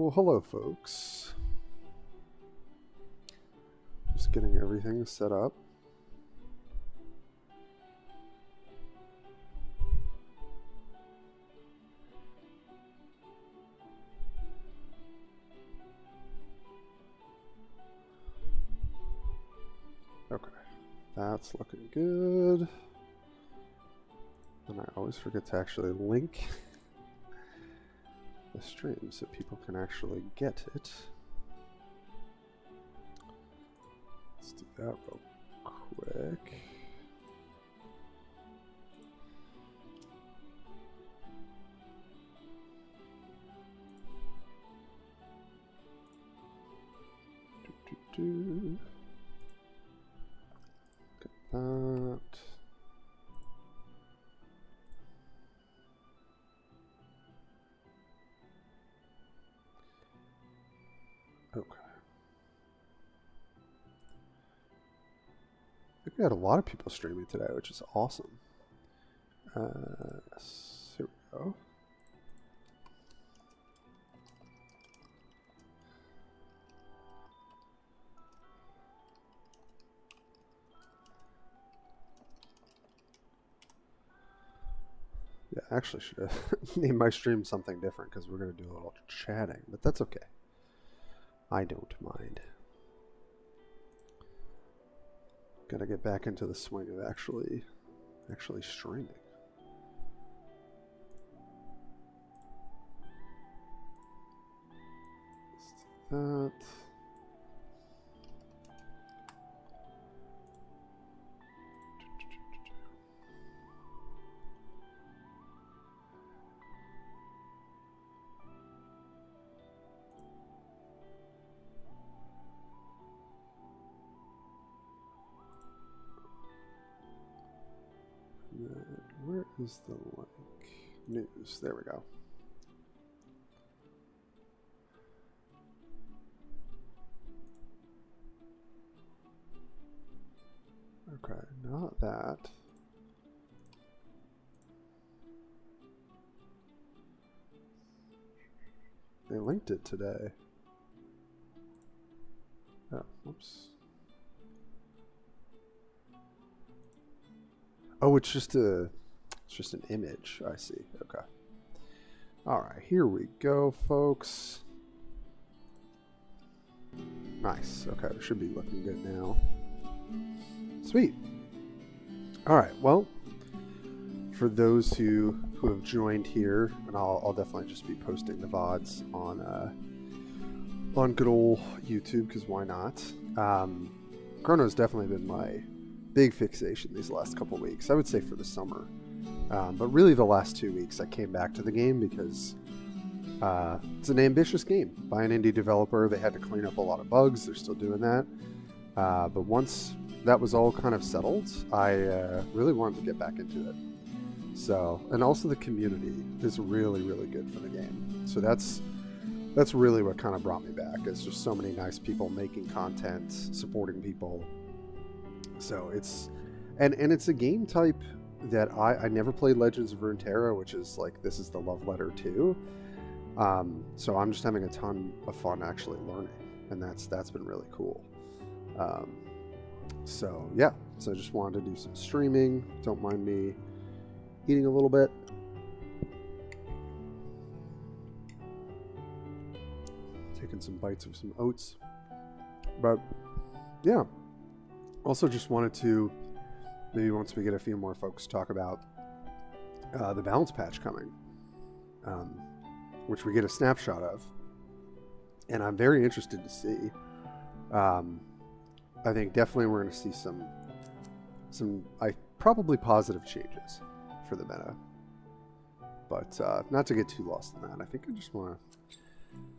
So, hello folks. Just getting everything set up. Okay, that's looking good. And I always forget to actually link the stream so people can actually get it. Let's do that real quick. Get that. Okay. I think we had a lot of people streaming today, which is awesome. Here we go. Yeah, I actually should have named my stream something different because we're going to do a little chatting, but that's okay. I don't mind. Gotta get back into the swing of actually streaming. Let's do that. Where is the link? News. There we go. Okay, not that. They linked it today. Oh, whoops. Oh, it's just an image. I see. Okay. All right, here we go, folks. Nice. Okay, we should be looking good now. Sweet. All right. Well, for those who have joined here, and I'll definitely just be posting the VODs on good old YouTube, because why not? Chrono's definitely been my big fixation these last couple weeks. I would say for the summer, but really the last 2 weeks I came back to the game because it's an ambitious game by an indie developer. They had to clean up a lot of bugs. They're still doing that, but once that was all kind of settled, I really wanted to get back into it. So, and also the community is really, really good for the game. So that's really what kind of brought me back. It's just so many nice people making content, supporting people. So it's, and it's a game type that I never played Legends of Runeterra, which is like, this is the love letter too. So I'm just having a ton of fun actually learning, and that's been really cool. So yeah, so I just wanted to do some streaming. Don't mind me eating a little bit. Taking some bites of some oats. But yeah, also just wanted to, maybe once we get a few more folks, talk about the balance patch coming, which we get a snapshot of, and I'm very interested to see. I think definitely we're going to see some probably positive changes for the meta, but not to get too lost in that. I think I just want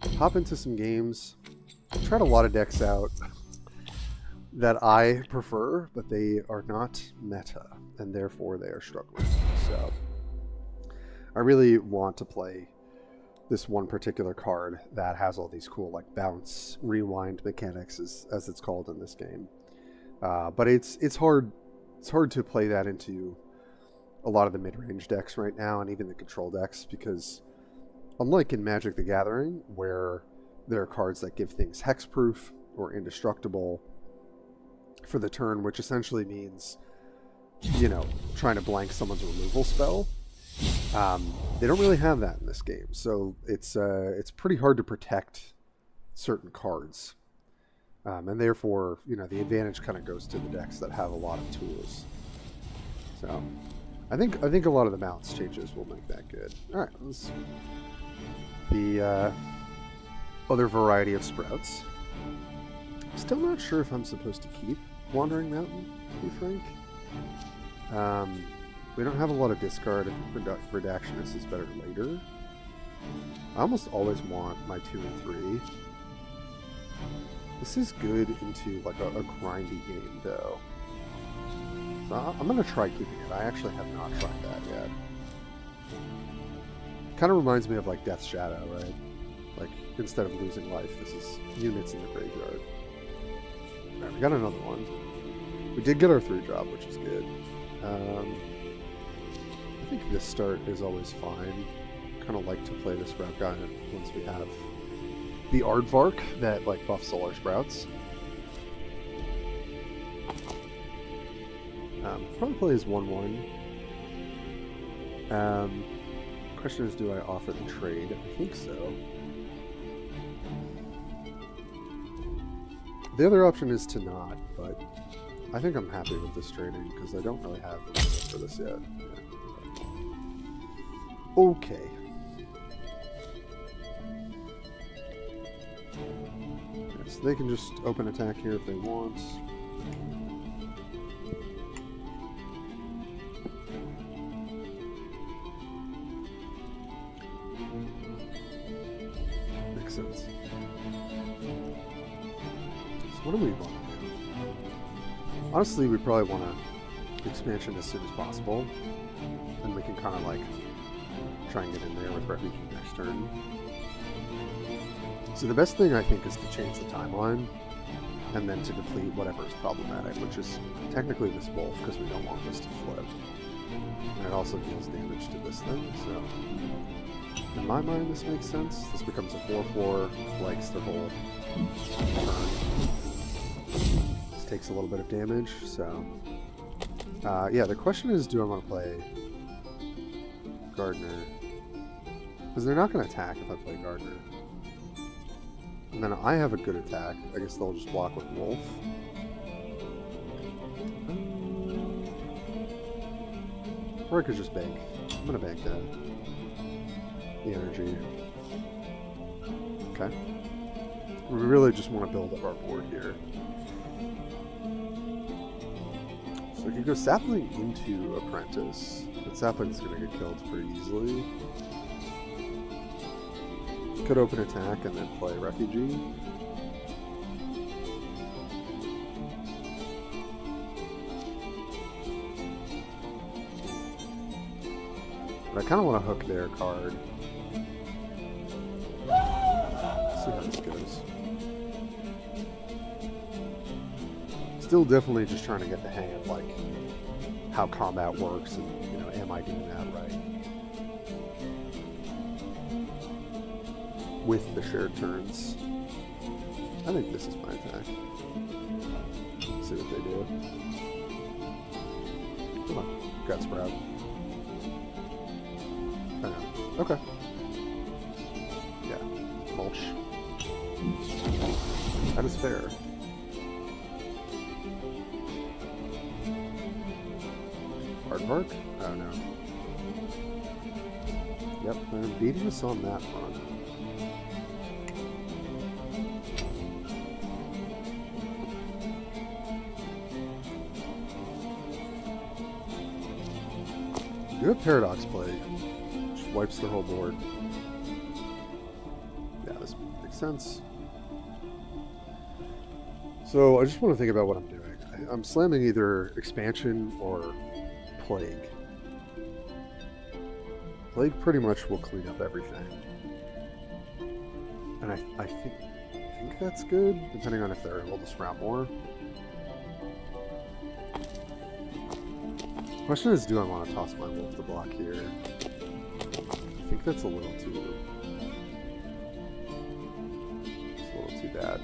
to hop into some games. I tried a lot of decks out that I prefer, but they are not meta, and therefore they are struggling. So I really want to play this one particular card that has all these cool like bounce, rewind mechanics, as it's called in this game. But it's hard to play that into a lot of the mid-range decks right now, and even the control decks, because unlike in Magic the Gathering, where there are cards that give things hexproof or indestructible for the turn, which essentially means, you know, trying to blank someone's removal spell. They don't really have that in this game, so it's pretty hard to protect certain cards, and therefore, you know, the advantage kind of goes to the decks that have a lot of tools. So, I think a lot of the balance changes will make that good. All right, let's the other variety of sprouts. I'm still not sure if I'm supposed to keep Wandering Mountain, to be frank. We don't have a lot of discard. Redactionist is better later. I almost always want my 2 and 3. This is good into like a grindy game, though. So I'm going to try keeping it. I actually have not tried that yet. Kind of reminds me of like Death's Shadow, right? Like, instead of losing life, this is units in the graveyard. Alright, we got another one. We did get our 3-drop, which is good. I think this start is always fine. Kind of like to play this route guy once we have the Aardvark that like buffs all our sprouts. Probably play as 1/1. Question is, do I offer the trade? I think so. The other option is to not, but I think I'm happy with this trading because I don't really have the money for this yet. Yeah. Okay. Yeah, so they can just open attack here if they want. Makes sense. So what do we want to do? Honestly, we probably want to expansion as soon as possible, and we can kind of like try and get in there with Refuge next turn. So the best thing I think is to change the timeline, and then to deplete whatever is problematic, which is technically this wolf, because we don't want this to flip. And it also deals damage to this thing, so in my mind this makes sense. This becomes a 4/4, likes the whole turn. This takes a little bit of damage, so yeah, the question is, do I want to play Gardener? Because they're not going to attack if I play Gardener. And then I have a good attack. I guess they'll just block with Wolf. Or I could just bank. I'm going to bank the energy. Okay. We really just want to build up our board here. So we could go Sapling into Apprentice. But Sapling's going to get killed pretty easily. Could open attack and then play Refugee. But I kind of want to hook their card. Let's see how this goes. Still definitely just trying to get the hang of like how combat works and, you know, am I doing that right? With the shared turns. I think this is my attack. Let's see what they do. Come on, Gut Sprout. I know. Okay. Yeah. Mulch. That is fair. Aardvark? Oh no. Yep, they're beating us on that front. Do a Paradox Plague, which wipes their whole board. Yeah, this makes sense. So I just want to think about what I'm doing. I'm slamming either Expansion or Plague. Plague pretty much will clean up everything. And I think that's good, depending on if they're able to sprout more. Question is, do I want to toss my wolf to block here? I think that's a little too... that.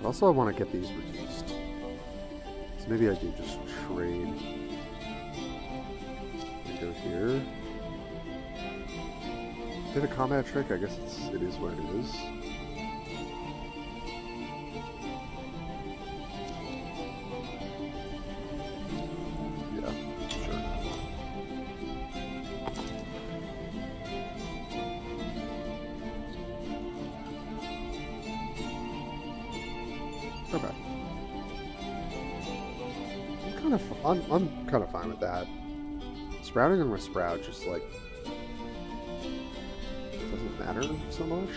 But also I want to get these reduced. So maybe I do just trade. And go here. Did a combat trick? I guess it is what it is. Yeah, sure. Okay. I'm kind of fine with that. Sprouting on my sprout just like doesn't matter so much.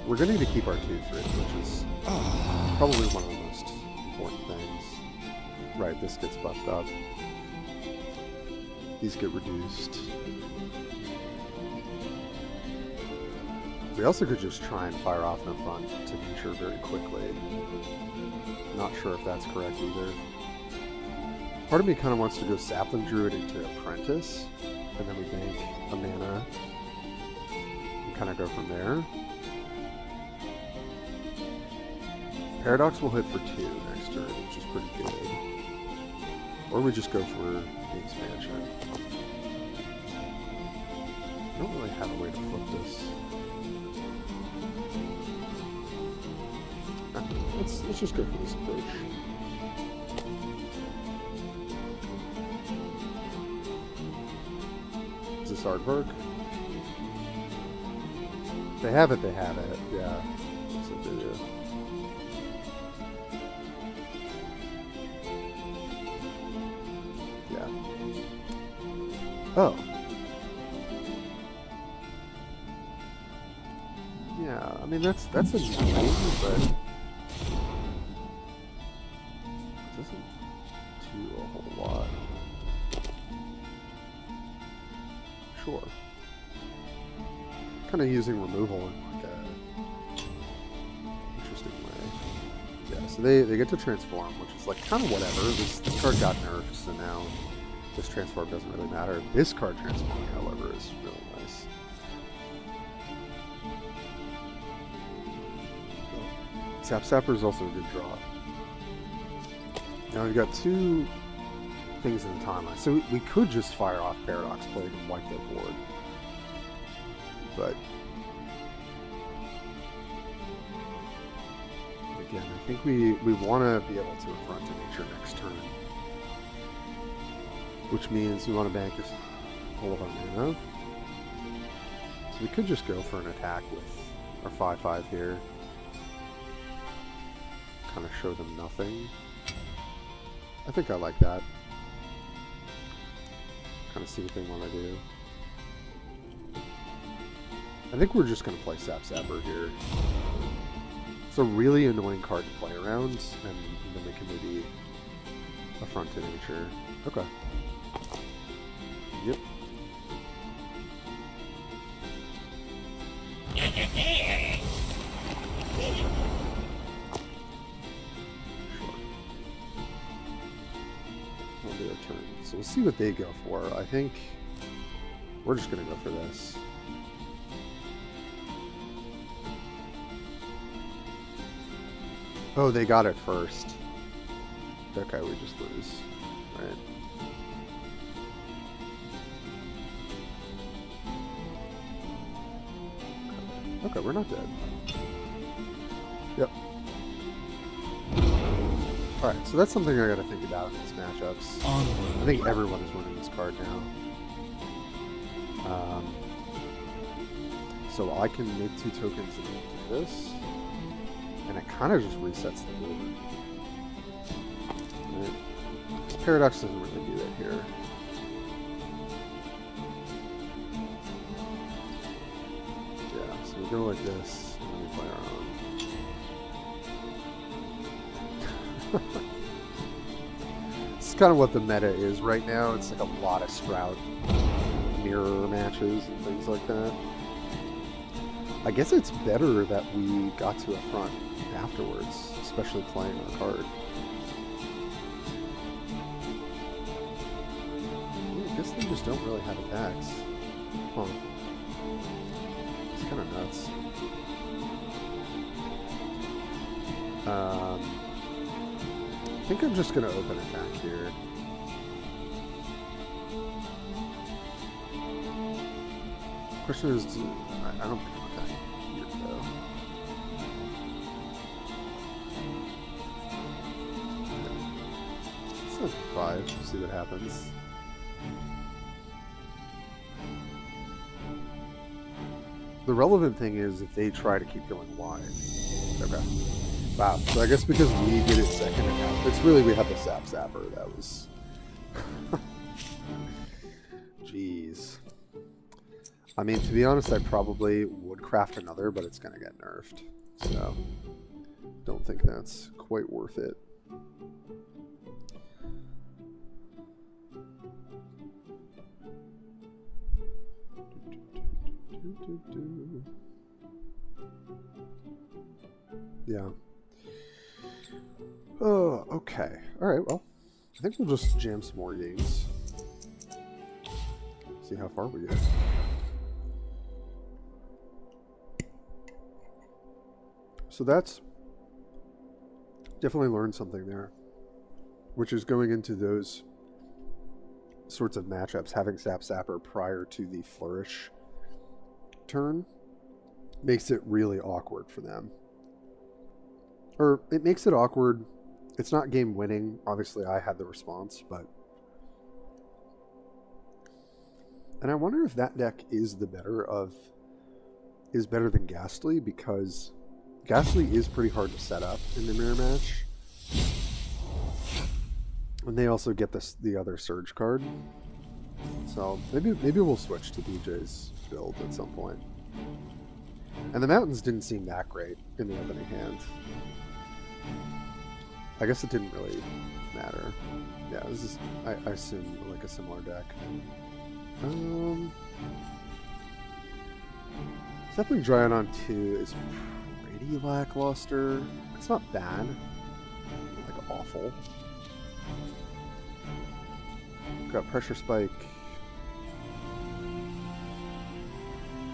We're gonna need to keep our 2-3, which is probably one of the most important things. Right, this gets buffed up. These get reduced. We also could just try and fire off an affront to nature very quickly. Not sure if that's correct either. Part of me kind of wants to go Sapling Druid into Apprentice, and then we bank a mana and kind of go from there. Paradox will hit for 2 next turn, which is pretty good. Or we just go for the expansion. I don't really have a way to flip this. Let's just go for this approach. Is this aardvark? If they have it, they have it. Yeah. So they do. Yeah. Oh. Yeah, I mean that's annoying, but it doesn't do a whole lot. Sure. Kind of using removal in like a interesting way. Yeah, so they get to transform, which is like kind of whatever. This card got nerfed, so now this transform doesn't really matter. This card transforming, however, is really nice. Sapper is also a good draw. Now we've got 2 things in the timeline. So we could just fire off Paradox Blade and wipe their board. But again, I think we want to be able to affront to nature next turn. Which means we want to bank all of our mana. So we could just go for an attack with our 5/5 here. Kind of show them nothing. I think I like that. Kind of see what they want to do. I think we're just going to play Sapper here. It's a really annoying card to play around, and then we can maybe affront to nature. Okay. Yep. So we'll see what they go for. I think we're just going to go for this. Oh, they got it first. Okay, we just lose. Right. Okay, we're not dead. Yep. Alright, so that's something I gotta think about in these matchups. I think everyone is winning this card now. So I can make 2 tokens and do this. And it kind of just resets the board. Right? Paradox doesn't really do that here. Yeah, so we go like this, and then we play our own. It's kind of what the meta is right now. It's like a lot of Sprout mirror matches and things like that. I guess it's better that we got to a front afterwards, especially playing our card. I guess they just don't really have attacks. Huh. It's kind of nuts. I think I'm just going to open attack here. Question is, I don't think I'm attacking here though. Let's go 5, see what happens. The relevant thing is if they try to keep going wide. Okay. Wow. So I guess because we did it second attack, it's really we had the Sap Zapper. That was... Jeez. I mean, to be honest, I probably would craft another, but it's going to get nerfed. So, don't think that's quite worth it. Yeah. Oh, okay. Alright, well, I think we'll just jam some more games. See how far we get. So that's definitely learned something there, which is going into those sorts of matchups, having Sap Zapper prior to the Flourish turn makes it really awkward for them. Or it makes it awkward. It's not game winning. Obviously, I had the response, but... And I wonder if that deck is better than Ghastly, because Ghastly is pretty hard to set up in the mirror match. And they also get the other Surge card. So maybe we'll switch to DJ's build at some point. And the Mountains didn't seem that great in the opening hand. I guess it didn't really matter. Yeah, this is, I assume, like a similar deck. Zeppelin Dryon on 2 is pretty lackluster. It's not bad. Like, awful. Got Pressure Spike.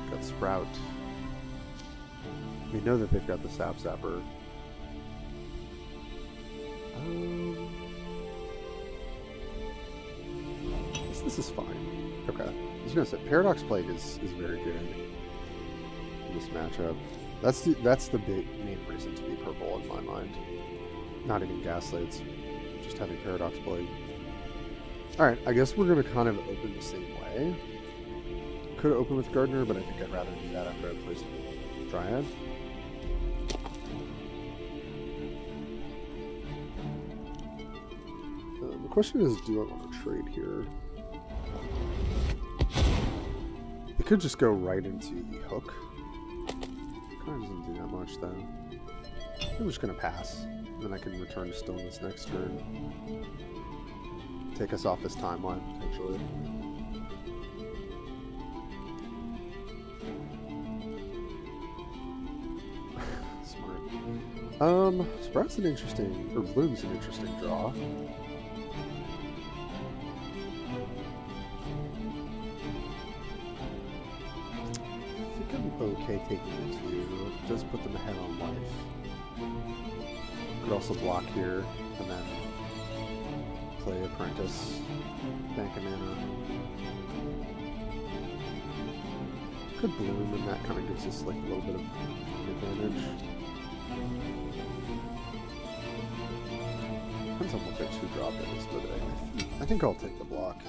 Got Sprout. We know that they've got the Sap Zapper. This is fine. Okay. I was gonna say Paradox Plague is very good in this matchup. That's the main reason to be purple in my mind. Not even Gaslight, it's just having Paradox Plague. Alright, I guess we're gonna kind of open the same way. Could have opened with Gardener, but I think I'd rather do that after I play some Dryad. The question is, do I want to trade here? It could just go right into the hook. Kind of doesn't do that much, though. I'm just going to pass. Then I can return to Stillness next turn. Take us off this timeline, potentially. Smart. Sprout's an interesting... or Bloom's an interesting draw. Okay, taking the 2 just put them ahead on life. Could also block here and then play Apprentice, bank a mana. Could Bloom, and that kind of gives us like a little bit of advantage. Depends on what their 2-drop is, but I think I'll take the block.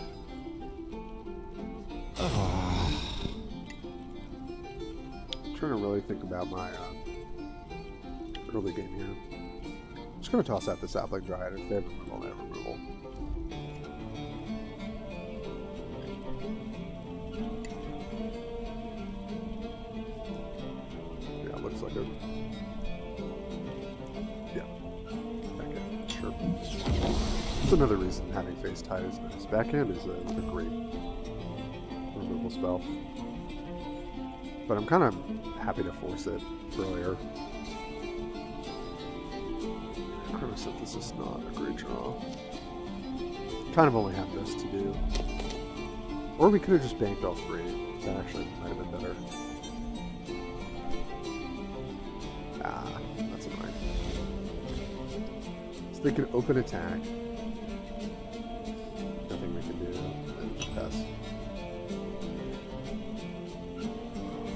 Trying to really think about my early game here. I'm just going to toss out the Sapling Dryad. If they have removal, they have removal. Yeah, looks like it. Yeah. Backhand, sure. That's another reason having Face Tide is nice. Backhand is a great removal spell. But I'm kind of happy to force it earlier. Chrono Synthesis, not a great draw. Kind of only have this to do. Or we could have just banked all 3. That actually might have been better. So they can open attack. Nothing we can do. And just pass.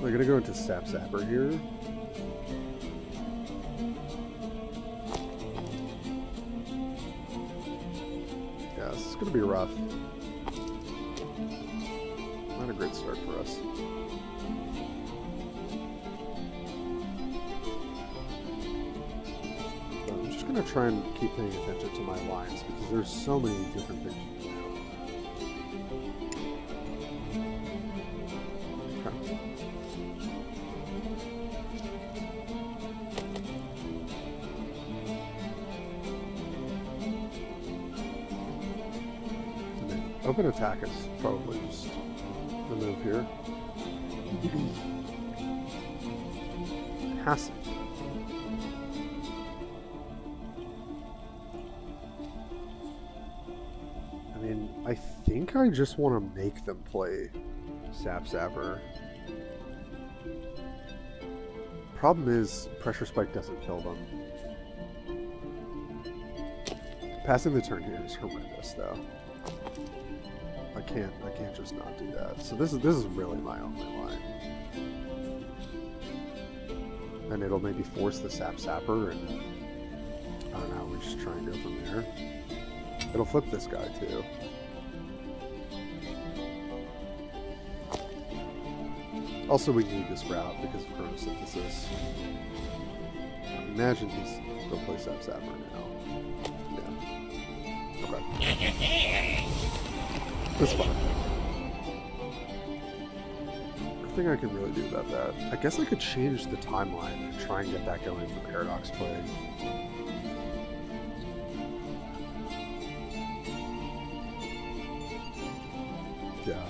They're gonna go into Sap Zapper here. Yeah, this is gonna be rough. Not a great start for us. But I'm just gonna try and keep paying attention to my lines because there's so many different things you can do. Open attack is probably just the move here. Passing. I mean, I think I just want to make them play Sap Zapper. Problem is, Pressure Spike doesn't kill them. Passing the turn here is horrendous, though. I can't just not do that. So this is really my only line. And it'll maybe force the Sap Zapper, and I don't know, we just try and go from there. It'll flip this guy too. Also, we need this route because of Chronosynthesis. Imagine they'll play Sap Zapper now. Yeah. Okay. That's fine. Nothing I can really do about that. I guess I could change the timeline and try and get that going for Paradox play. Yeah.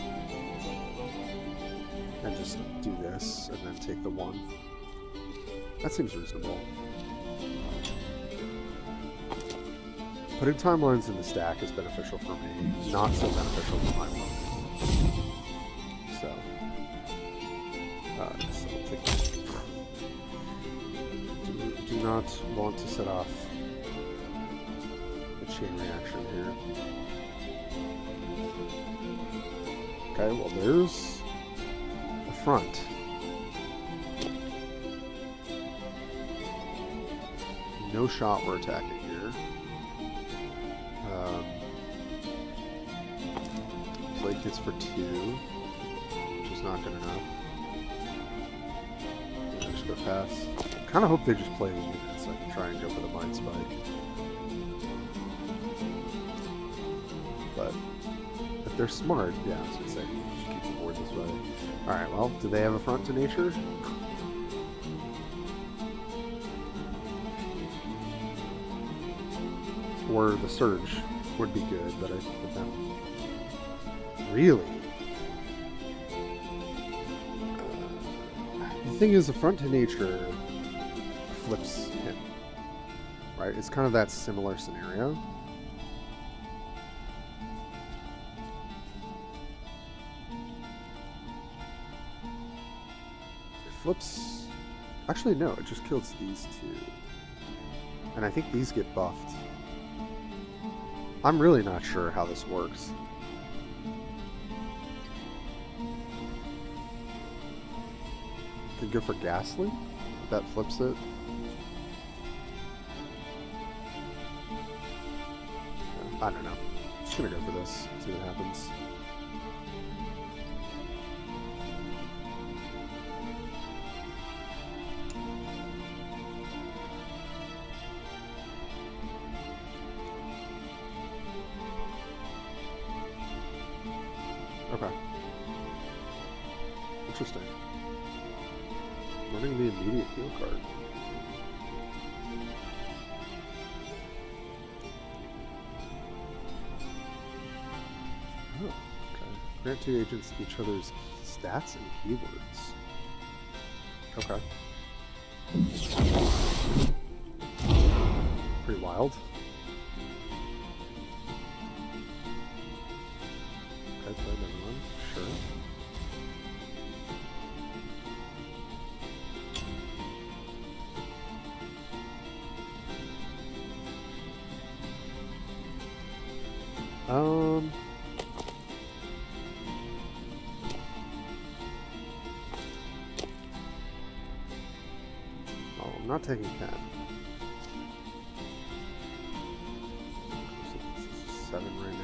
And just do this and then take the one. That seems reasonable. Putting timelines in the stack is beneficial for me, not so beneficial for my opponent. So, do not want to set off a chain reaction here. Okay, well there's the front. No shot we're attacking here. Blade gets for 2, which is not good enough. Yeah, just go pass. Kind of hope they just play the units so I can try and go for the Mind Spike. But if they're smart, yeah, I was going to say, just keep the board this way. Alright, well, do they have a front to nature? Or the Surge would be good, but I think that them. Really? The thing is, the front to nature flips him, right? It's kind of that similar scenario. It flips... Actually, no, it just kills these two. And I think these get buffed. I'm really not sure how this works. Could go for Ghastly. That flips it. I don't know. Just gonna go for this. See what happens. Okay. Interesting. Running the immediate heal card. Oh, okay. Grant 2 agents each other's stats and keywords. Okay. Pretty wild. Okay, play another one. Sure. not taking Ken. 7 right now.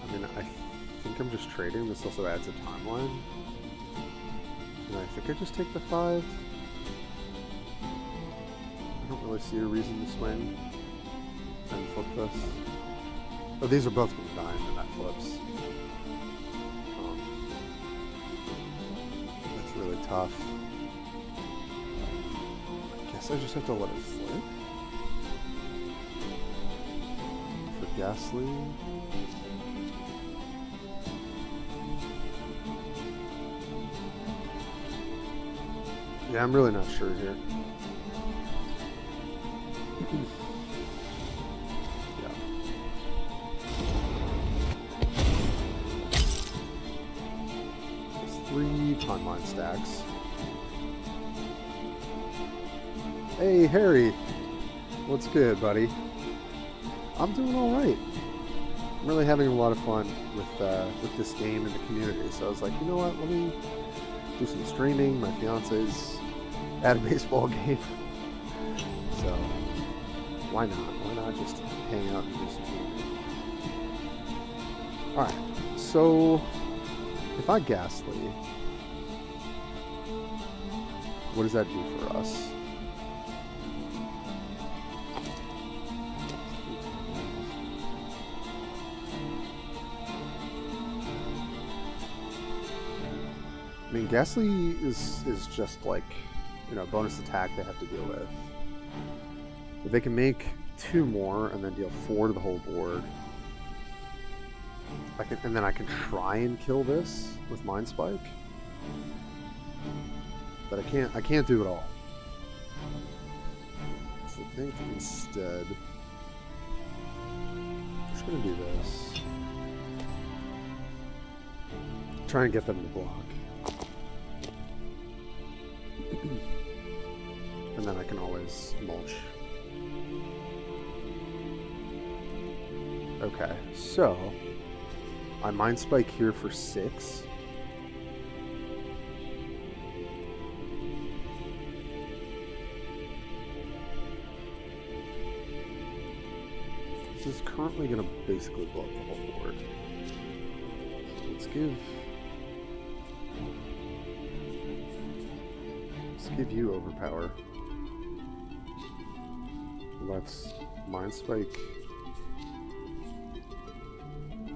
I mean, I think I'm just trading. This also adds a timeline. And I think I just take the 5. I don't really see a reason to swing and flip this. Oh, these are both going to die and that flips. That's really tough. I guess I just have to let it flip. For gasoline. Yeah, I'm really not sure here. Yeah. There's 3 timeline stacks. Hey, Harry. What's good, buddy? I'm doing all right. I'm really having a lot of fun with this game and the community. So I was like, you know what? Let me do some streaming. My fiance's at a baseball game. So why not? Why not just hang out and do some gaming? Alright, so if I Ghastly, what does that do for us? I mean, Ghastly is just like, you know, bonus attack they have to deal with. If they can make 2 more and then deal 4 to the whole board, and then I can try and kill this with Mind Spike. But I can't do it all. So I think instead, I'm just gonna do this. Try and get them to block. And then I can always mulch. Okay, so I Mind Spike here for 6. This is currently going to basically blow up the whole board. Let's give you overpower. Let's Mind Spike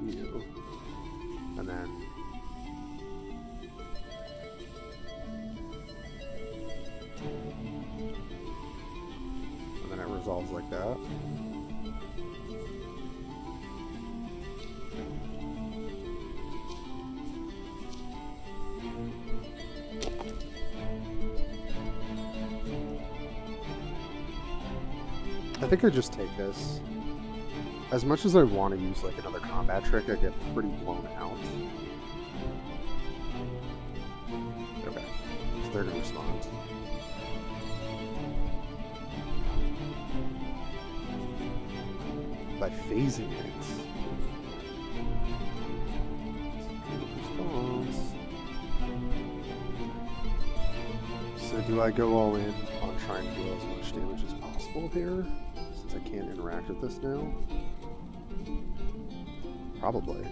you, and then it resolves like that. I think I just take this. As much as I want to use like another combat trick, I get pretty blown out. Okay, so they're gonna respond. By phasing it. Response. So do I go all in on trying to deal as much damage as possible here? Since I can't interact with this now? Probably.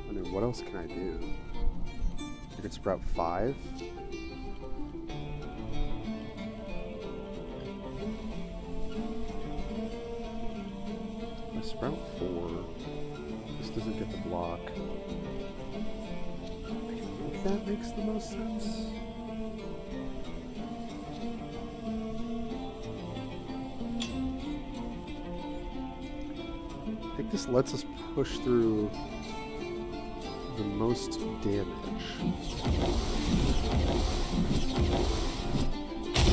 I mean, what else can I do? I could sprout 5. I sprout 4. This doesn't get the block. I think that makes the most sense. I think this lets us push through the most damage.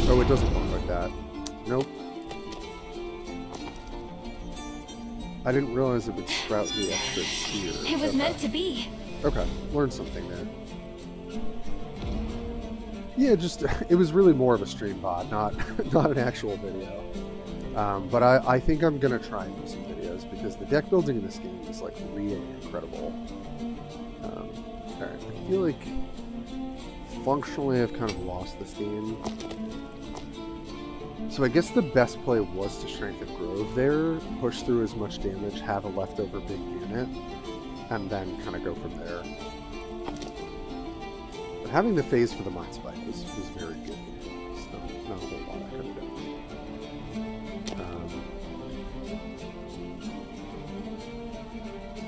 Oh, it doesn't look like that. Nope. I didn't realize it would sprout the extra sphere. It was meant to be. Okay, learned something there. Yeah, just it was really more of a stream bot, not an actual video. But I think I'm going to try and do some videos because the deck building in this game is like really incredible. Alright, I feel like functionally I've kind of lost this game. So I guess the best play was to strengthen Grove there, push through as much damage, have a leftover big unit, and then kind of go from there. But having the phase for the Mind Spike was very good. It's not a whole lot I could have done.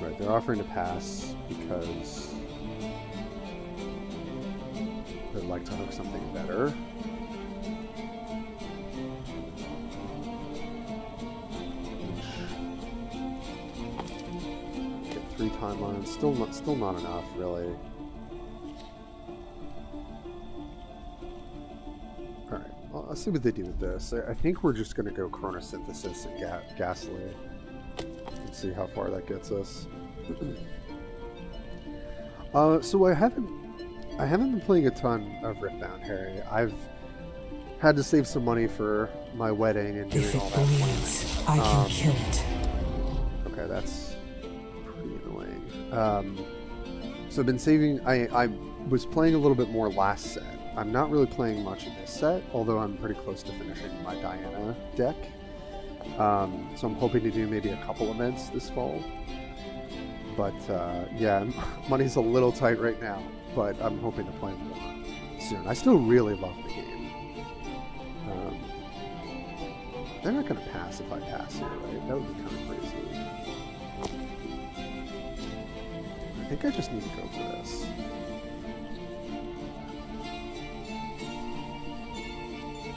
Right, they're offering to pass because they'd like to hook something better. Get 3 timelines, still not enough, really. Alright, well, let's see what they do with this. I think we're just going to go Chronosynthesis and Ghastly. Let's see how far that gets us. So I haven't been playing a ton of Riftbound, Harry. I've had to save some money for my wedding and doing all that. Bleeds, I can kill it. Okay, that's pretty annoying. So I've been saving. I was playing a little bit more last set. I'm not really playing much in this set, although I'm pretty close to finishing my Diana deck. So I'm hoping to do maybe a couple events this fall. But yeah, money's a little tight right now, but I'm hoping to play more soon. I still really love the game. They're not going to pass if I pass here, right? That would be kind of crazy. I think I just need to go for this.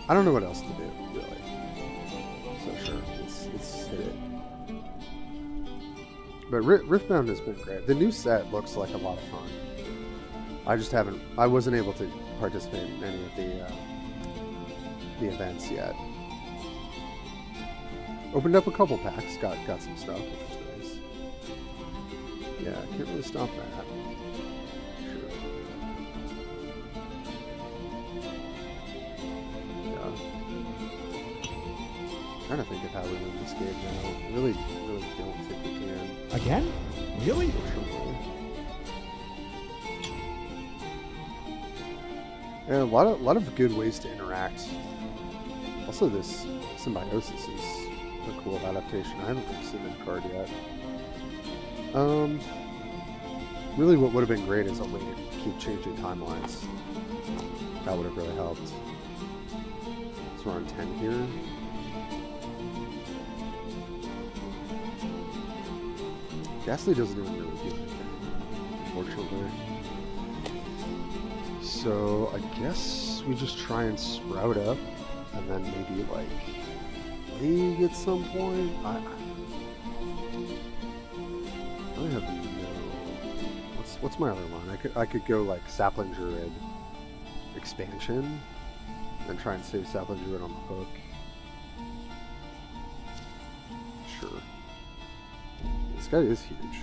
I don't know what else to do, really. So sure, let's hit it. But Riftbound has been great. The new set looks like a lot of fun. I wasn't able to participate in any of the events yet. Opened up a couple packs, got some stuff, which was nice. Yeah, I can't really stop that. Sure. Yeah. Trying to think of how we win this game now. Really don't think we can. Again? Really? Yeah, a lot of good ways to interact. Also, this Symbiosis is a cool adaptation. I haven't seen that card yet. Really what would have been great is a way to keep changing timelines. That would have really helped. So we're on 10 here. Ghastly doesn't even really do anything, unfortunately. So I guess we just try and sprout up, and then maybe like League at some point. I have no. What's my other line? I could go like Sapling Druid expansion, and try and save Sapling Druid on the hook. Sure. This guy is huge.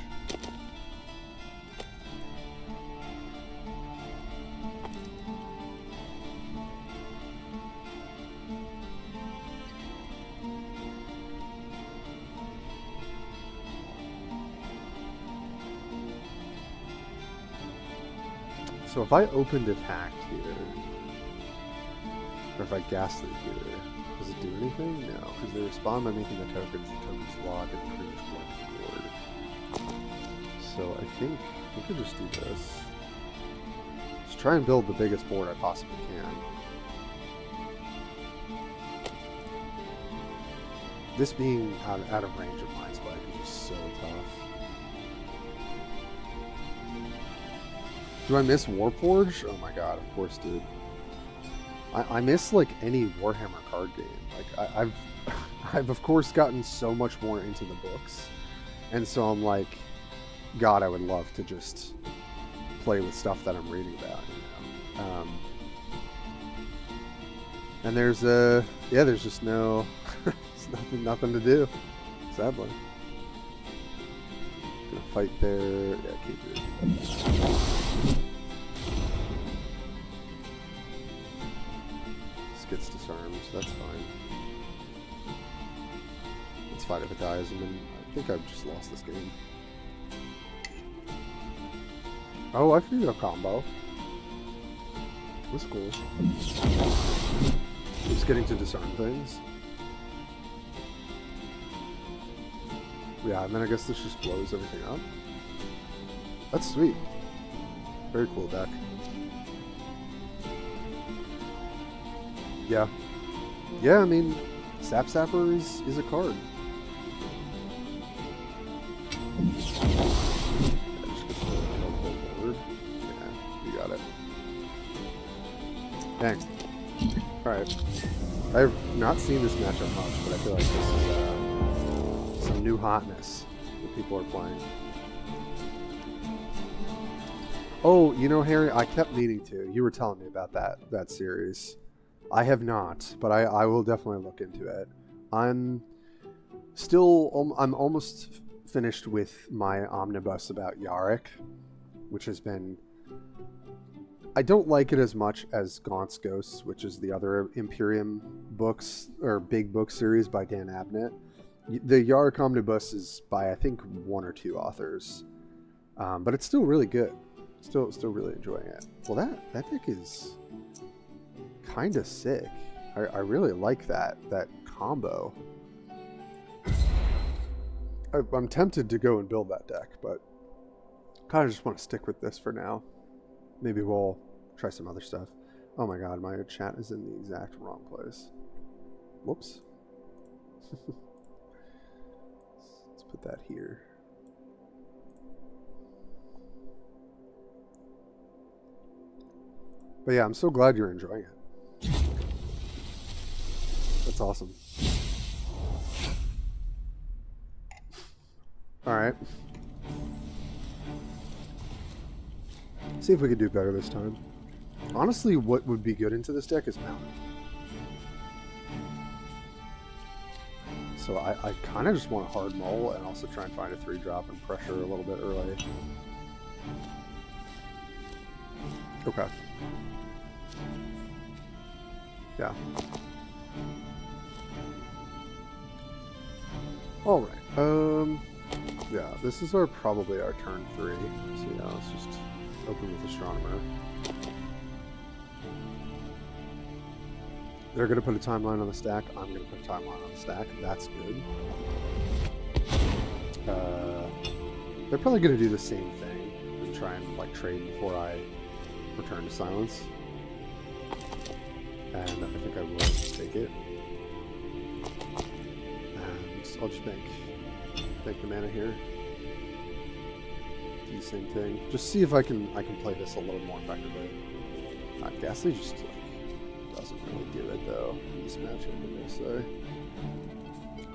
So if I opened attack here, or if I Ghastly here, does it do anything? No, because they respond by making the tokens log and pretty much block the board. So I think we could just do this. Just try and build the biggest board I possibly can. This being out of range of Mind Spike is just so tough. Do I miss Warforge? Oh my god, of course, dude. I miss like any Warhammer card game. Like I've of course gotten so much more into the books, and so I'm like, God, I would love to just play with stuff that I'm reading about. You know? And there's just no, there's nothing to do, sadly. Gonna fight there. Yeah, keep it. Gets disarmed, so that's fine. It's fine if it dies, and then I think I've just lost this game. Oh, I figured a combo. That's cool. Just getting to discern things. Yeah, and then I guess this just blows everything up. That's sweet. Very cool deck. Yeah. Yeah, I mean, Sap Sapper is a card. Yeah, just get the whole board. Yeah, you got it. Dang. Alright. I've not seen this matchup much, but I feel like this is some new hotness that people are playing. Oh, you know, Harry, I kept meaning to. You were telling me about that series. I have not, but I will definitely look into it. I'm almost finished with my omnibus about Yarick, which has been... I don't like it as much as Gaunt's Ghosts, which is the other Imperium books, or big book series by Dan Abnett. The Yarick omnibus is by, I think, 1 or 2 authors. But it's still really good. Still really enjoying it. Well, that deck is kind of sick. I really like that combo. I'm tempted to go and build that deck, but kind of just want to stick with this for now. Maybe we'll try some other stuff. Oh my god, my chat is in the exact wrong place. Whoops. Let's put that here. But yeah, I'm so glad you're enjoying it. That's awesome. Alright. See if we can do better this time. Honestly, what would be good into this deck is Mountain. So I kind of just want a hard mull and also try and find a 3-drop and pressure a little bit early. Okay. Yeah. Alright. Yeah, this is probably our turn 3. So yeah, let's just open with Astronomer. They're going to put a timeline on the stack. I'm going to put a timeline on the stack. That's good. They're probably going to do the same thing and try and like trade before I return to silence. And I think I will take it. And I'll just bank the mana here. Do the same thing. Just see if I can play this a little more effectively. Ghastly just like doesn't really do it though in this matchup, I'm gonna say.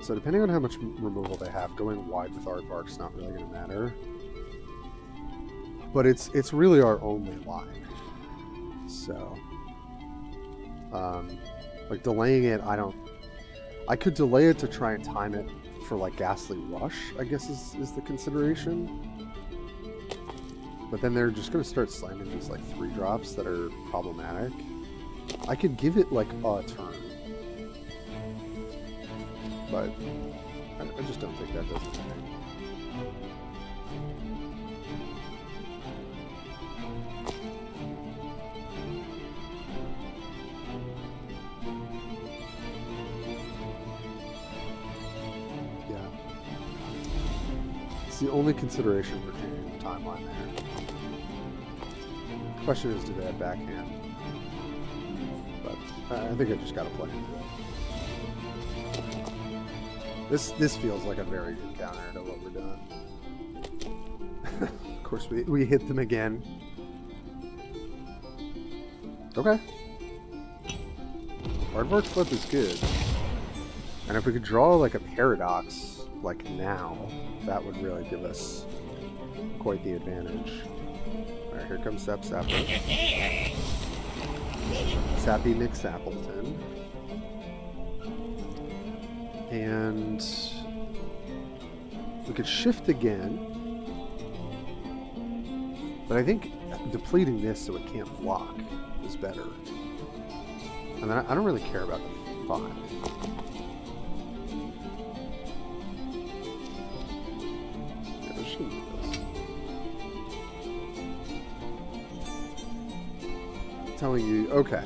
So depending on how much removal they have, going wide with Aardvark's not really gonna matter. But it's really our only line. So like delaying it, I could delay it to try and time it for like Ghastly Rush, I guess is the consideration. But then they're just going to start slamming these like 3-drops that are problematic. I could give it like a turn. But I just don't think that does anything. Yeah. It's the only consideration for changing the timeline there. Question is, do they have backhand? But I think I just gotta play into it. This feels like a very good counter to what we're doing. Of course, we hit them again. Okay. Aardvark flip is good. And if we could draw like a Paradox, like now, that would really give us quite the advantage. Alright, here comes Sap Sapper. Sappy Nick Sappleton. And we could shift again. But I think depleting this so it can't block is better. And I don't really care about the 5. can do this. Telling you, okay.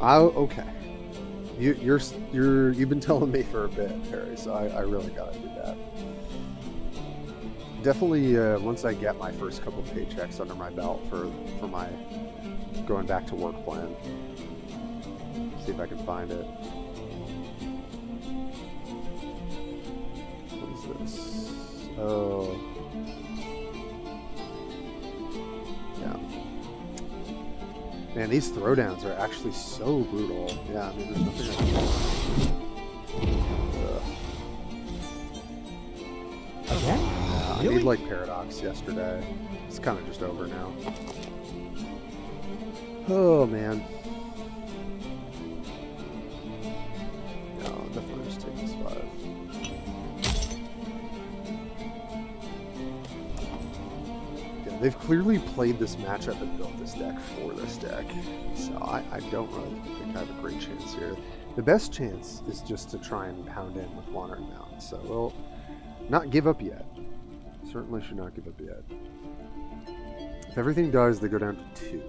Okay. You've been telling me for a bit, Harry, so I really gotta do that. Definitely, once I get my first couple paychecks under my belt for my going back to work plan. See if I can find it. What is this? Oh. Yeah. Man, these throwdowns are actually so brutal. Yeah, I mean, there's nothing I can do. Again? Yeah, I need, like, Paradox yesterday. It's kind of just over now. Oh, man. Yeah, I'll definitely just take this 5. Yeah, they've clearly played this matchup and built this deck for this deck. So I don't really think I have a great chance here. The best chance is just to try and pound in with Wandering Mountain. So we'll not give up yet. Certainly should not give up yet. If everything dies, they go down to 2.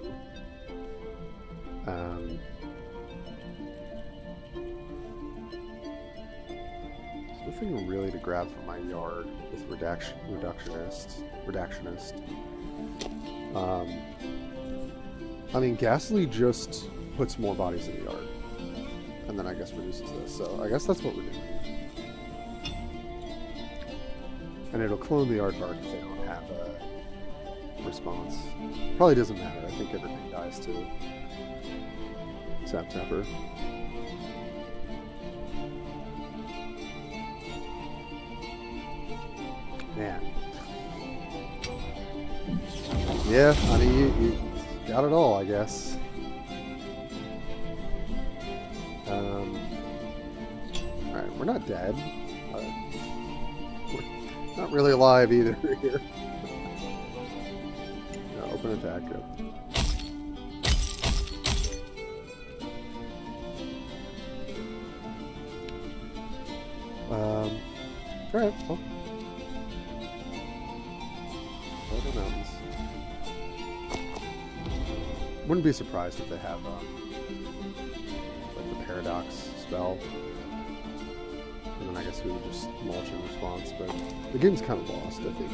There's nothing really to grab from my yard with Reductionist. I mean, Ghastly just puts more bodies in the yard. And then I guess reduces this. So I guess that's what we're doing. And it'll clone the aardvark if they don't have a response. Probably doesn't matter. I think everything dies too. Sap Temper. Man. Yeah, I mean, you got it all, I guess. Alright, we're not dead. We're not really alive either here. No, open attack. Good. Alright, well. The mountains. Wouldn't be surprised if they have like the Paradox spell. And then I guess we would just mulch in response, but the game's kind of lost, I think.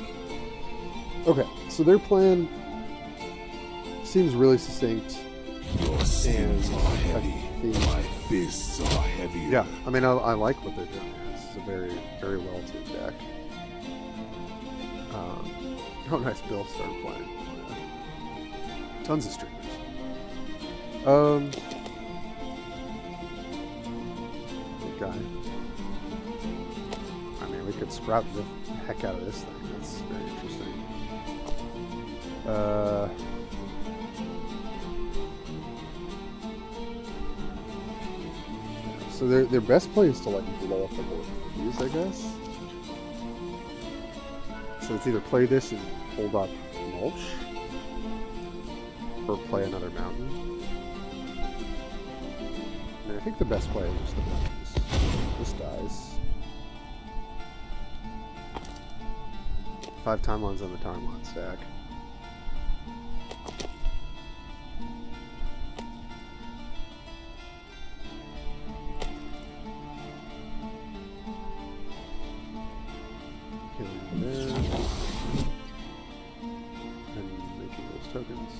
Okay, so their plan seems really succinct. Your sins are heavy. My fists are heavy. Yeah, I mean, I like what they're doing. This is a very, very well-tuned deck. Oh, nice. Bill started playing. Yeah. Tons of streamers. Good guy. I mean, we could sprout the heck out of this thing. That's very interesting. So their best play is to like blow up the board with these, I guess. So it's either play this and hold up mulch, or play another mountain. And I think the best play is just the mountains. This dies. 5 timelines on the timeline stack.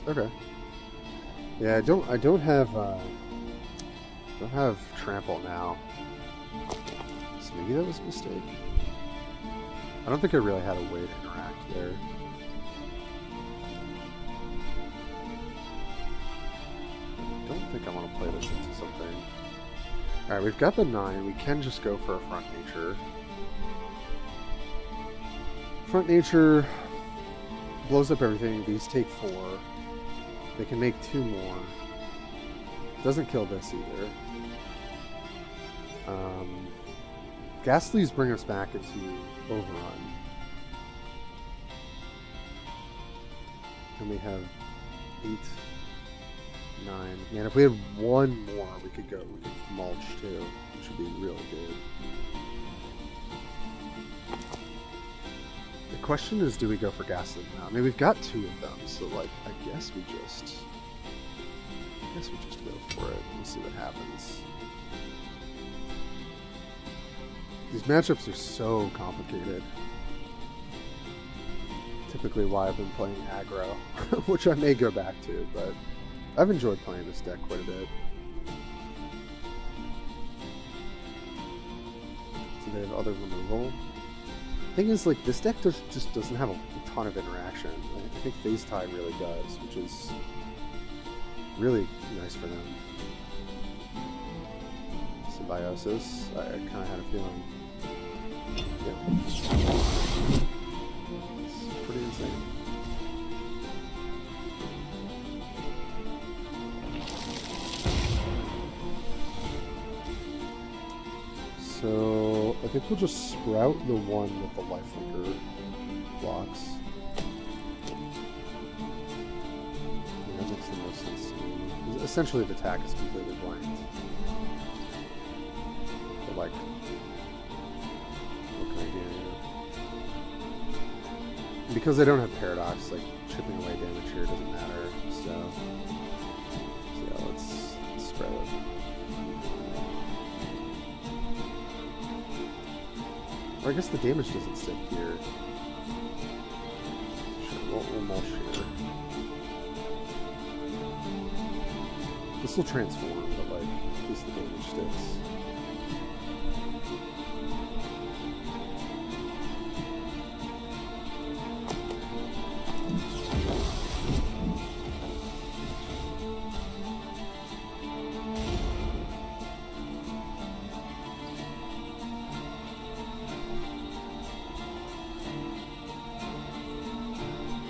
Okay. Yeah, I don't have trample now. So maybe that was a mistake. I don't think I really had a way to interact there. I don't think I want to play this into something. Alright, we've got the 9. We can just go for a front nature. Front nature blows up everything. These take 4. They can make 2 more. Doesn't kill this either. Ghastlies bring us back into Overrun. And we have 8, 9. Man, if we had 1 more, we could mulch too, which would be really good. question is, do we go for Gaslit now? I mean, we've got 2 of them, so like, I guess we just go for it and see what happens. These matchups are so complicated. Typically why I've been playing aggro, which I may go back to, but I've enjoyed playing this deck quite a bit. So they have other removal. Thing is, like, this deck just doesn't have a ton of interaction. I think Phase Tie really does, which is really nice for them. Symbiosis, I kind of had a feeling. Yeah. It's pretty insane. So I think we'll just sprout the one with the lifelinker blocks. Yeah, that makes the most sense to me. Essentially, the attack is completely blanked. But like, what can I do? And because I don't have paradox, like chipping away damage here doesn't matter. So yeah, let's spread it. Or I guess the damage doesn't stick here. Sure, we'll mulch here. This will transform, but like, at least the damage sticks.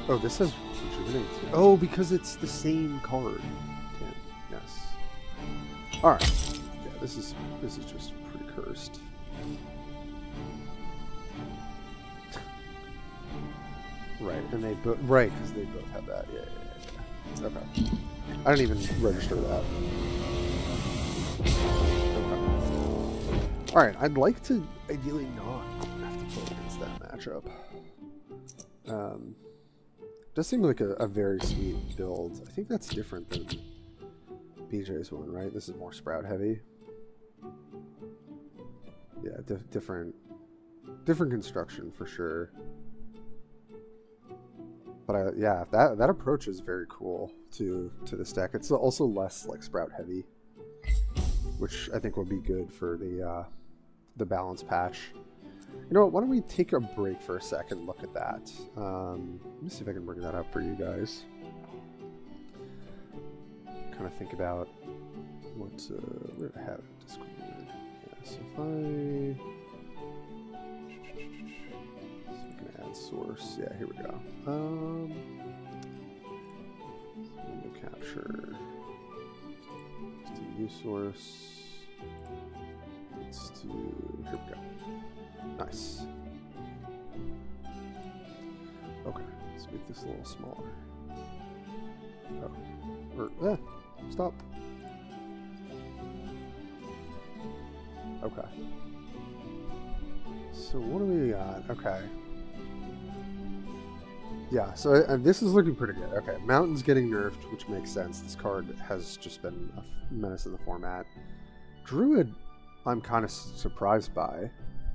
Oh, this has rejuvenate. Oh, because it's the same card. 10. Yes. All right. Yeah, this is just pretty cursed. Right, and they both because they both have that. Yeah. Okay. I didn't even register that. Okay. All right. I'd like to ideally not have to play against that matchup. Does seem like a very sweet build. I think that's different than BJ's one, right? This is more sprout heavy. Yeah, different construction for sure. But yeah, that approach is very cool to this deck. It's also less like sprout heavy, which I think will be good for the balance patch. You know what, why don't we take a break for a second and look at that. Let me see if I can bring that up for you guys. Kind of think about what, where do I have it? Discord. Yeah, so if I can add source. Yeah, here we go. Window capture. Let's do new source. Let's do, here we go. Nice. Okay, let's make this a little smaller. Oh, stop. Okay. So what do we got? Okay. Yeah, so this is looking pretty good. Okay, Mountain's getting nerfed, which makes sense. This card has just been a menace in the format. Druid, I'm kind of surprised by.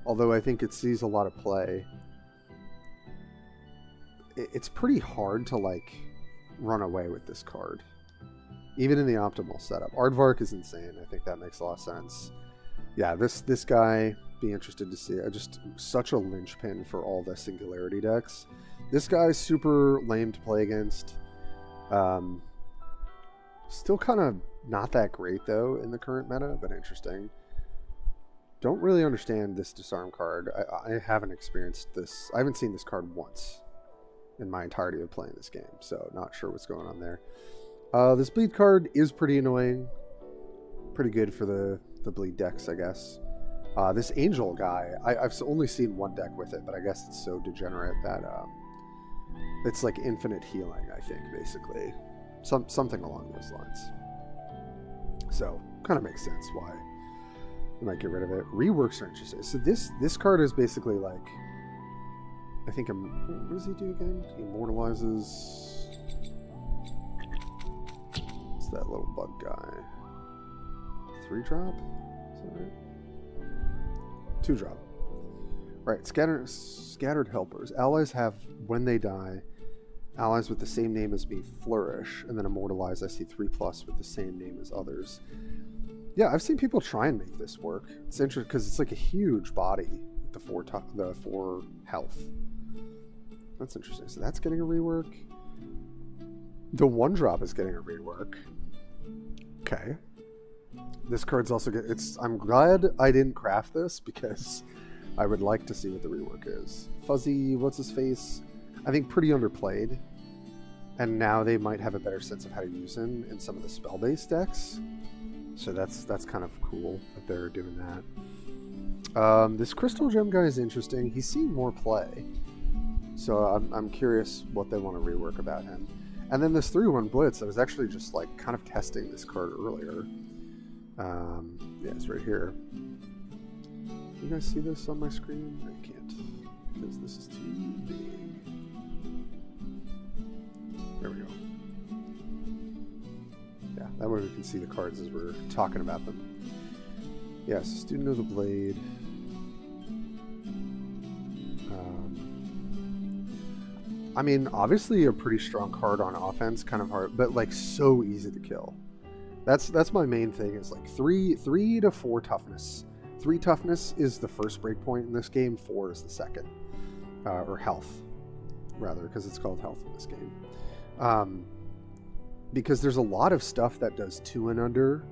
Although I think it sees a lot of play. It's pretty hard to, like, run away with this card. Even in the optimal setup. Aardvark is insane. I think that makes a lot of sense. Yeah, this guy, be interested to see. Just such a linchpin for all the Singularity decks. This guy's super lame to play against. Still kind of not that great, though, in the current meta, but interesting. Don't really understand this disarm card. I haven't experienced this. I haven't seen this card once in my entirety of playing this game, so not sure what's going on there. This bleed card is pretty annoying. Pretty good for the bleed decks, I guess. This angel guy, I've only seen one deck with it, but I guess it's so degenerate that it's like infinite healing, I think, basically. Something along those lines. So, kind of makes sense why you might get rid of it. Reworks are interesting. So this card is basically like I think what does he do again? He immortalizes. What's that little bug guy? 3-drop? Is that right? 2-drop. Right. Scattered helpers. Allies have, when they die, allies with the same name as me flourish, and then immortalize. I see 3+ with the same name as others. Yeah, I've seen people try and make this work. It's interesting because it's like a huge body with the 4 health. That's interesting. So that's getting a rework. The 1-drop is getting a rework. Okay. This card's also I'm glad I didn't craft this because I would like to see what the rework is. Fuzzy, what's his face? I think pretty underplayed. And now they might have a better sense of how to use him in some of the spell-based decks. So that's kind of cool that they're doing that. This Crystal Gem guy is interesting. He's seen more play. So I'm curious what they want to rework about him. And then this 3-1 Blitz, I was actually just like kind of testing this card earlier. Yeah, it's right here. You guys see this on my screen? I can't, because this is too big. There we go. Yeah, that way we can see the cards as we're talking about them. Yes, Student of the Blade. I mean, obviously a pretty strong card on offense, kind of hard, but like so easy to kill. That's my main thing. Is like 3 to 4 toughness. 3 toughness is the first breakpoint in this game. 4 is the second, or health, rather, because it's called health in this game. Because there's a lot of stuff that does 2 and under,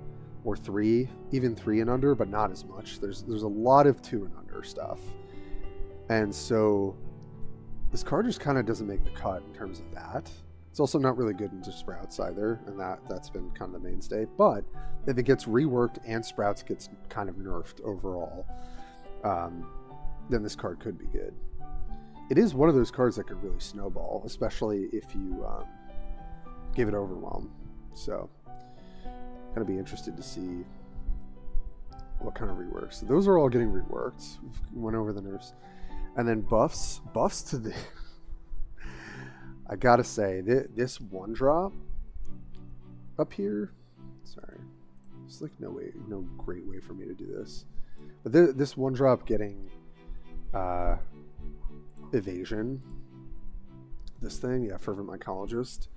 or 3, even 3 and under, but not as much. There's a lot of 2 and under stuff, and so this card just kind of doesn't make the cut in terms of that. It's also not really good into Sprouts either, and that's been kind of the mainstay. But if it gets reworked and Sprouts gets kind of nerfed overall, then this card could be good. It is one of those cards that could really snowball, especially if you give it Overwhelm. So, kind of be interested to see what kind of reworks. So those are all getting reworked. We went over the nerfs. And then buffs to the... I gotta say, this 1-drop up here... Sorry. There's like no great way for me to do this. But this 1-drop getting evasion. This thing, yeah, Fervent Mycologist.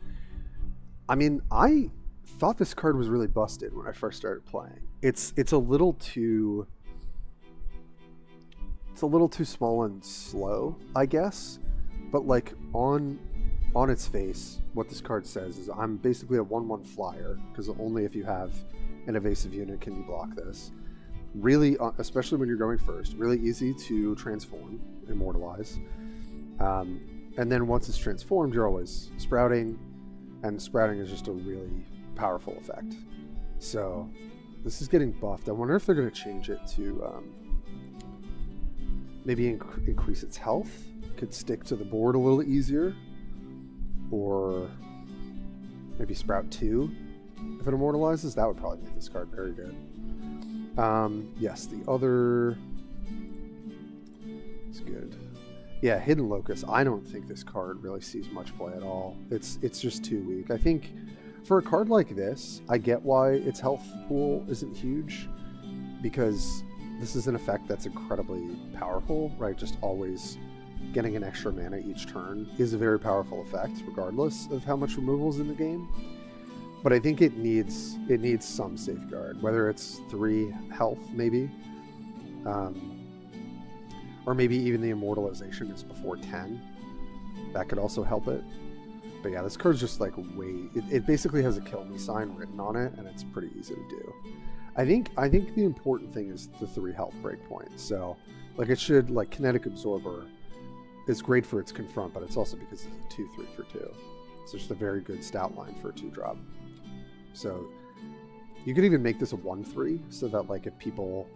I mean, I thought this card was really busted when I first started playing. It's a little too... It's a little too small and slow, I guess. But like on its face, what this card says is I'm basically a 1/1 flyer, because only if you have an evasive unit can you block this. Really, especially when you're going first, really easy to transform, immortalize. And then once it's transformed, you're always sprouting, and sprouting is just a really powerful effect. So this is getting buffed. I wonder if they're going to change it to maybe increase its health. Could stick to the board a little easier, or maybe Sprout 2 if it immortalizes. That would probably make this card very good. Yes, the other is good. Yeah, Hidden Locus. I don't think this card really sees much play at all. It's just too weak. I think for a card like this, I get why its health pool isn't huge, because this is an effect that's incredibly powerful, right? Just always getting an extra mana each turn is a very powerful effect, regardless of how much removal is in the game. But I think it needs some safeguard, whether it's 3 health, maybe, or maybe even the immortalization is before 10. That could also help it. But yeah, this card's just like it basically has a kill me sign written on it, and it's pretty easy to do. I think the important thing is the 3 health breakpoint. So, like, it should, like, Kinetic Absorber is great for its confront, but it's also because it's a 2/3 for 2. So it's just a very good stat line for a 2-drop. So you could even make this a 1/3, so that, like, if people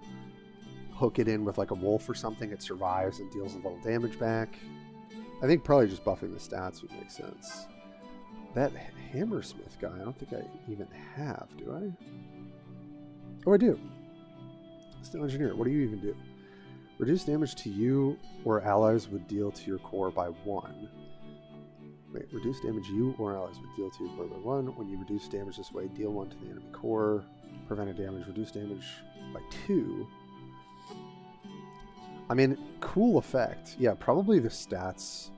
hook it in with like a wolf or something, it survives and deals a little damage back. I think probably just buffing the stats would make sense. That Hammersmith guy, I don't think I even have, do I? Oh, I do. Steel Engineer, what do you even do? Reduce damage to you or allies would deal to your core by 1. Wait, reduce damage you or allies would deal to your core by 1. When you reduce damage this way, deal 1 to the enemy core. Prevented damage, reduce damage by 2. I mean, cool effect. Yeah, probably the stats.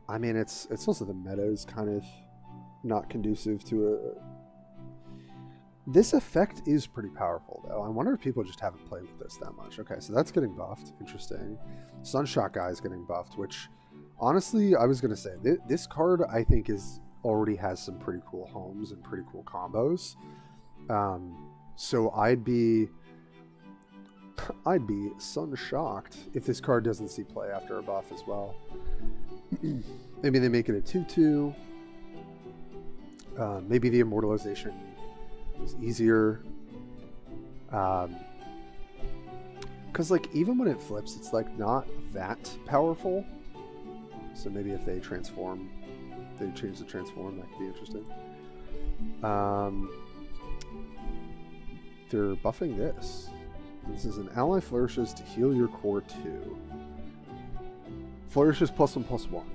I mean, it's also the meta is kind of not conducive to a... This effect is pretty powerful, though. I wonder if people just haven't played with this that much. Okay, so that's getting buffed. Interesting. Sunshot guy is getting buffed, which, honestly, I was going to say, this card, I think, already has some pretty cool homes and pretty cool combos. So I'd be sun-shocked if this card doesn't see play after a buff as well. Maybe they make it a 2/2. Maybe the immortalization is easier. Because like even when it flips, it's like not that powerful. So maybe if they transform, they change the transform, that could be interesting. They're buffing this. This is an ally flourishes to heal your core 2. Flourishes +1/+1.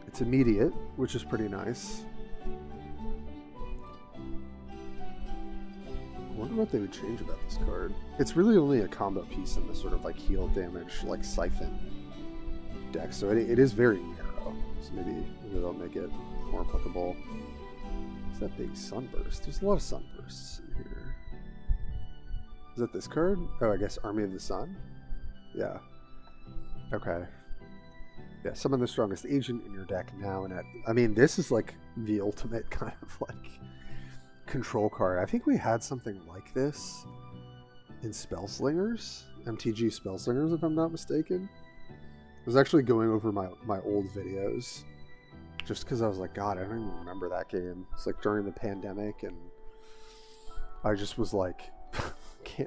It's immediate, which is pretty nice. I wonder what they would change about this card. It's really only a combo piece in this sort of like heal damage, like siphon deck, so it is very narrow. So maybe they'll make it more applicable. What's that big sunburst? There's a lot of sunbursts in here. Is that this card? Oh, I guess Army of the Sun? Yeah. Okay. Yeah, summon the strongest agent in your deck now and I mean, this is like the ultimate kind of like control card. I think we had something like this in Spellslingers, MTG Spellslingers, if I'm not mistaken. I was actually going over my old videos just because I was like, God, I don't even remember that game. It's like during the pandemic, and I just was like,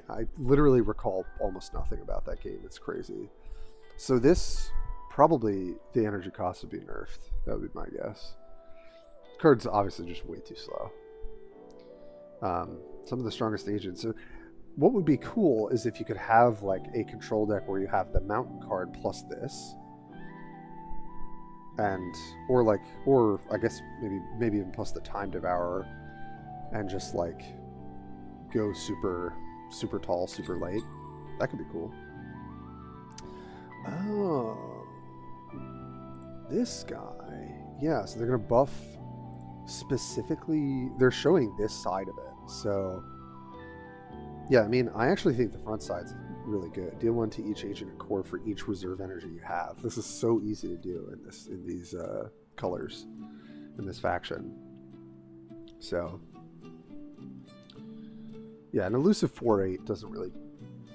I literally recall almost nothing about that game. It's crazy. So this, probably the energy cost would be nerfed. That would be my guess. The card's obviously just way too slow. Some of the strongest agents. So what would be cool is if you could have like a control deck where you have the mountain card plus this, and or I guess maybe even plus the time devourer, and just like go super tall, super late. That could be cool. Oh, this guy. Yeah, so they're gonna buff specifically. They're showing this side of it. So, yeah, I mean, I actually think the front side's really good. Deal 1 to each agent and core for each reserve energy you have. This is so easy to do in these colors, in this faction. So, yeah, an elusive 4/8 doesn't really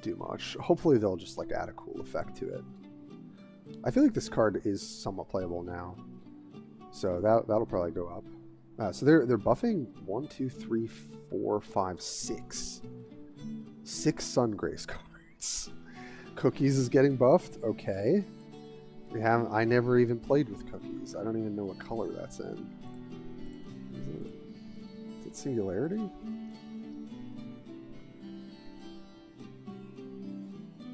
do much. Hopefully they'll just like add a cool effect to it. I feel like this card is somewhat playable now, so that'll probably go up. So they're buffing 1, 2, 3, 4, 5, 6 Sungrace cards. Cookies is getting buffed. Okay, I never even played with Cookies. I don't even know what color that's in. Is it Singularity?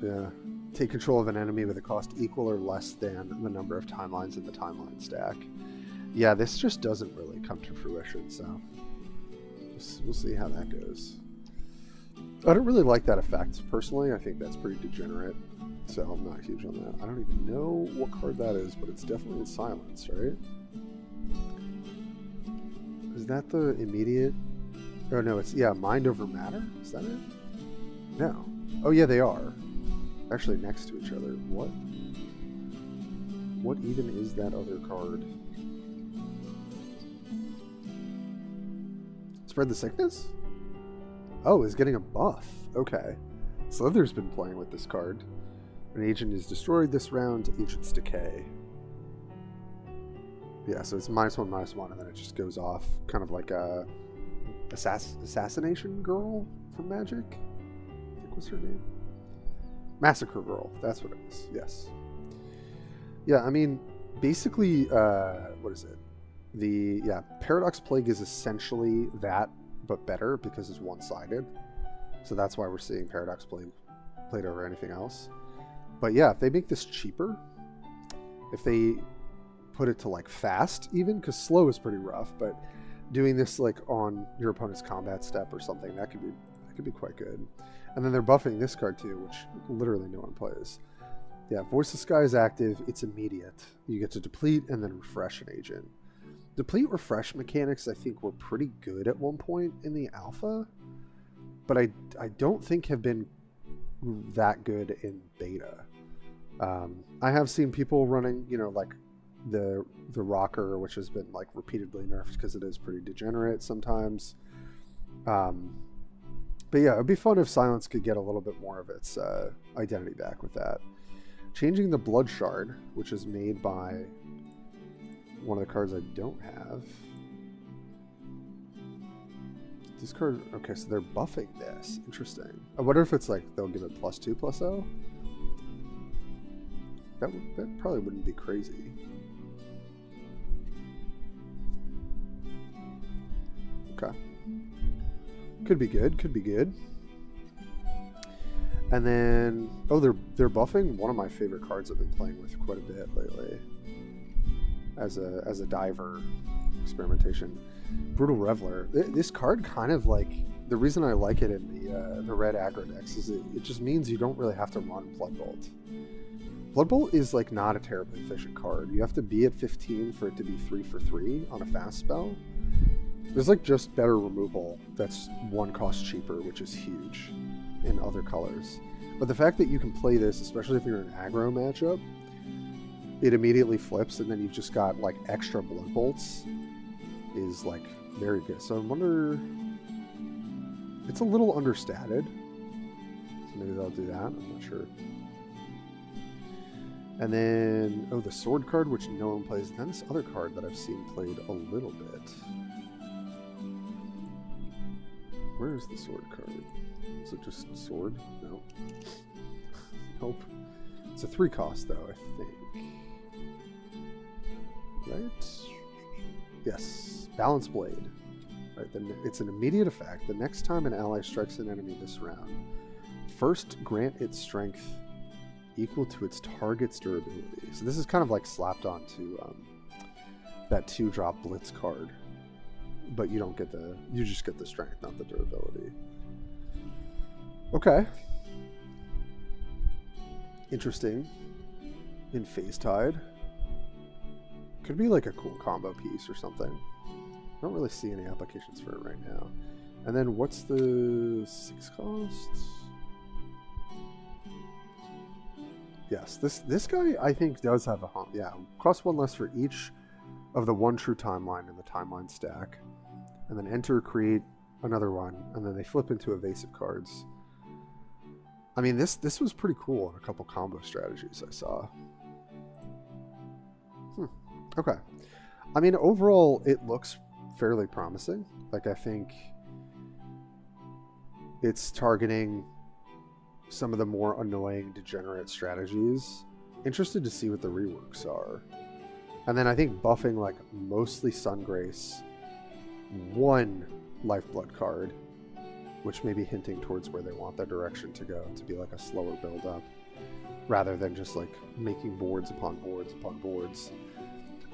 Yeah. Take control of an enemy with a cost equal or less than the number of timelines in the timeline stack. Yeah, this just doesn't really come to fruition, so we'll see how that goes. I don't really like that effect, personally. I think that's pretty degenerate, so I'm not huge on that. I don't even know what card that is, but it's definitely in silence, right? Is that the immediate? Oh, no, it's, yeah, Mind Over Matter? Is that it? No. Oh, yeah, they are. Actually next to each other. What even is that other card? Spread the Sickness? Oh, it's getting a buff. Okay. Slither's been playing with this card. An agent is destroyed this round, agents decay. Yeah, so it's -1/-1, and then it just goes off, kind of like a assassination girl from Magic. I think what's her name? Massacre Girl. That's what it is. Yes. Yeah, I mean, basically, what is it? Paradox Plague is essentially that, but better because it's one-sided. So that's why we're seeing Paradox played over anything else. But yeah, if they make this cheaper, if they put it to like fast even, because slow is pretty rough, but doing this like on your opponent's combat step or something, that could be quite good. And then they're buffing this card too, which literally no one plays. Yeah, Voice of Sky is active. It's immediate. You get to deplete and then refresh an agent. Deplete refresh mechanics, I think, were pretty good at one point in the alpha, but I don't think have been that good in beta. I have seen people running, you know, like the rocker, which has been like repeatedly nerfed because it is pretty degenerate sometimes. But yeah, it'd be fun if Silence could get a little bit more of its identity back with that. Changing the Blood Shard, which is made by one of the cards I don't have. This card, okay, so they're buffing this. Interesting. I wonder if it's like they'll give it +2/+0. That probably wouldn't be crazy. Okay. Could be good. Could be good. And then, oh, they're buffing one of my favorite cards I've been playing with quite a bit lately. As a diver experimentation, Brutal Reveler. This card kind of like, the reason I like it in the red aggro decks is it just means you don't really have to run Blood Bolt. Blood Bolt is like not a terribly efficient card. You have to be at 15 for it to be 3 for 3 on a fast spell. There's like just better removal that's 1 cost cheaper, which is huge in other colors. But the fact that you can play this, especially if you're in an aggro matchup, it immediately flips and then you've just got like extra Blood Bolts is like very good. So I wonder, it's a little understated, so maybe they'll do that. I'm not sure. And then, oh, the sword card, which no one plays. And then this other card that I've seen played a little bit. Where is the sword card? Is it just sword? No. Nope. It's a 3 cost though, I think. Right? Yes. Balance Blade. Right, then it's an immediate effect. The next time an ally strikes an enemy this round, first grant its strength equal to its target's durability. So this is kind of like slapped onto that 2-drop Blitz card, but you don't get you just get the strength, not the durability. Okay. Interesting. In Phase Tide. Could be like a cool combo piece or something. I don't really see any applications for it right now. And then what's the 6 cost? Yes, this guy I think does have a cost 1 less for each of the 1 true timeline in the timeline stack, and then enter, create another one, and then they flip into evasive cards. I mean, this was pretty cool in a couple combo strategies I saw. Okay, I mean overall it looks fairly promising. Like I think it's targeting some of the more annoying degenerate strategies. Interested to see what the reworks are. And then I think buffing like mostly Sungrace, 1 Lifeblood card, which may be hinting towards where they want their direction to go, to be like a slower build up, rather than just like making boards upon boards upon boards.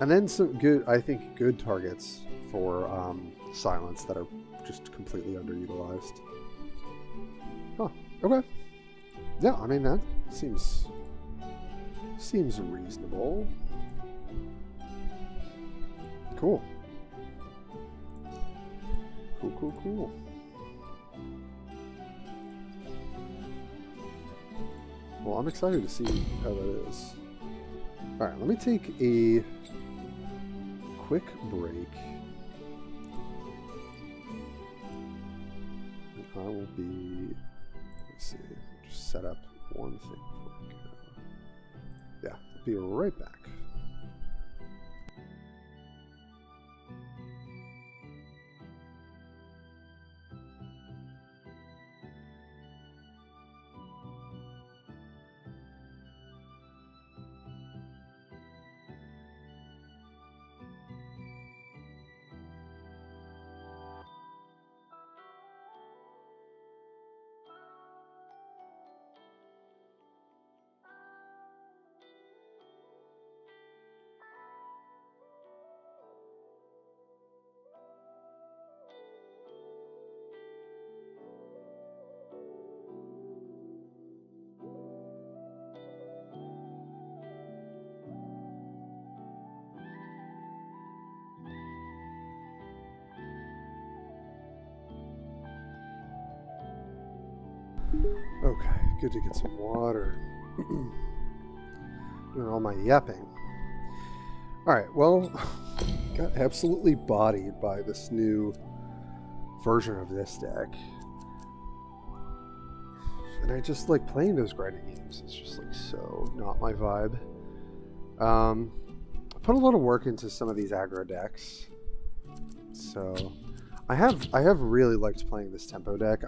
And then some good, I think, good targets for Silence that are just completely underutilized. Huh, okay. Yeah, I mean, that seems reasonable. Cool. Cool. Well, I'm excited to see how that is. Alright, let me take a quick break. And I will be, let's see, just set up one thing quick. Yeah, I'll be right back. Okay, good to get some water. Doing all my yapping. Alright, well, got absolutely bodied by this new version of this deck. And I just like playing those grinding games. It's just like so not my vibe. I put a lot of work into some of these aggro decks. So I have really liked playing this tempo deck.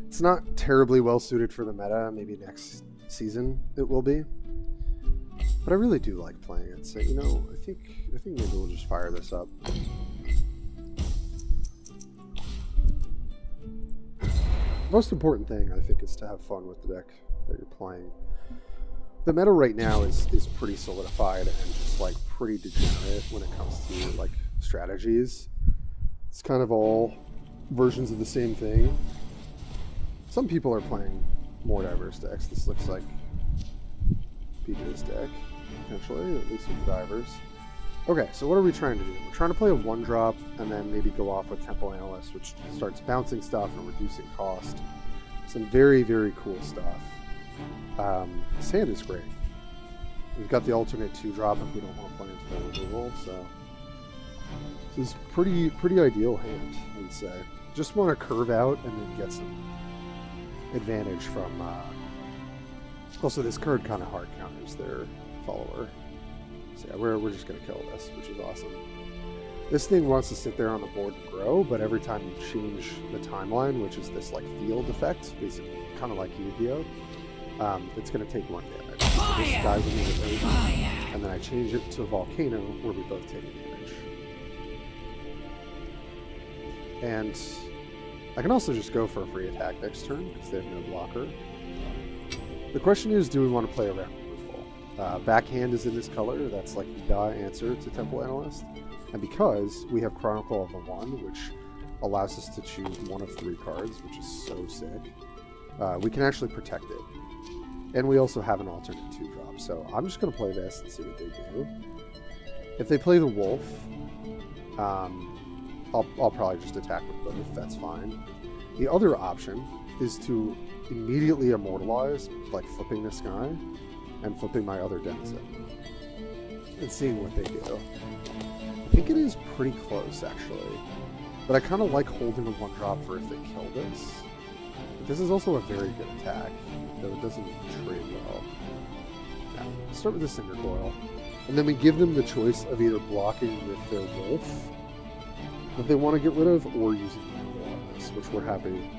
It's not terribly well suited for the meta. Maybe next season it will be. But I really do like playing it. So, you know, I think maybe we'll just fire this up. Most important thing, I think, is to have fun with the deck that you're playing. The meta right now is pretty solidified and just like pretty degenerate when it comes to like strategies. It's kind of all versions of the same thing. Some people are playing more diverse decks. This looks like PJ's deck, potentially, at least with the divers. Okay, so what are we trying to do? We're trying to play a 1-drop and then maybe go off with Temple Analyst, which starts bouncing stuff and reducing cost. Some very, very cool stuff. This hand is great. We've got the alternate 2-drop if we don't want to play into the removal, so this is pretty ideal hand, I would say. Just want to curve out and then get some advantage from... Also, this card kind of hard counters their follower. So yeah, we're just going to kill this, which is awesome. This thing wants to sit there on the board and grow, but every time you change the timeline, which is this like field effect, basically kind of like Yu-Gi-Oh, it's going to take 1 damage. So this dies immediately, and then I change it to a volcano where we both take damage. And I can also just go for a free attack next turn because they have no blocker. The question is, do we want to play around removal? Backhand is in this color. That's like the answer to Temple Analyst. And because we have Chronicle of the 1, which allows us to choose 1 of 3 cards, which is so sick, we can actually protect it. And we also have an alternate 2-drop. So I'm just going to play this and see what they do. If they play the Wolf, I'll probably just attack with both. That's fine. The other option is to immediately immortalize, like flipping this guy and flipping my other denizen and seeing what they do. I think it is pretty close, actually, but I kind of like holding a 1-drop for if they kill this. But this is also a very good attack, though it doesn't trade well. Yeah, start with the Cinder Coil, and then we give them the choice of either blocking with their Wolf that they want to get rid of, or using removal on this, which we're happy.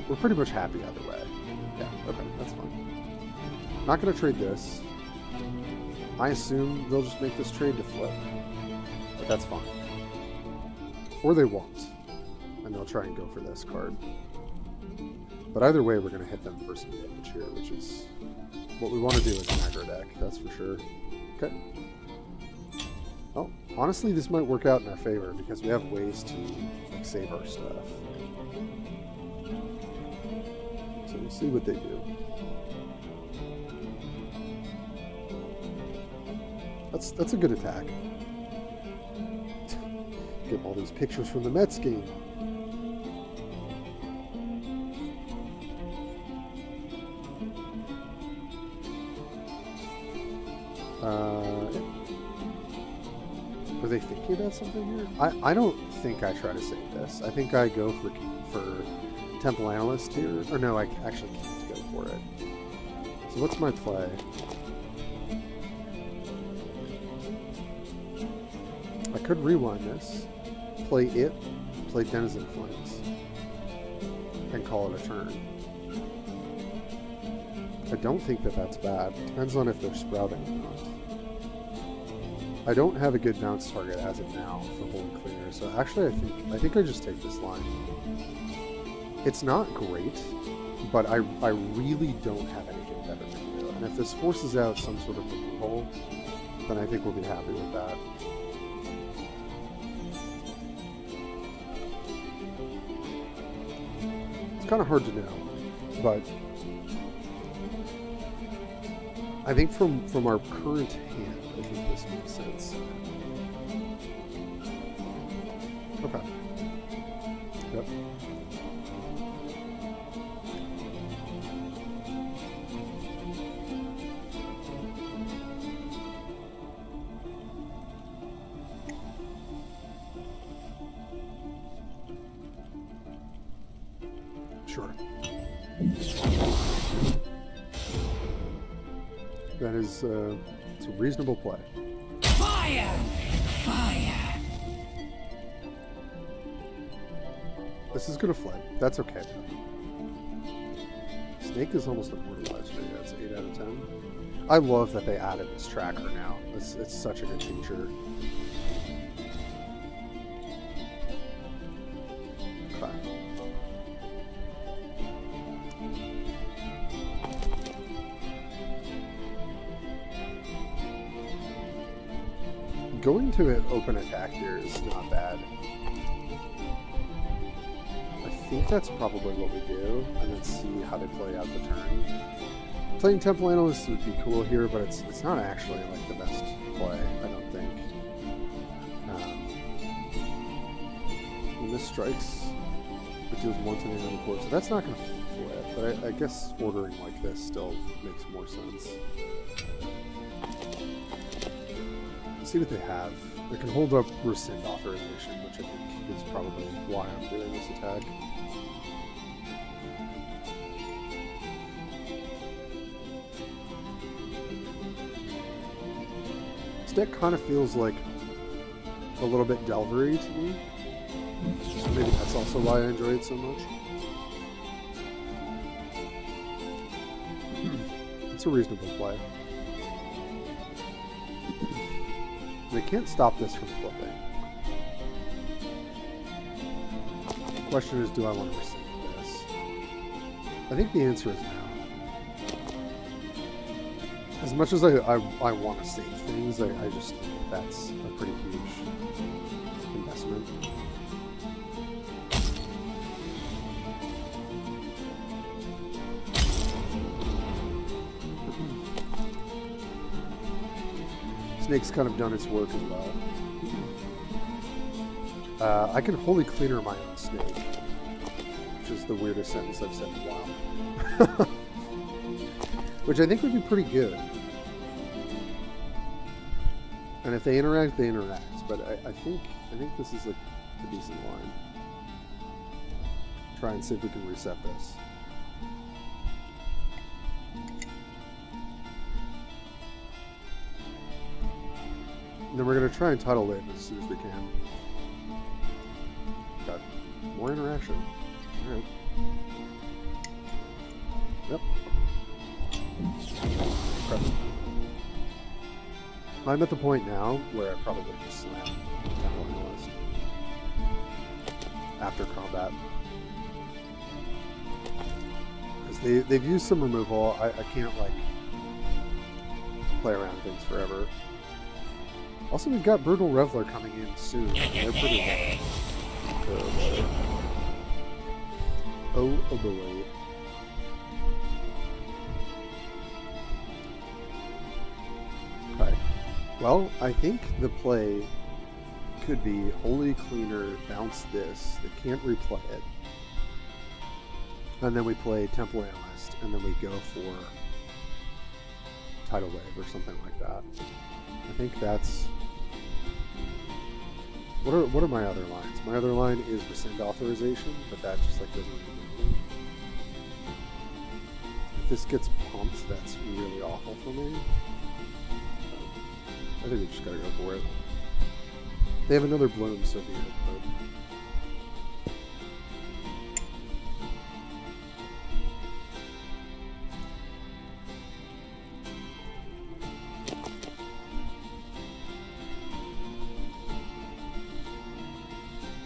We're pretty much happy either way. Yeah, okay, that's fine. Not going to trade this. I assume they'll just make this trade to flip. But that's fine. Or they won't. And they'll try and go for this card. But either way, we're going to hit them for some damage here, which is what we want to do as an aggro deck, that's for sure. Okay. Well, honestly, this might work out in our favor because we have ways to like save our stuff. So we'll see what they do. That's a good attack. Get all these pictures from the Mets game. Were they thinking about something here? I don't think I try to save this. I think I go for Temple Analyst here. Or no, I actually can't go for it. So what's my play? I could rewind this, play it, play Denizen Flames, and call it a turn. I don't think that that's bad. Depends on if they're sprouting or not. I don't have a good bounce target as of now for Holy Cleaner, so actually I think I just take this line. It's not great, but I really don't have anything better to do. And if this forces out some sort of removal, then I think we'll be happy with that. It's kind of hard to know, but I think from our current hand, I think this makes sense. Okay. Yep. Sure. That is, it's a reasonable play. Fire! Fire! This is gonna flip. That's okay. Snake is almost immortalized right now. It's 8 out of 10. I love that they added this tracker now. It's such a good feature. Okay. Going to an open attack here is not bad. I think that's probably what we do, and then see how they play out the turn. Playing Temple Analyst would be cool here, but it's not actually like the best play, I don't think. When this strikes, it deals 1 to the end of the board, so that's not going to flip, but I guess ordering like this still makes more sense. Let's see what they have. They can hold up rescind authorization, which I think is probably why I'm doing this attack. This deck kind of feels like a little bit Delvery to me. So maybe that's also why I enjoy it so much. It's a reasonable play. They can't stop this from flipping. The question is, do I want to rescind this? I think the answer is no. As much as I want to save things, I just think that's a pretty huge investment. Snake's kind of done its work as well. I can wholly cleaner my own snake, which is the weirdest sentence I've said in a while. Which I think would be pretty good. And if they interact, they interact. But I think this is like a decent line. Try and see if we can reset this. And then we're going to try and tidal wave as soon as we can. Got more interaction. Alright. Yep. Okay. I'm at the point now where I probably just slam down the list after combat. Because they've used some removal. I can't, like, play around things forever. Also, we've got Brutal Reveler coming in soon. They're pretty low. Oh boy. Okay. Well, I think the play could be Holy Cleaner, bounce this. They can't replay it. And then we play Temple Analyst, and then we go for Tidal Wave or something like that. I think that's... What are my other lines? My other line is rescind authorization, but that just like doesn't really move me. If this gets pumped, that's really awful for me. I think we just gotta go for it. They have another bloom, so be it, but...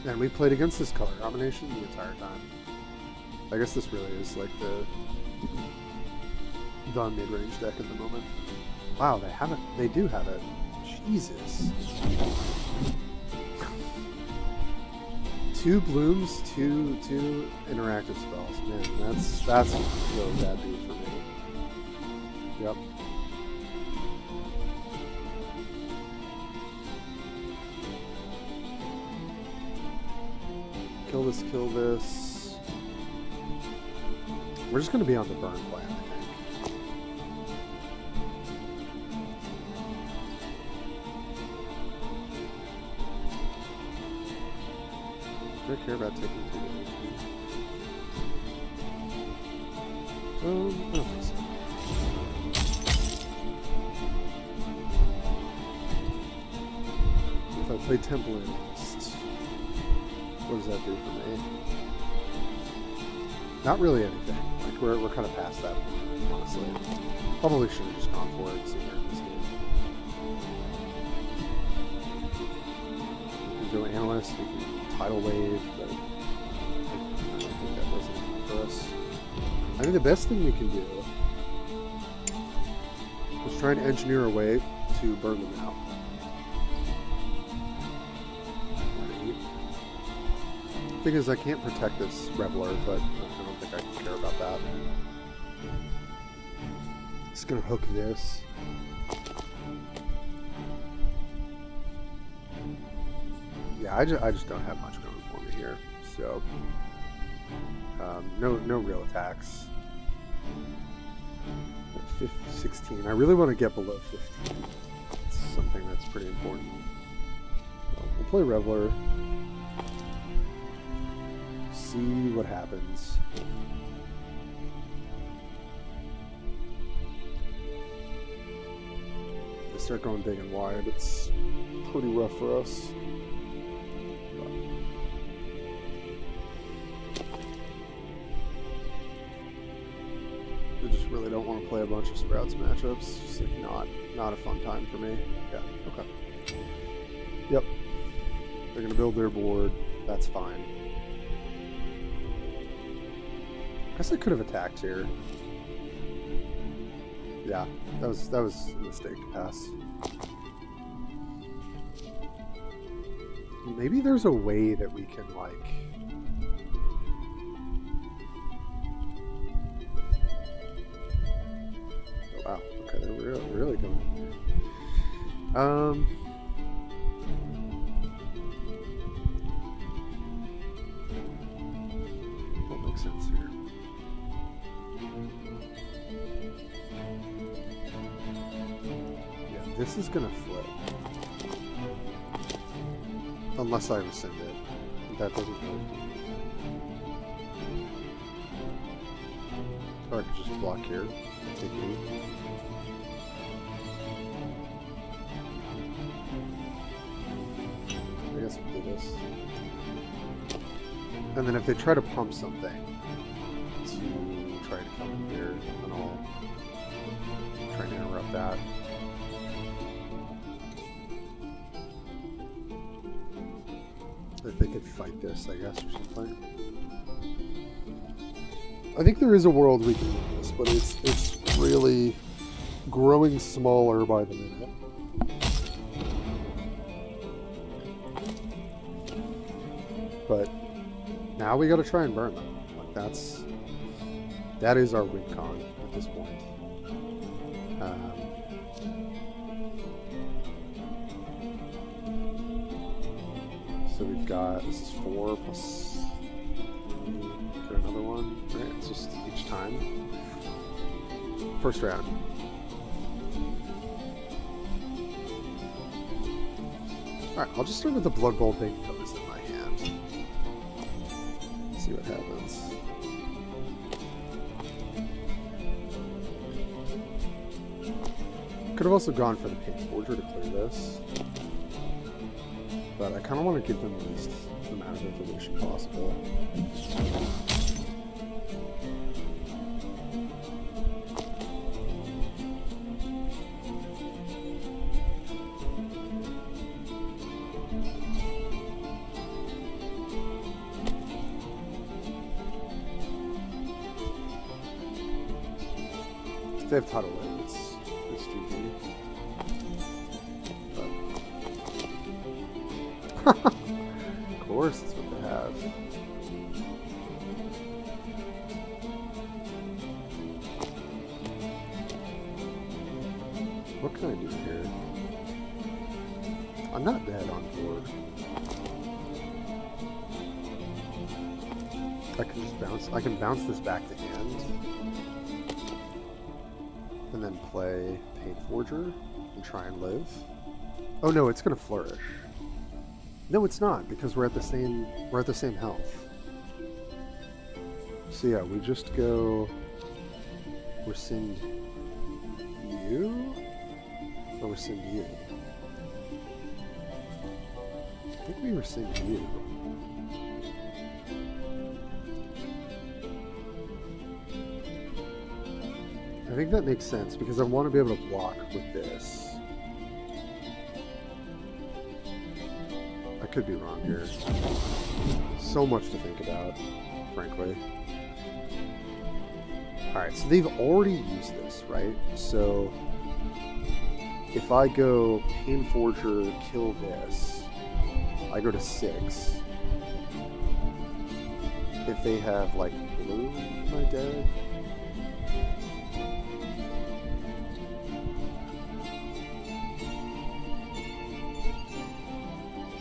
And we played against this color combination the entire time. I guess this really is like the mid-range deck at the moment. Wow, they have it. They do have it. Jesus. 2 blooms, two interactive spells. Man, that's really bad beat for me. Yep. Kill this. We're just going to be on the burn plan, I think. Do I care about taking 2 damage? I don't think so. If I play Temple Analyst, what does that do for me? Not really anything. Like we're kind of past that, honestly. Probably should have just gone for it sooner in this game. We can go Analyst, we can Tidal Wave, but I don't think that does anything for us. I think the best thing we can do is try and engineer a way to burn them out. The thing is, I can't protect this Reveler, but I don't think I can care about that. Just gonna hook this. Yeah, I just don't have much going for me here, so no real attacks. 16. I really want to get below 15. It's something that's pretty important. So we'll play Reveler. See what happens. They start going big and wide. It's pretty rough for us. I just really don't want to play a bunch of Sprouts matchups. It's just like not a fun time for me. Yeah, okay. Yep. They're gonna build their board. That's fine. I guess I could have attacked here. Yeah, that was a mistake to pass. Maybe there's a way that we can like. Oh, wow. Okay, they're really going. What makes sense here? Yeah, this is gonna flip. Unless I rescind it. That doesn't really do anything. Or I could just block here. Take 8. I guess we'll do this. And then if they try to pump something to try to come in here, then I'll try to interrupt that. If they could fight this, I guess, or something. I think there is a world we can win this, but it's really growing smaller by the minute. But now we got to try and burn them. Like that is our win con at this point. So we've got, this is 4 plus, get another one, right? It's just each time. First round. Alright, I'll just start with the Blood Bowl Big Toes in my hand. See what happens. Could have also gone for the Pain Forger to clear this. But I kind of want to give them the least amount of information possible. If they have Tidal Wave, it's GG. Of course, that's what they have. What can I do here? I'm not dead on board. I can just bounce. I can bounce this back to hand, and then play Pain Forger and try and live. Oh no, it's gonna flourish. No, it's not, because we're at the same health. So yeah, we just go rescind you? Or rescind you? I think we rescind you. I think that makes sense because I want to be able to block with this. I could be wrong here. So much to think about, frankly. Alright, so they've already used this, right? So if I go Pain Forger, kill this, I go to 6. If they have, like, blue, am I dead?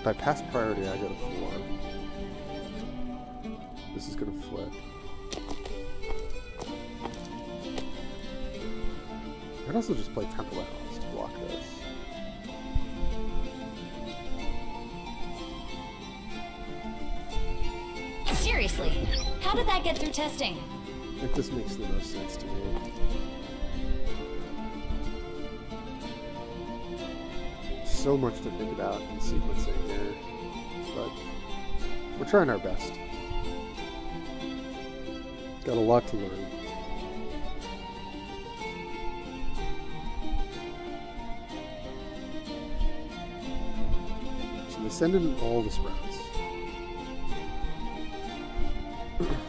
By past priority, I go to 4. This is going to flip. I could also just play Temple Analyst to block this. Seriously, how did that get through testing? I think this makes the most sense to me. So much to think about in sequencing here, but we're trying our best. Got a lot to learn. So they send in all the sprouts.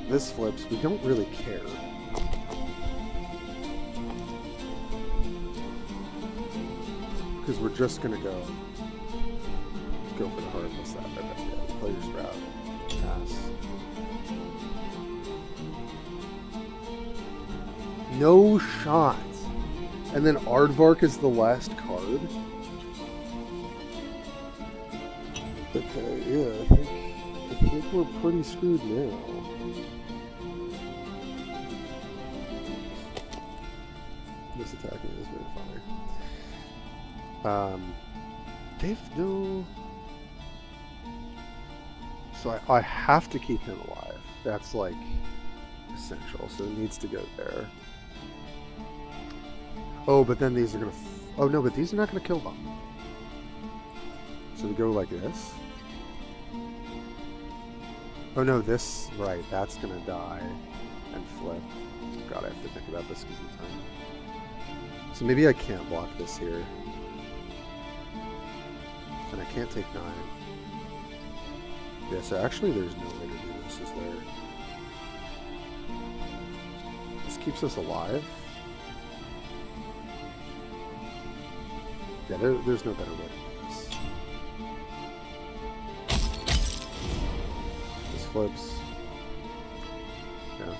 This flips, we don't really care. Because we're just gonna go for the harvest that. Yeah, play your sprout. Pass. No shot. And then Aardvark is the last card. Okay, yeah, I think we're pretty screwed now. This attacking is very funny. They've no... So I have to keep him alive. That's like essential. So it needs to go there. Oh, but then these are gonna... Oh no, but these are not gonna kill them. So we go like this. Oh no, this... Right, that's gonna die and flip. God, I have to think about this because of time. So maybe I can't block this here. And I can't take 9. Yeah, so actually there's no way to do this, is there? This keeps us alive? Yeah, there's no better way to do this. This flips. Yeah.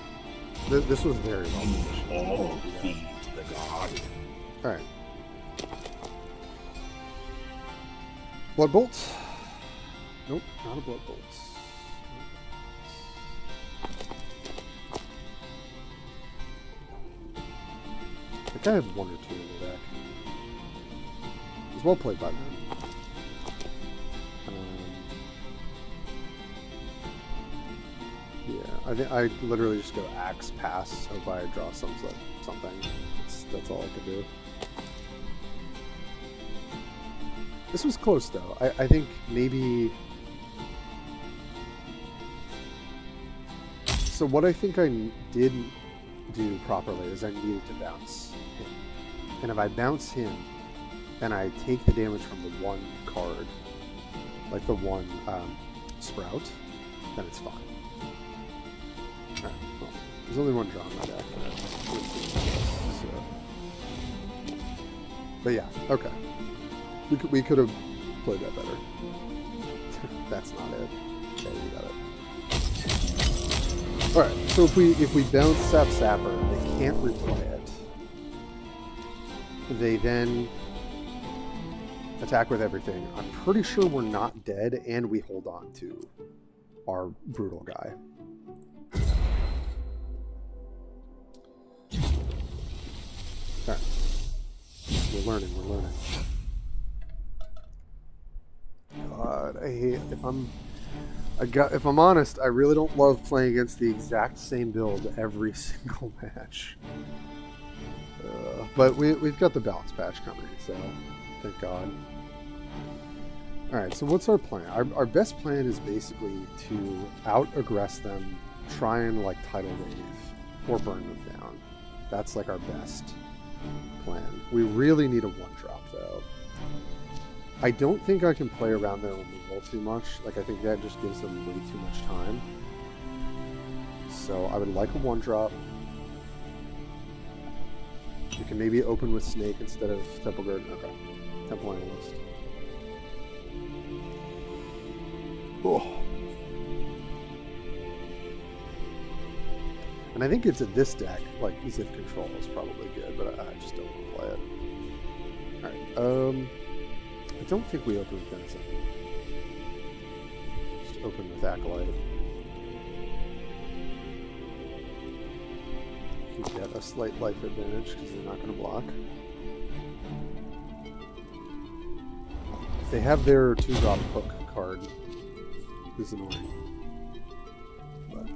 This was very well positioned. All feed the god. Alright. Blood Bolt? Nope, not a Blood Bolt. I think I had 1 or 2 in the deck. It was well played by them. Yeah, I literally just go Axe, pass, hope I draw something. That's all I could do. This was close though. I think maybe... So what I think I didn't do properly is I needed to bounce him. And if I bounce him, and I take the damage from the 1 card, like the 1 sprout, then it's fine. Alright, well, there's only 1 draw in my deck. So. But yeah, okay. We could have played that better. That's not it. Okay, we got it. Alright, so if we bounce Sap Sapper, they can't replay it. They then attack with everything. I'm pretty sure we're not dead, and we hold on to our brutal guy. Alright. We're learning. God, I hate if I'm honest, I really don't love playing against the exact same build every single match. But we've got the balance patch coming, so thank God. Alright, so what's our plan? Our best plan is basically to out-aggress them, try and like tidal wave, or burn them down. That's like our best plan. We really need a one-drop though. I don't think I can play around there when we roll too much. Like I think that just gives them way too much time. So I would like a one-drop. You can maybe open with Snake instead of Temple Garden. Okay. Temple Analyst. Oh. And I think it's in this deck, like Zip Control is probably good, but I just don't want to play it. Alright, I don't think we open with Benson. Just open with Acolyte. You can get a slight life advantage because they're not going to block. If they have their 2-drop hook card, it's annoying. But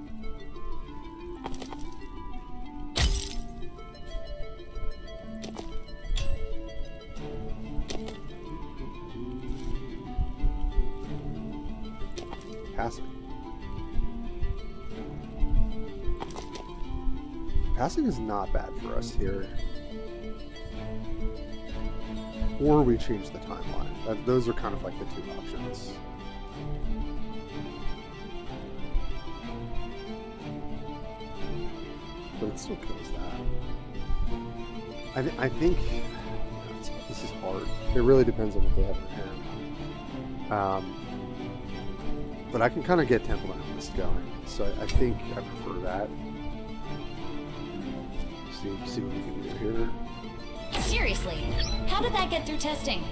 passing. Passing is not bad for us here. Or we change the timeline. Those are kind of like the two options. But it still kills that. I think this is hard. It really depends on what they have in hand. But I can kind of get Temple Analyst going, so I think I prefer that. See what we can do here. Seriously, how did that get through testing?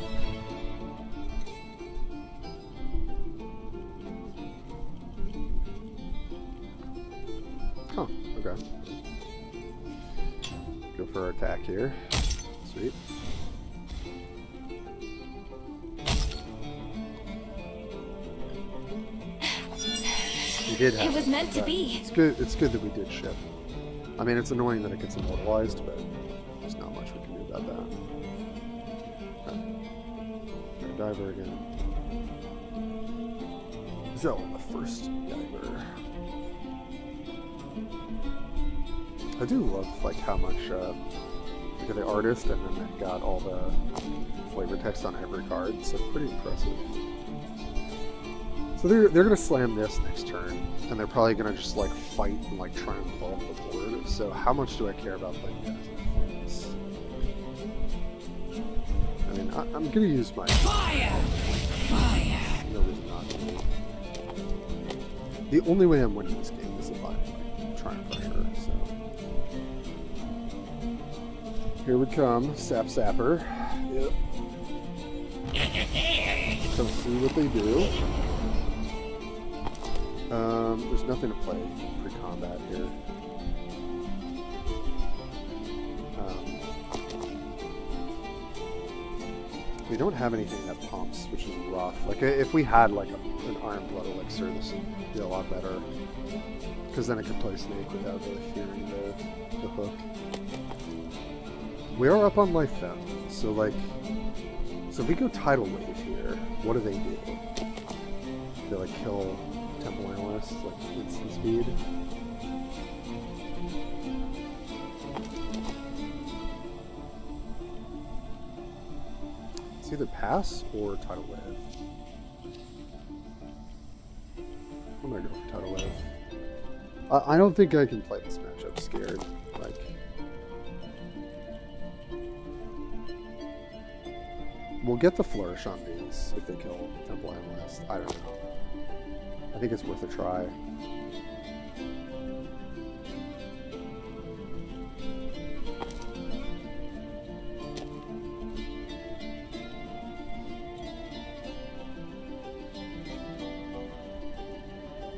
Huh, okay. Go for our attack here. Sweet. We did have It was meant to be. It's good that we did ship. I mean, it's annoying that it gets immortalized, but there's not much we can do about that. Okay. Diver again. Zelda, first diver. I do love like how much look at the artist, and then they've got all the flavor text on every card. So pretty impressive. So they're gonna slam this next turn, and they're probably gonna just like fight and like try and pull off the board. So how much do I care about playing guys in this? I mean, I'm gonna use my Fire! Fire! no reason not to. The only way I'm winning this game is if I'm like, trying pressure. So here we come, Sapper. Yep. So see what they do. There's nothing to play pre-combat here. We don't have anything that pumps, which is rough. Like, if we had, like, an Iron Blood Elixir, this would be a lot better. Because then it could play Snake without really fearing the hook. We are up on life, though. So, like... So if we go Tidal Wave here, what do? They like kill Temple Analyst, like instant speed. It's either pass or Tidal Wave. I'm gonna go for Tidal Wave. I don't think I can play this matchup scared. Like, we'll get the flourish on these if they kill Temple Analyst. I don't know. I think it's worth a try.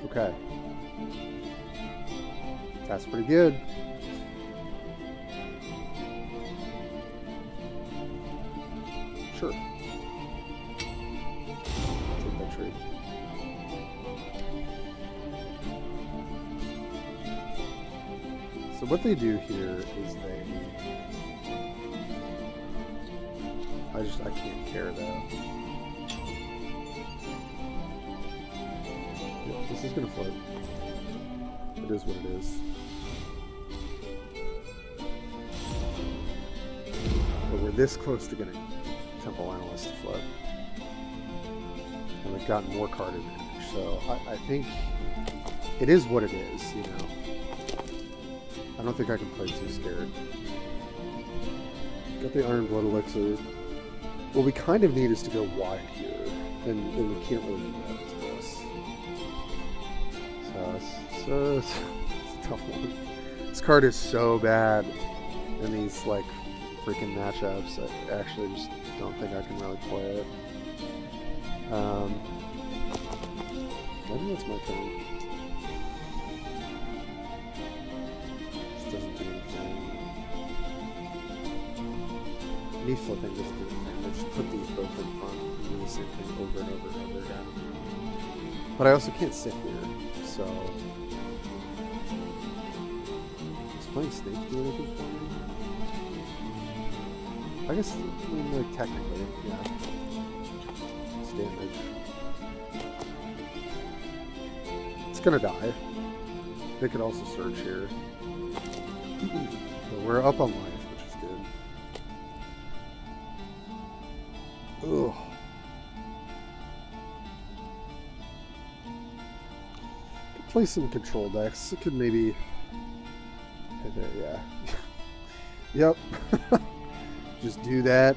Okay. That's pretty good. Sure. Take that trade. So what they do here is I can't care though. Yep, this is gonna float. It is what it is. But we're this close to getting Temple Analyst to float. And we've gotten more card advantage, so I think it is what it is, you know. I don't think I can play too scared. Got the Iron Blood Elixir. What we kind of need is to go wide here, and we can't really do that to this. So it's a tough one. This card is so bad in these like freaking matchups. I actually just don't think I can really play it. Maybe that's my turn. Just doesn't do anything. Me flipping doesn't do anything. I just put these both in front and do the same thing over and over and over again. But I also can't sit here, so... Does playing Snake do anything for me? I guess, I mean, like, technically, yeah. It's damage. It's gonna die. They could also surge here. But we're up on life, which is good. Ugh. Could play some control decks. It could maybe... Yeah. Yep. Just do that.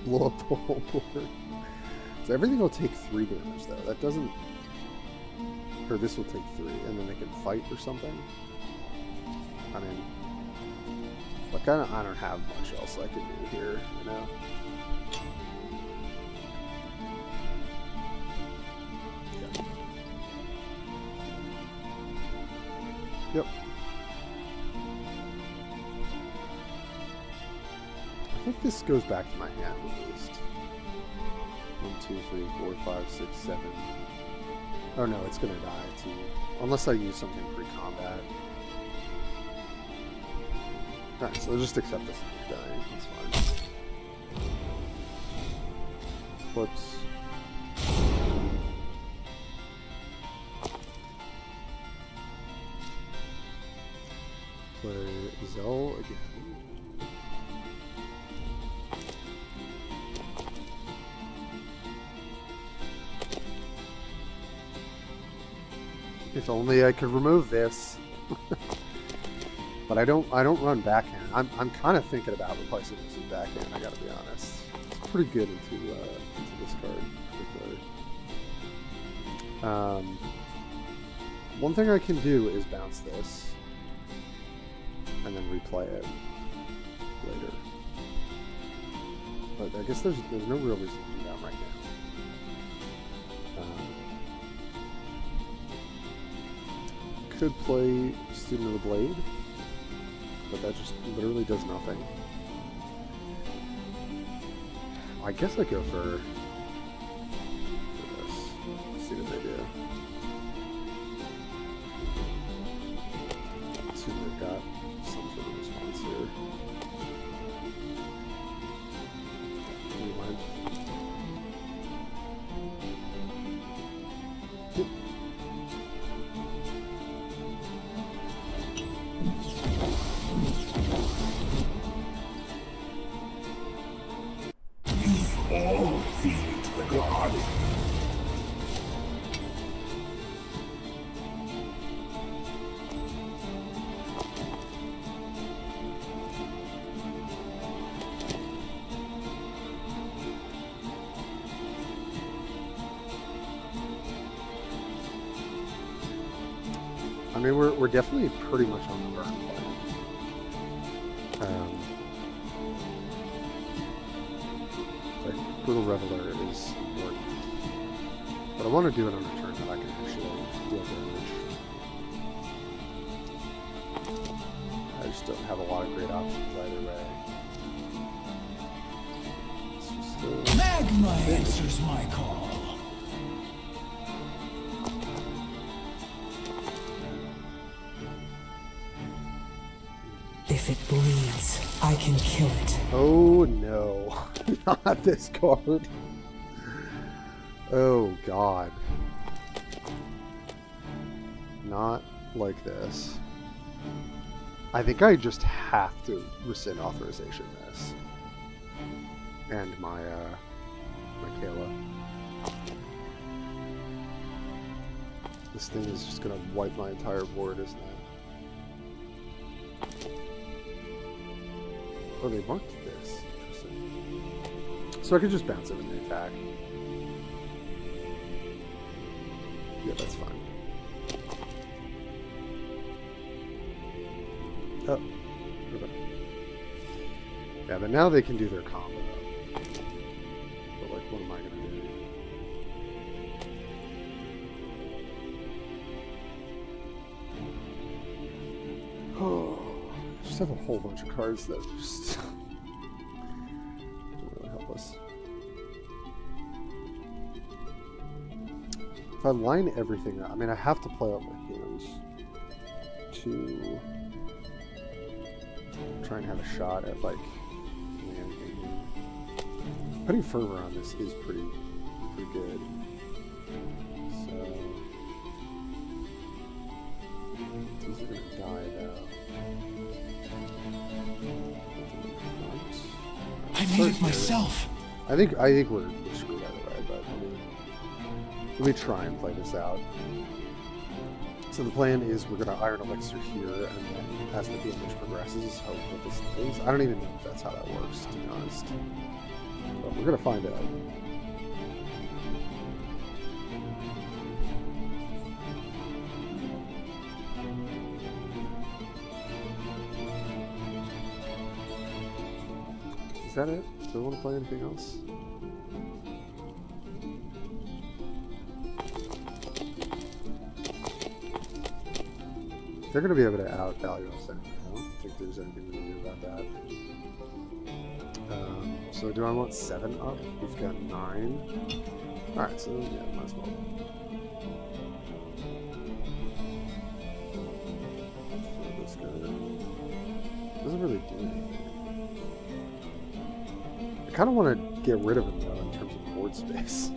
Blow up the whole board. So everything will take 3 damage, though. That doesn't... Or this will take 3, and then they can fight or something. I mean... Like, I don't have much else I can do here, you know? Yeah. Yep. I think this goes back to my hand at least. 1, 2, 3, 4, 5, 6, 7. Oh no, it's gonna die too. Unless I use something pre-combat. Alright, so I'll just accept this thing dying. That's fine. Flips. Play Zell again. If only I could remove this. But I don't run backhand. I'm kind of thinking about replacing this with backhand, I gotta be honest. It's pretty good into this card particularly. One thing I can do is bounce this and then replay it later. But I guess there's no real reason to do that right now. Could play Student of the Blade, but that just literally does nothing. I guess I go for this. See what they do. Let's see if they've got some sort of response here. Rewind. Yep. All feed the god. I mean, we're definitely pretty much on the burn play. Brutal Reveler is important. But I want to do it on a turn that I can actually deal damage. I just don't have a lot of great options either way. It's just, Magma answers my call. If it bleeds, I can kill it. oh no. Not this card. Oh, God. Not like this. I think I just have to rescind authorization this. And my Kayla. This thing is just gonna wipe my entire board, isn't it? Oh, they marked this. Interesting. So I could just bounce it in the attack. Yeah, that's fine. Oh, okay. Yeah, but now they can do their combo. But, like, what am I gonna do? Oh, I just have a whole bunch of cards that just don't really help us. If I line everything up, I mean, I have to play out my hands to try and have a shot at, like, landing. Putting fervor on this is pretty good. So these are gonna die though. I made it myself. I think we're screwed either way, but let me try and play this out. So the plan is we're gonna Iron Elixir here, and then as the damage progresses, hope that this things. I don't even know if that's how that works, to be honest. But we're gonna find out. Is that it? Do I want to play anything else? They're going to be able to outvalue us anyway. I don't think there's anything we can do about that. So do I want 7 up? We've got 9. Alright, so yeah, might as well. So this guy doesn't really do anything. I kind of want to get rid of him though in terms of board space.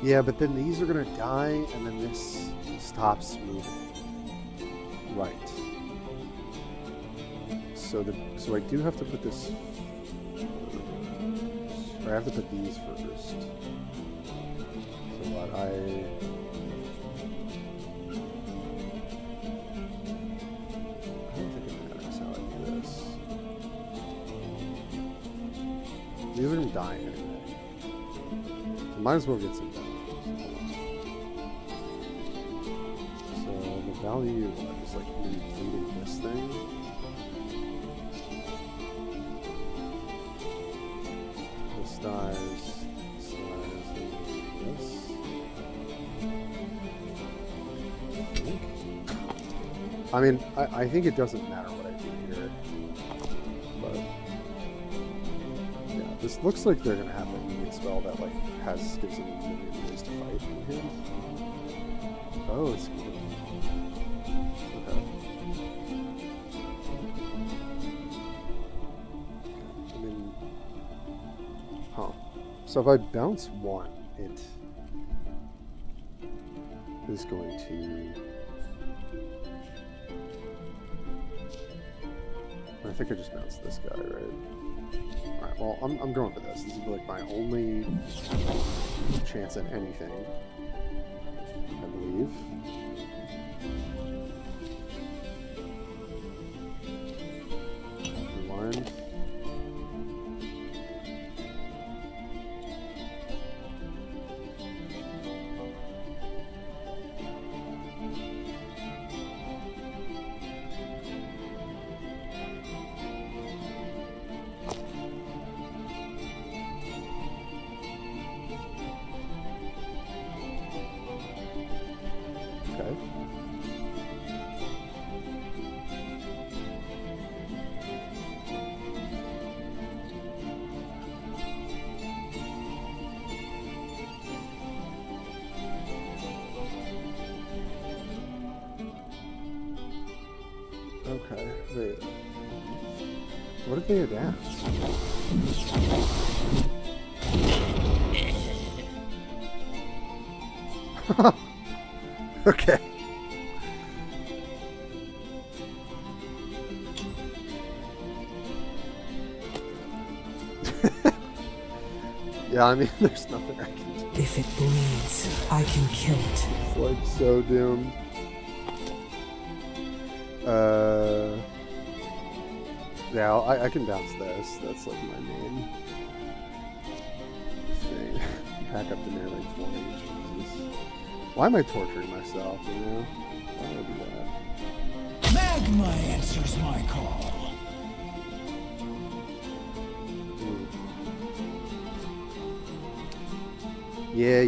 Yeah, but then these are gonna die, and then this stops moving. Right. So I do have to put this. I have to put these first. So what I don't think it matters how I do this. These are gonna die anyway. So might as well get some. Value is like including this thing. This dies, and this. I mean, I think it doesn't matter what I do here, but yeah, this looks like they're gonna have a immediate spell that like gives them a million ways to fight in hand. Oh, it's cool. So if I bounce 1, it is going to. I think I just bounced this guy, right? All right. Well, I'm going for this. This is like my only chance at anything, I believe. Rewind. Okay, wait. What if they adapt? Okay. Yeah, I mean, there's nothing I can do. If it bleeds, I can kill it. It's like so doomed. Yeah, I can bounce this. That's like my main thing. Pack up to nearly 40. Jesus. Why am I torturing myself, you know? Why would I do that? Magma answers my call. Yeah.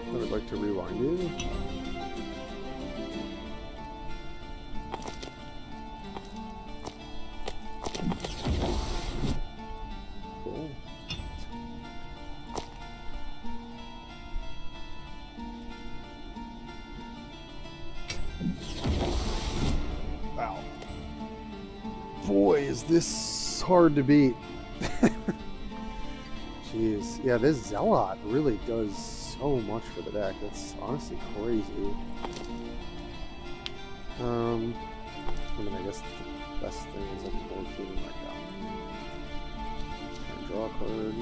I would like to rewind you. Cool. Wow. Boy, is this hard to beat. Jeez. Yeah, this Zealot really does so much for the deck. That's honestly crazy. I mean, I guess the best thing is I can board food in my god. Try and draw a card.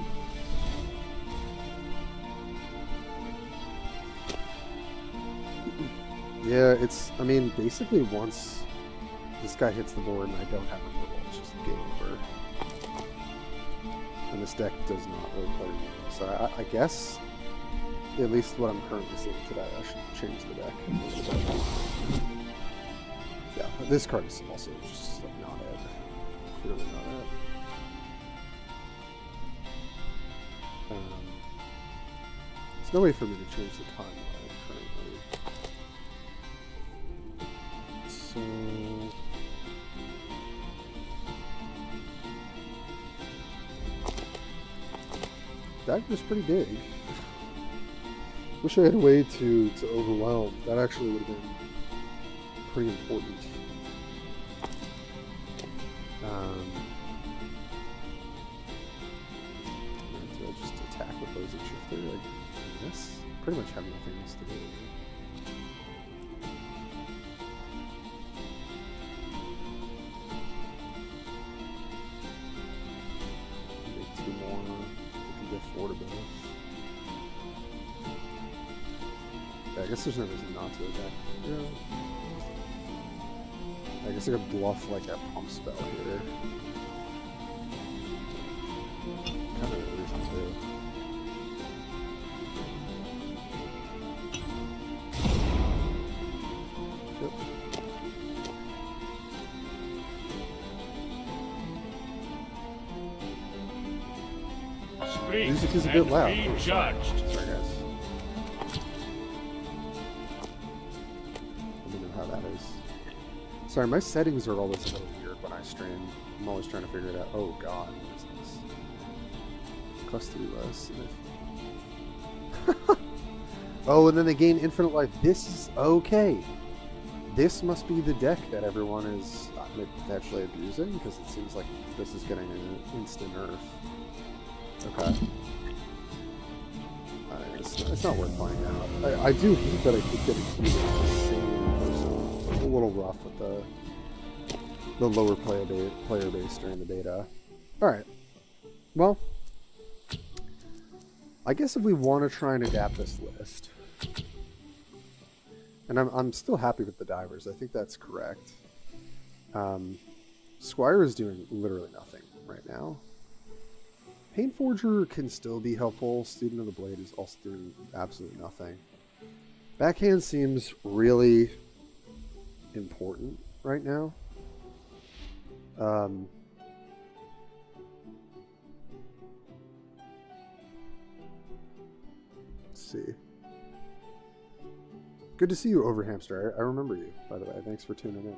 Yeah, it's, I mean, basically once this guy hits the board and I don't have removal, it's just game over. And this deck does not really play removal. So I guess, at least what I'm currently seeing today, I should change the deck a little bit. Yeah, but this card is also just like not it. Clearly not it. There's no way for me to change the timeline currently. So that was pretty big. Wish I had a way to overwhelm. That actually would have been pretty important. Do I just attack opposing shifter? I guess pretty much have nothing else to do. Make 2 more. We can get 4 to both. Yeah, I guess there's no reason not to attack. Yeah. I guess I could bluff like that pump spell here. Kind of a reason to. Yep. Music is a bit loud. Be judged. Sorry, guys. Let me know how that is. Sorry, my settings are always a little weird when I stream. I'm always trying to figure it out. Oh god, what is this? +3 less. Oh, and then they gain infinite life. This is okay. This must be the deck that everyone is actually abusing, because it seems like this is getting an instant nerf. Okay. It's not worth playing out. I do hate that I keep getting beat with the same person. It's a little rough with the lower player base during the beta. Alright. Well, I guess if we want to try and adapt this list, and I'm still happy with the divers. I think that's correct. Squire is doing literally nothing right now. Painforger can still be helpful. Student of the Blade is also doing absolutely nothing. Backhand seems really important right now. Let's see. Good to see you, Overhamster. I remember you, by the way. Thanks for tuning in.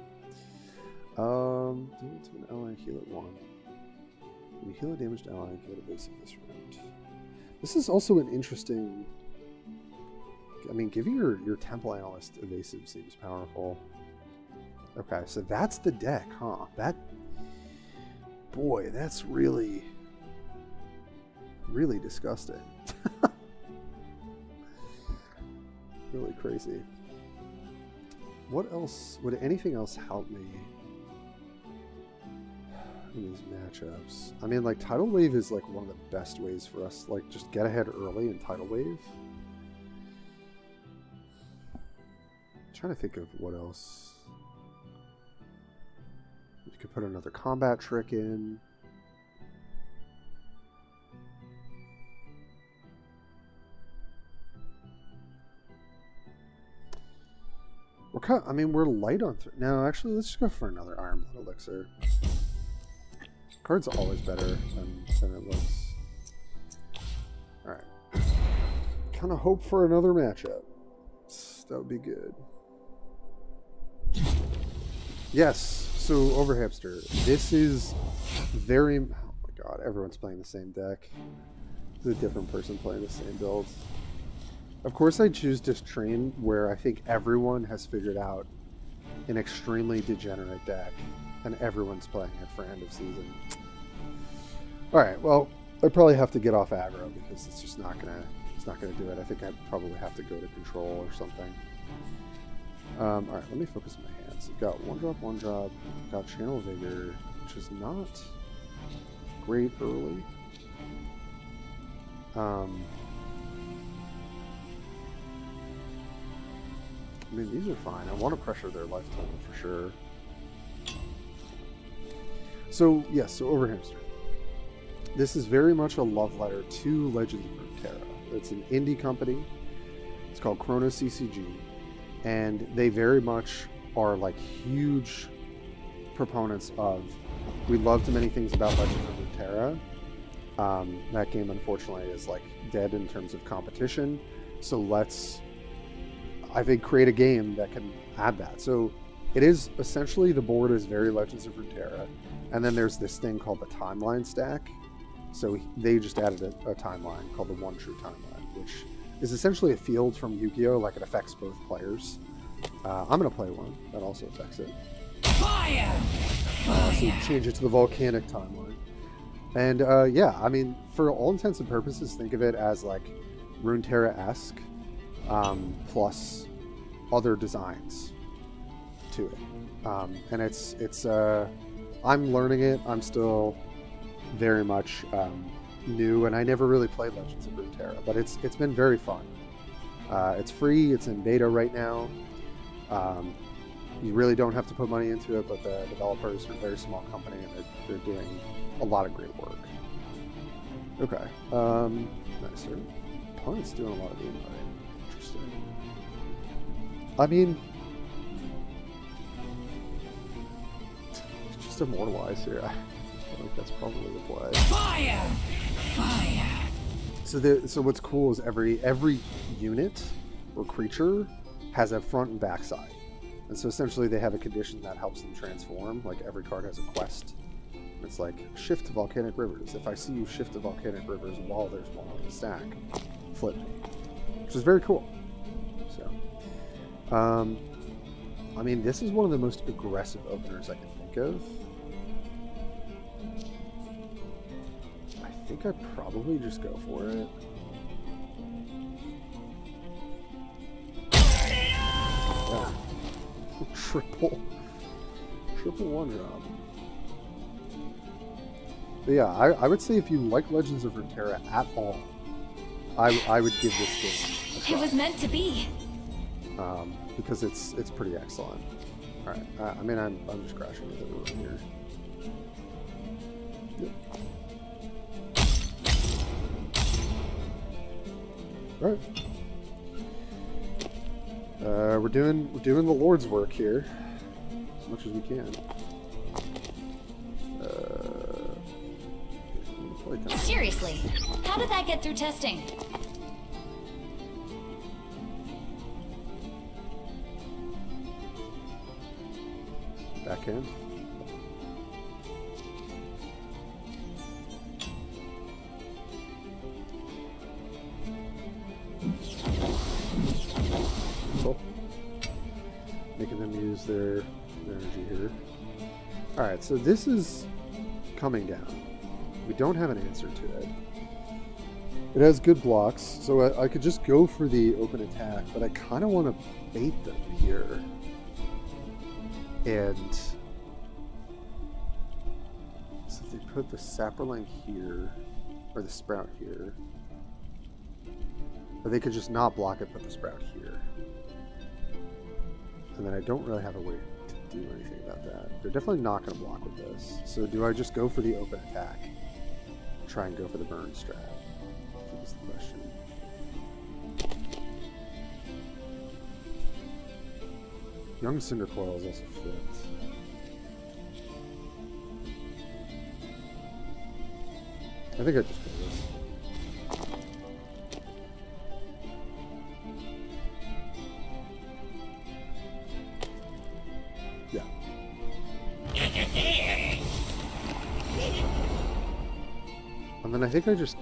Do it to an ally, heal it 1. When you heal a damaged ally, get evasive this round. This is also an interesting... I mean, giving your Temple Analyst evasive seems powerful. Okay, so that's the deck, huh? That... Boy, that's really... really disgusting. Really crazy. What else? Would anything else help me in these matchups? I mean, like, Tidal Wave is like one of the best ways for us, like, just get ahead early in Tidal Wave. I'm trying to think of what else. You could put another combat trick in. I mean, we're light on... No, actually, let's just go for another Iron Blood Elixir. Card's always better than it looks. Alright. Kind of hope for another matchup. That would be good. Yes, so Overhamster. This is very... Oh my god, everyone's playing the same deck. It's a different person playing the same build. Of course, I choose Disc Train, where I think everyone has figured out an extremely degenerate deck, and everyone's playing it for end of season. Alright, well, I probably have to get off aggro, because it's just not gonna do it. I think I'd probably have to go to control or something. Alright, let me focus on my hands. You've got 1-drop, 1-drop, got Channel Vigor, which is not great early. I mean, these are fine. I want to pressure their life total for sure. So, yes, so Overhamster. This is very much a love letter to Legends of Runeterra. It's an indie company. It's called Chrono CCG. And they very much are like huge proponents of, we loved many things about Legends of Runeterra. That game, unfortunately, is like dead in terms of competition. So let's... I think create a game that can add that. So it is essentially, the board is very Legends of Runeterra, and then there's this thing called the timeline stack. So they just added a timeline called the One True Timeline, which is essentially a field from Yu-Gi-Oh! Like it affects both players. I'm gonna play one that also affects it. Fire! So change it to the volcanic timeline. And yeah, I mean, for all intents and purposes, think of it as like Runeterra-esque. Plus other designs to it, and it's I'm learning it. I'm still very much new, and I never really played Legends of Runeterra, but it's been very fun. It's free. It's in beta right now. You really don't have to put money into it, but the developers are a very small company, and they're doing a lot of great work. Okay, nice. Their opponent's doing a lot of game play. I mean, just immortalize here. I think that's probably the play. Fire! Fire! So what's cool is every unit or creature has a front and back side, and so essentially they have a condition that helps them transform. Like every card has a quest. It's like shift to volcanic rivers. If I see you shift to volcanic rivers while there's one on the stack, flip me, which is very cool. So. I mean, this is one of the most aggressive openers I can think of. I think I'd probably just go for it. Yeah. Triple 1-drop. But yeah, I would say if you like Legends of Runeterra at all, I would give this game a try. It was meant to be. Because it's pretty excellent. All right, I mean I'm just crashing with everyone here. Yep. All right. We're doing the Lord's work here, as much as we can. Seriously, how did that get through testing? Backhand. Cool. Making them use their energy here. Alright, so this is coming down. We don't have an answer to it. It has good blocks, so I could just go for the open attack, but I kind of want to bait them here. And so if they put the sapperling here, or the sprout here, or they could just not block it, put the sprout here. And then I don't really have a way to do anything about that. They're definitely not going to block with this. So do I just go for the open attack? Try and go for the burn strat? That's the question. Young Cinder Coil is also flipped. I think I just go this. Yeah. And then I think I just...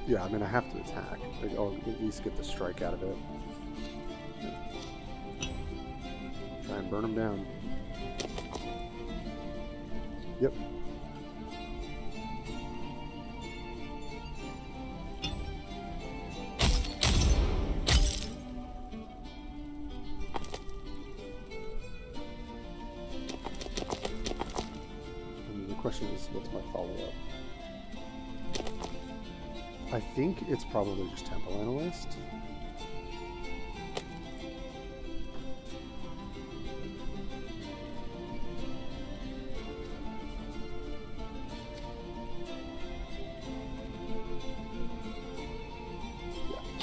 Yeah, I mean, I have to attack. Like, I'll at least get the strike out of it. Try and burn them down. Yep. And the question is, what's my follow-up? I think it's probably just Tempo Analyst.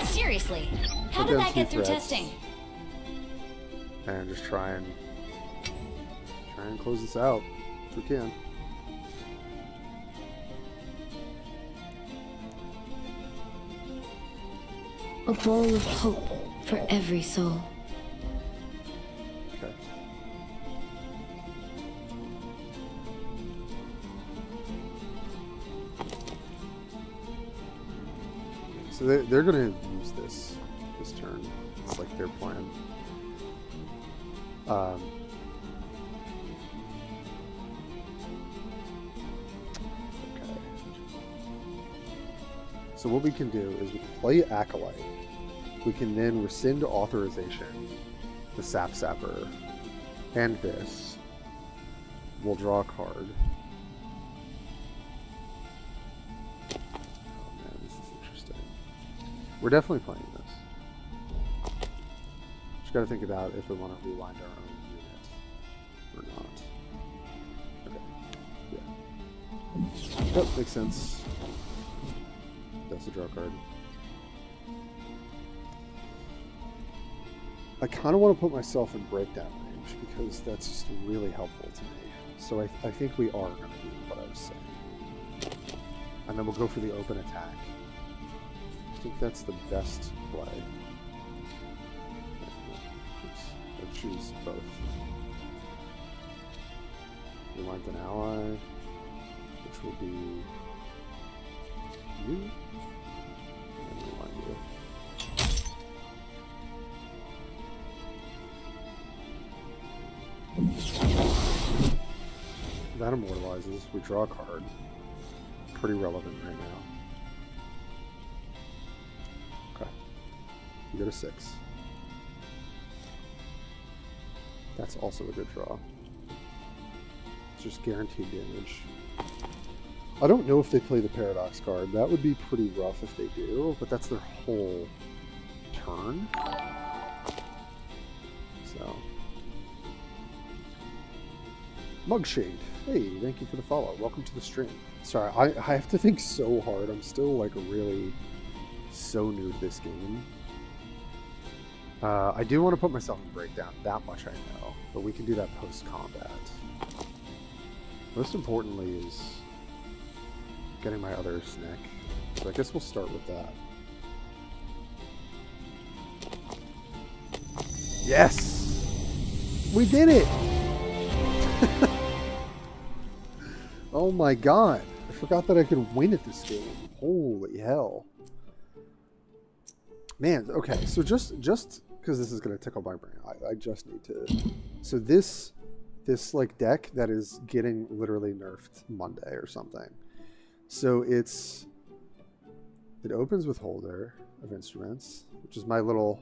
Seriously, how did that get through testing? And just try and close this out if we can. A bowl of hope for every soul. Okay. So they're going to use this turn. It's like their plan. Okay. So what we can do is we can play Acolyte. We can then rescind authorization, the Sap Sapper, and this. We'll draw a card. Oh man, this is interesting. We're definitely playing this. Just gotta think about if we want to rewind our own unit or not. Okay. Yeah. Yep, makes sense. That's a draw card. I kind of want to put myself in breakdown range because that's just really helpful to me. So I think we are going to do what I was saying. And then we'll go for the open attack. I think that's the best play. Oops. I'll choose both. We want an ally, which will be you. And we want you. That immortalizes. We draw a card. Pretty relevant right now. Okay. You go to 6. That's also a good draw. It's just guaranteed damage. I don't know if they play the Paradox card. That would be pretty rough if they do, but that's their whole turn. So... Mugshade. Hey, thank you for the follow. Welcome to the stream. Sorry, I have to think so hard. I'm still like really so new to this game. I do want to put myself in breakdown. That much I know. But we can do that post-combat. Most importantly is getting my other snack. So I guess we'll start with that. Yes! We did it! Oh my god. I forgot that I could win at this game. Holy hell. Man, okay, so just because this is going to tickle my brain, I just need to... So this like deck that is getting literally nerfed Monday or something. So it opens with Holder of Instruments, which is my little...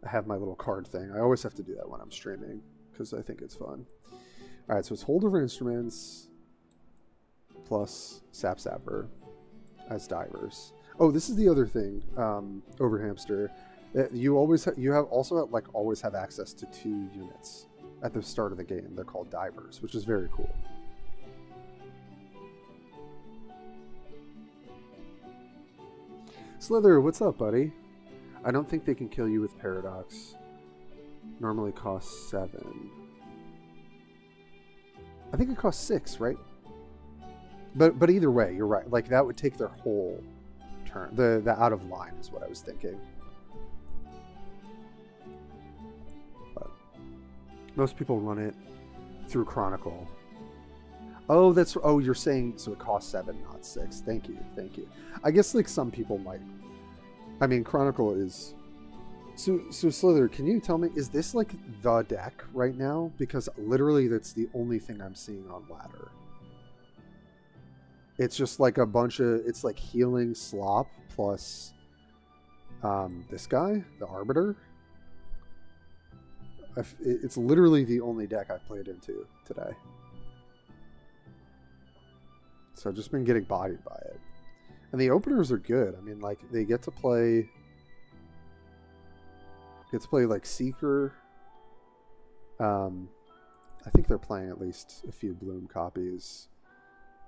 I have my little card thing. I always have to do that when I'm streaming because I think it's fun. All right, so it's Holder of Instruments plus Sap Sapper as divers. Oh, this is the other thing, Overhamster. You always always have access to 2 units at the start of the game. They're called divers, which is very cool. Slither, what's up, buddy? I don't think they can kill you with Paradox. Normally costs 7. I think it costs 6, right? But either way, you're right. Like that would take their whole turn. The out of line is what I was thinking. But most people run it through Chronicle. Oh, you're saying so it costs 7, not 6. Thank you. I guess like some people might. I mean, Chronicle is. So Slither, can you tell me, is this like the deck right now? Because literally that's the only thing I'm seeing on ladder. It's just like a bunch of, it's like healing slop plus this guy, the Arbiter. It's literally the only deck I've played into today. So I've just been getting bodied by it. And the openers are good. I mean, like, they get to play like Seeker. I think they're playing at least a few Bloom copies.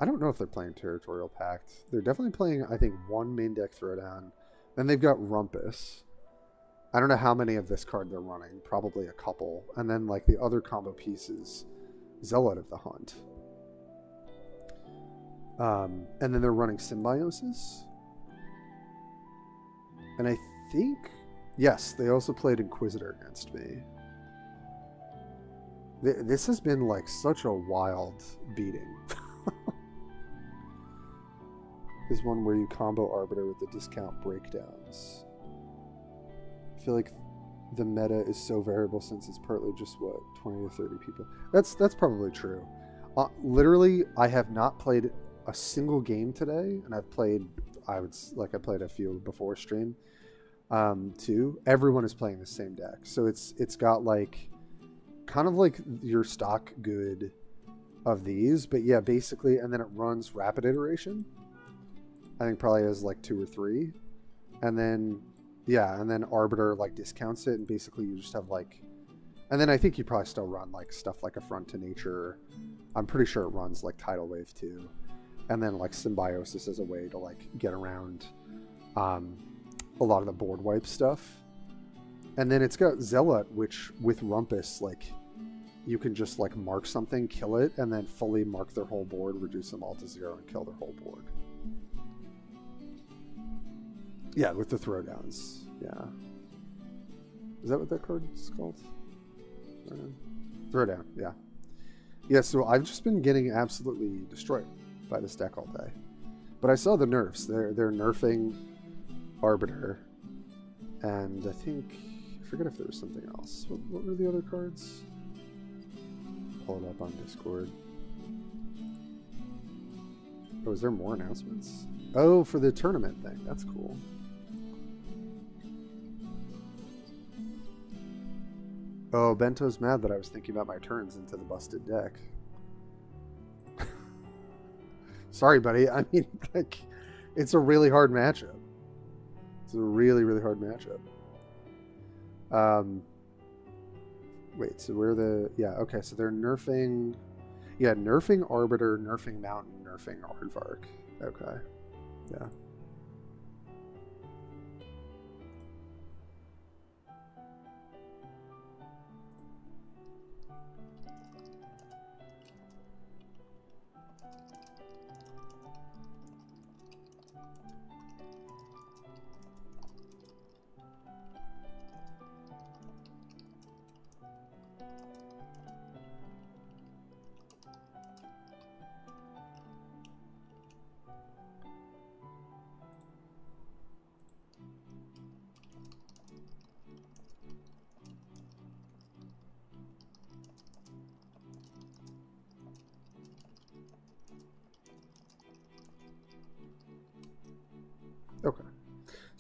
I don't know if they're playing Territorial Pact. They're definitely playing, I think, 1 main deck Throwdown. Then they've got Rumpus. I don't know how many of this card they're running. Probably a couple. And then, like, the other combo pieces, Zealot of the Hunt. And then they're running Symbiosis. And I think... Yes, they also played Inquisitor against me. This has been, like, such a wild beating. Is one where you combo Arbiter with the discount breakdowns. I feel like the meta is so variable since it's partly just, what, 20 to 30 people. That's probably true. Literally, I have not played a single game today, and I've played, I played a few before stream, too. Everyone is playing the same deck. So it's got, like, kind of like your stock good of these, but yeah, basically, and then it runs rapid iteration. I think probably has like 2 or 3, and then and then Arbiter like discounts it, and basically you just have like, and then I think you probably still run like stuff like Affront to Nature. I'm pretty sure it runs like Tidal Wave too, and then like Symbiosis as a way to like get around a lot of the board wipe stuff, and then it's got Zealot, which with Rumpus like you can just like mark something, kill it, and then fully mark their whole board, reduce them all to 0, and kill their whole board. Yeah, with the throwdowns. Yeah. Is that what that card is called? Throwdown, yeah. Yeah, so I've just been getting absolutely destroyed by this deck all day. But I saw the nerfs. They're nerfing Arbiter. And I think... I forget if there was something else. What were the other cards? Pull it up on Discord. Oh, is there more announcements? Oh, for the tournament thing. That's cool. Oh, Bento's mad that I was thinking about my turns into the busted deck. Sorry, buddy. I mean, like, it's a really hard matchup. It's a really, really hard matchup. Wait, so where the... Yeah, okay, so they're nerfing... Yeah, nerfing Arbiter, nerfing Mountain, nerfing Aardvark. Okay. Yeah.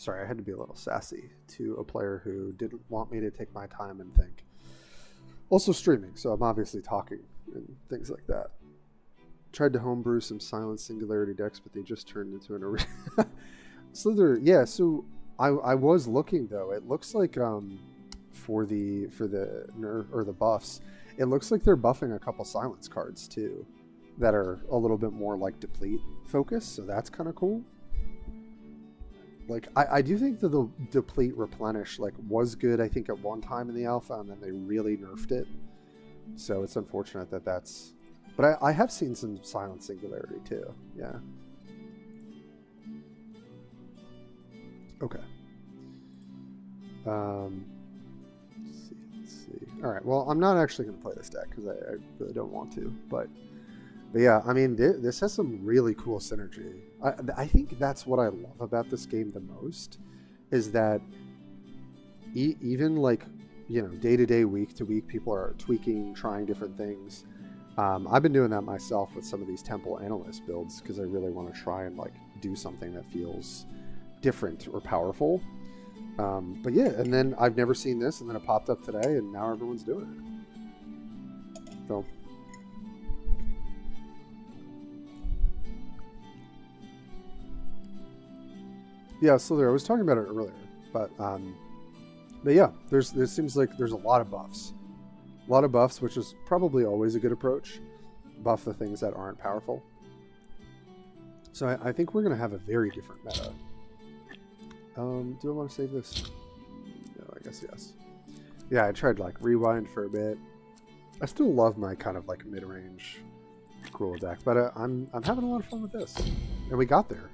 Sorry, I had to be a little sassy to a player who didn't want me to take my time and think. Also streaming, so I'm obviously talking and things like that. Tried to homebrew some silent singularity decks, but they just turned into an arena. Slither, yeah. So I was looking though. It looks like for the nerf or the buffs, it looks like they're buffing a couple silence cards too, that are a little bit more like deplete focused. So that's kind of cool. Like I do think that the deplete replenish like was good. I think at one time in the alpha, and then they really nerfed it. So it's unfortunate that that's. But I have seen some silent singularity too. Yeah. Okay. Let's see. All right. Well, I'm not actually going to play this deck because I really don't want to. But yeah, I mean, this has some really cool synergy. I think that's what I love about this game the most, is that even like, you know, day to day, week to week, people are tweaking, trying different things. I've been doing that myself with some of these Temple Analyst builds because I really want to try and like do something that feels different or powerful. But yeah, and then I've never seen this, and then it popped up today, and now everyone's doing it. So. Yeah, Slither, I was talking about it earlier, but yeah, there seems like there's a lot of buffs. A lot of buffs, which is probably always a good approach. Buff the things that aren't powerful. So I think we're going to have a very different meta. Do I want to save this? No, I guess yes. Yeah, I tried like rewind for a bit. I still love my kind of like mid-range Cruel deck, but I'm having a lot of fun with this. And we got there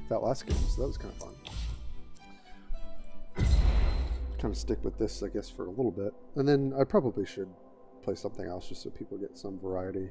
that last game, so that was kind of fun. Kind of stick with this, I guess, for a little bit, and then I probably should play something else just so people get some variety.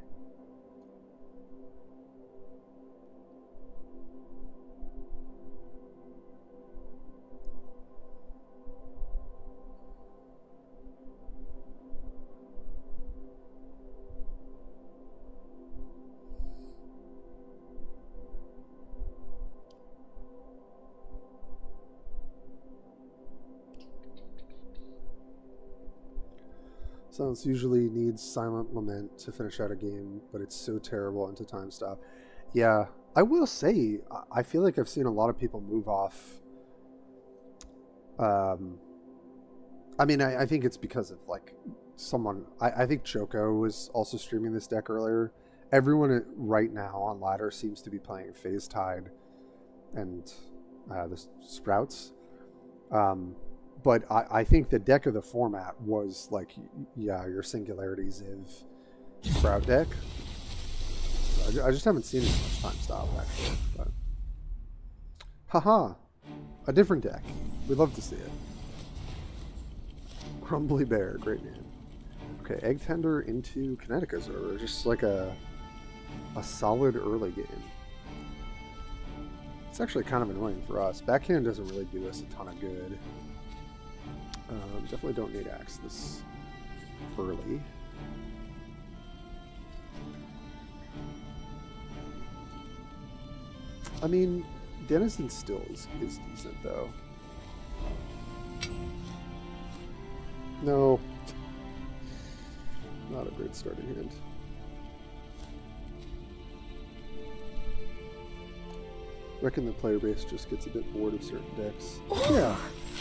Silence usually needs Silent Lament to finish out a game, but it's so terrible into time stop. Yeah, I will say, I feel like I've seen a lot of people move off. I mean, I think it's because of like someone. I think Choco was also streaming this deck earlier. Everyone right now on ladder seems to be playing Phase Tide and the Sprouts. But I think the deck of the format was like, yeah, your Singularity Ziv Sprout deck. I just haven't seen it much time stop, actually. But. Haha! A different deck. We'd love to see it. Crumbly Bear, great name. Okay, Egg Tender into Kinetic Azure. Just like a solid early game. It's actually kind of annoying for us. Backhand doesn't really do us a ton of good. Definitely don't need Axe this early. I mean, Denizen still is decent, though. No. Not a great starting hand. Reckon the player base just gets a bit bored of certain decks. Yeah.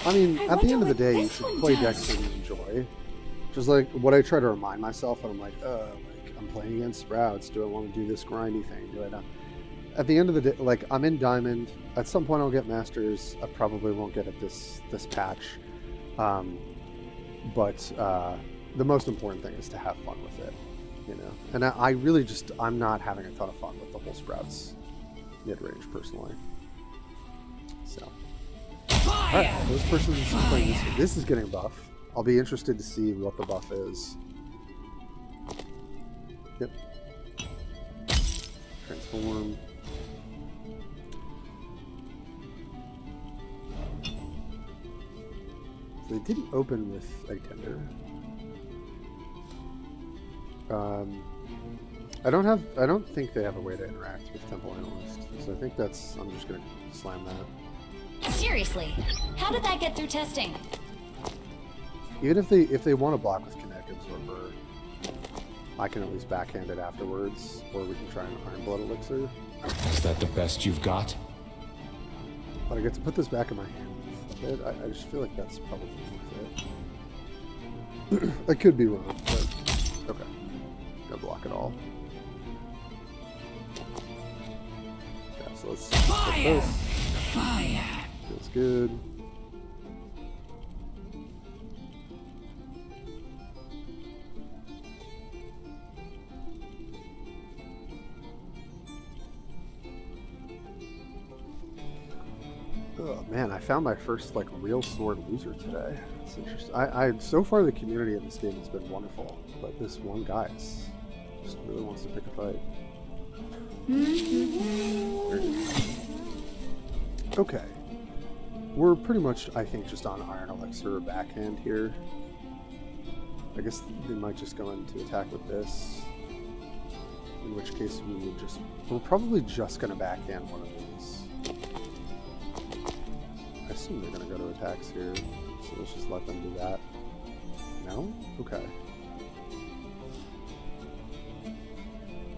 I mean, at the end of the day, you should play decks that you enjoy. Just like what I try to remind myself, and I'm like, I'm playing against Sprouts. Do I want to do this grindy thing? Do I not? At the end of the day, like, I'm in Diamond. At some point, I'll get Masters. I probably won't get it this patch. But the most important thing is to have fun with it, you know. And I really just, I'm not having a ton of fun with the whole Sprouts mid-range personally. So. Alright, this person is playing this. This is getting a buff. I'll be interested to see what the buff is. Yep. Transform. So they didn't open with Egg Tender. I don't think they have a way to interact with Temple Analyst. So I think I'm just gonna slam that. Seriously, how did that get through testing? Even if they want to block with Kinetic Absorber, I can at least backhand it afterwards, or we can try an Iron Blood Elixir. Is that the best you've got? But I get to put this back in my hand a bit. I just feel like that's probably worth it. I could be wrong, but okay. Gonna block it all. Yeah, so let's put this. Fire! Feels good. Oh man, I found my first like real sword loser today. It's interesting. I so far the community in this game has been wonderful, but this one guy just really wants to pick a fight. Okay, we're pretty much I think just on Iron Elixir backhand here. I guess they might just go in to attack with this. In which case we're probably just gonna backhand one of these. I assume they're going to go to attacks here, so let's just let them do that. No? Okay.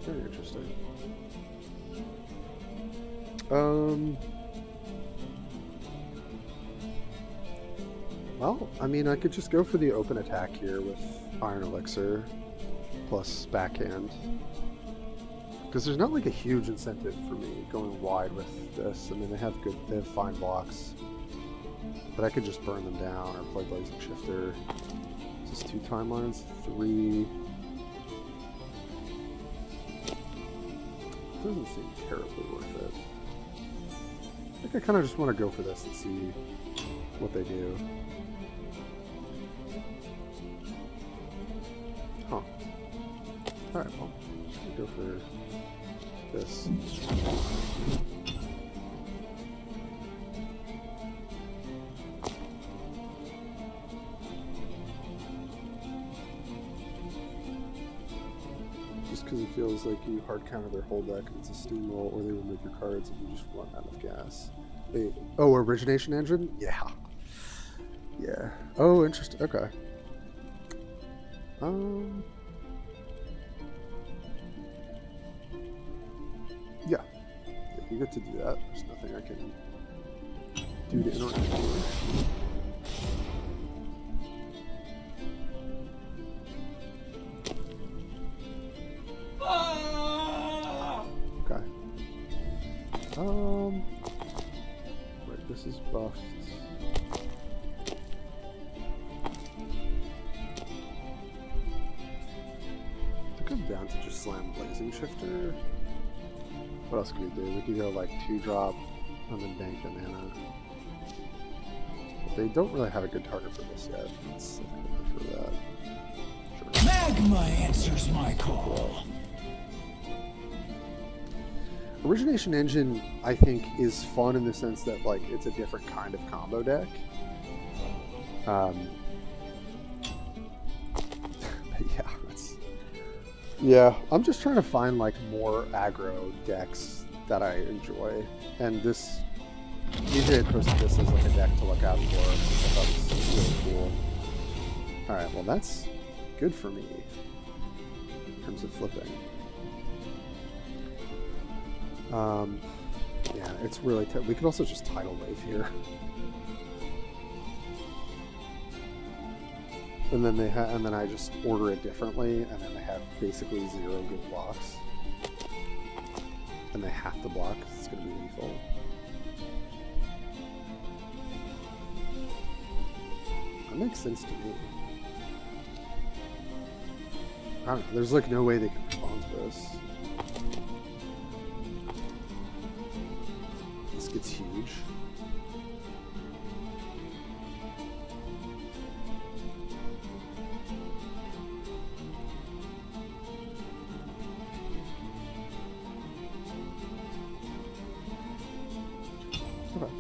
Very interesting. Well, I mean, I could just go for the open attack here with Iron Elixir plus backhand. Because there's not like a huge incentive for me going wide with this. I mean, they have fine blocks. But I could just burn them down or play Blazing Shifter. Is this 2 timelines? 3. Doesn't seem terribly worth it. I think I kind of just want to go for this and see what they do. Huh. Alright, well, I'll go for this. Because it feels like you hard counter their whole deck and it's a steamroll, or they remove your cards and you just run out of gas. Wait, oh, Origination Engine? Yeah. Yeah. Oh, interesting. Okay. Yeah. You get to do that. There's nothing I can do to interact with. Okay. Right, this is buffed. I think I'm down to just slam Blazing Shifter. What else can we do? We could go like 2-drop and then bank the mana. But they don't really have a good target for this yet. Let's go for that. Sure. Magma answers my call. Origination Engine, I think, is fun in the sense that like it's a different kind of combo deck. Yeah, I'm just trying to find like more aggro decks that I enjoy, and this usually I posted this as like a deck to look out for. I thought it was really cool. All right, well that's good for me in terms of flipping. Yeah, it's really we could also just Tidal Wave here. And then and then I just order it differently, and then they have basically 0 good blocks. And they have to block, 'cause it's going to be lethal. That makes sense to me. I don't know, there's like no way they can respond to this. This gets huge. Okay.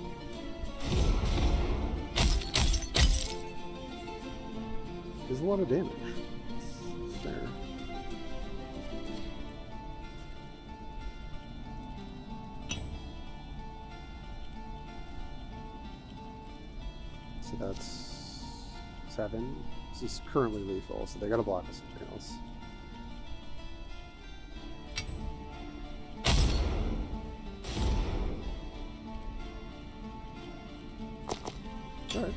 There's a lot of damage. It's fair. So that's 7. This is currently lethal, so they gotta block us something else. Alright.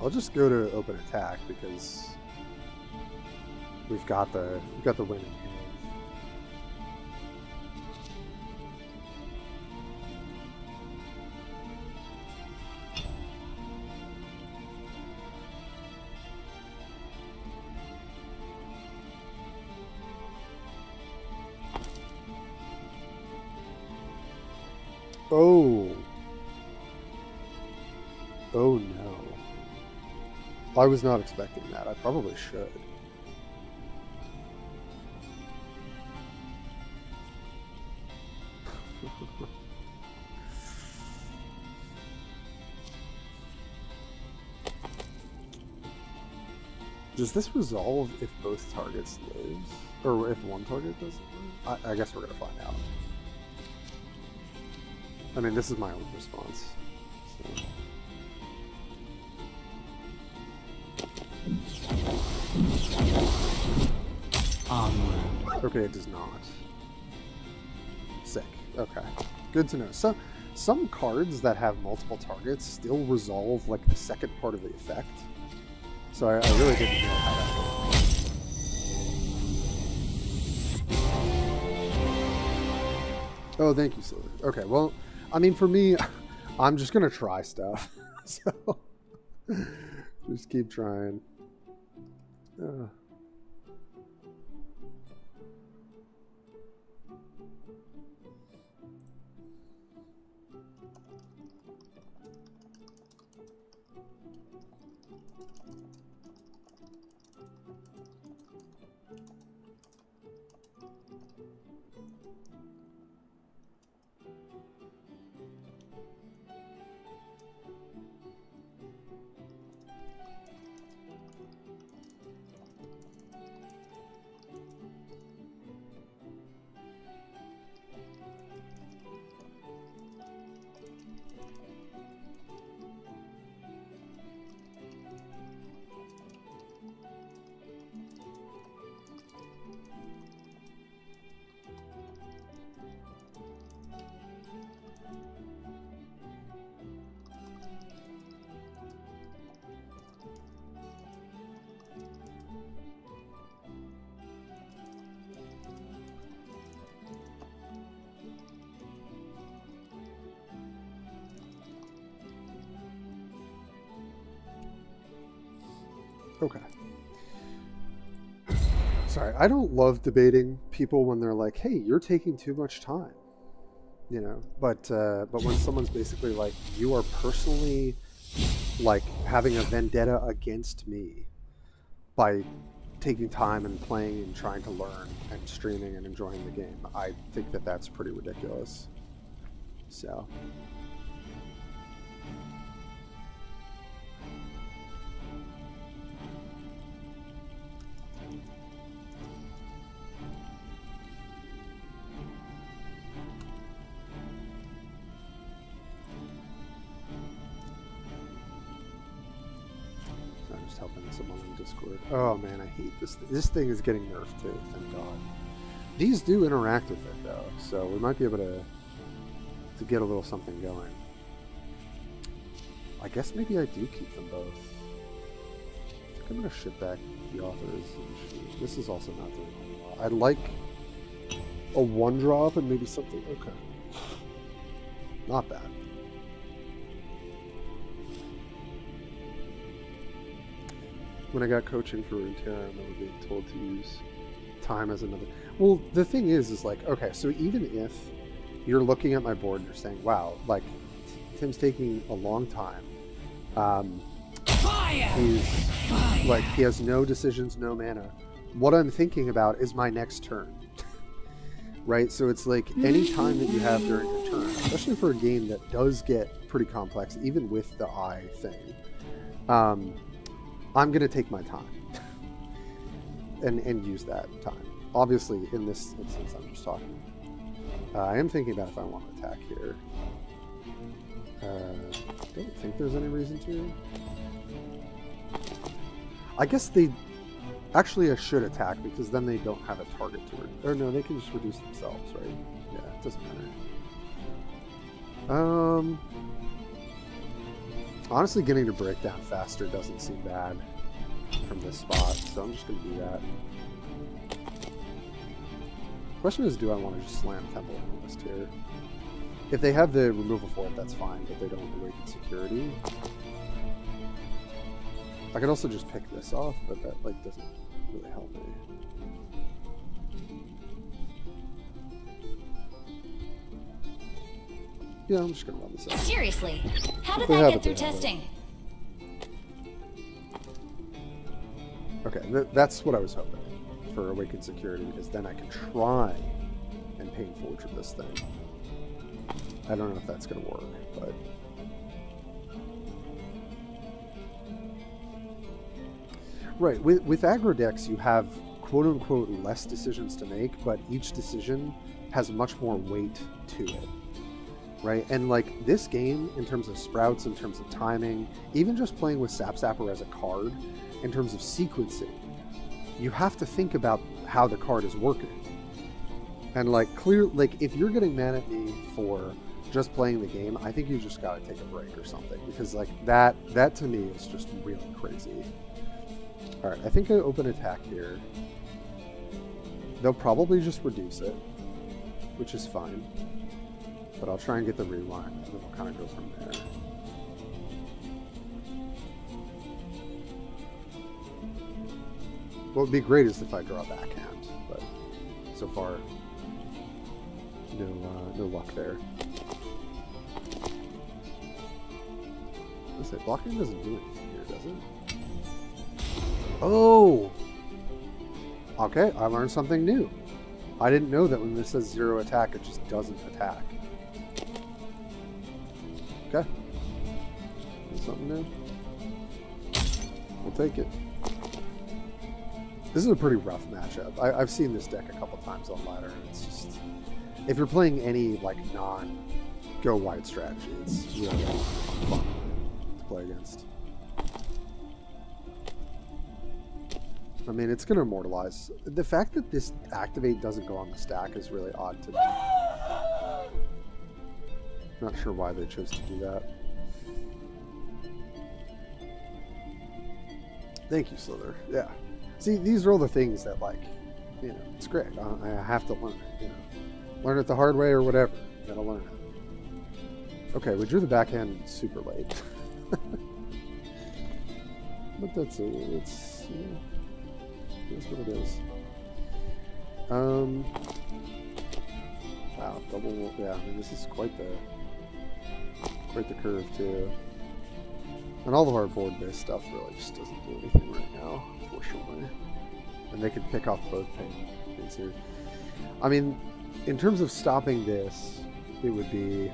I'll just go to open attack because we've got the win in hand. Oh. Oh no. I was not expecting that. I probably should. Does this resolve if both targets live? Or if one target doesn't live? I guess we're going to find out. I mean, this is my own response. So. Okay, it does not. Sick. Okay. Good to know. So, some cards that have multiple targets still resolve like the second part of the effect. So I really didn't know how that worked. Oh, thank you, Silver. Okay, well, I mean, for me, I'm just going to try stuff. So, just keep trying. Okay. Sorry, I don't love debating people when they're like, "Hey, you're taking too much time," you know. But when someone's basically like, "You are personally like having a vendetta against me by taking time and playing and trying to learn and streaming and enjoying the game," I think that that's pretty ridiculous. So. Helping someone in Discord. Oh man, I hate this. This thing is getting nerfed too, thank God. These do interact with it though, so we might be able to get a little something going. I guess maybe I do keep them both. I think I'm gonna ship back the authorization. This is also not doing well. I'd like a 1-drop and maybe something. Okay, not bad. When I got coaching for Runeterra, I remember being told to use time as another. Well, the thing is like, okay, so even if you're looking at my board and you're saying, wow, like, Tim's taking a long time. He's like, he has no decisions, no mana. What I'm thinking about is my next turn. Right? So it's like any time that you have during your turn, especially for a game that does get pretty complex, even with the eye thing. I'm going to take my time and use that time. Obviously, in this instance, I'm just talking I am thinking about if I want to attack here. Don't think there's any reason to. I guess they... Actually, I should attack because then they don't have a target to... Or no, they can just reduce themselves, right? Yeah, it doesn't matter. Honestly, getting to break down faster doesn't seem bad from this spot, so I'm just going to do that. Question is, do I want to just slam Temple Analyst here? If they have the removal for it, that's fine, but they don't awaken security. I could also just pick this off, but that like doesn't really help me. Yeah, I'm just gonna run this out. Seriously, how did They that have get it, through they have it. testing? Okay, that's what I was hoping for Awakened Security, because then I can try and Pain Forge with this thing. I don't know if that's going to work, but... Right, with aggro decks you have quote-unquote less decisions to make, but each decision has much more weight to it. Right, and like this game, in terms of sprouts, in terms of timing, even just playing with Sap Sapper as a card, in terms of sequencing, you have to think about how the card is working. And like if you're getting mad at me for just playing the game, I think you just gotta take a break or something, because like that to me is just really crazy. All right, I think I open attack here. They'll probably just reduce it, which is fine. But I'll try and get the rewind, and then we'll kind of go from there. What would be great is if I draw a backhand, but so far, no luck there. Let's say blocking doesn't do anything here, does it? Oh! Okay, I learned something new. I didn't know that when this says 0 attack, it just doesn't attack. Okay. That's something new. We'll take it. This is a pretty rough matchup. I've seen this deck a couple times on ladder, and it's just... If you're playing any, like, non-go wide strategy, it's really fun to play against. I mean, it's going to immortalize. The fact that this activate doesn't go on the stack is really odd to me. Not sure why they chose to do that. Thank you, Slither. Yeah. See, these are all the things that, like, you know, it's great. I have to learn it, you know. Learn it the hard way or whatever. You gotta learn it. Okay, we drew the backhand super late. But that's it. It's, you know, that's what it is. Wow, double, yeah, I mean, this is quite the curve, too. And all the hard board-based stuff really just doesn't do anything right now, unfortunately. And they could pick off both things here. I mean, in terms of stopping this, it would be...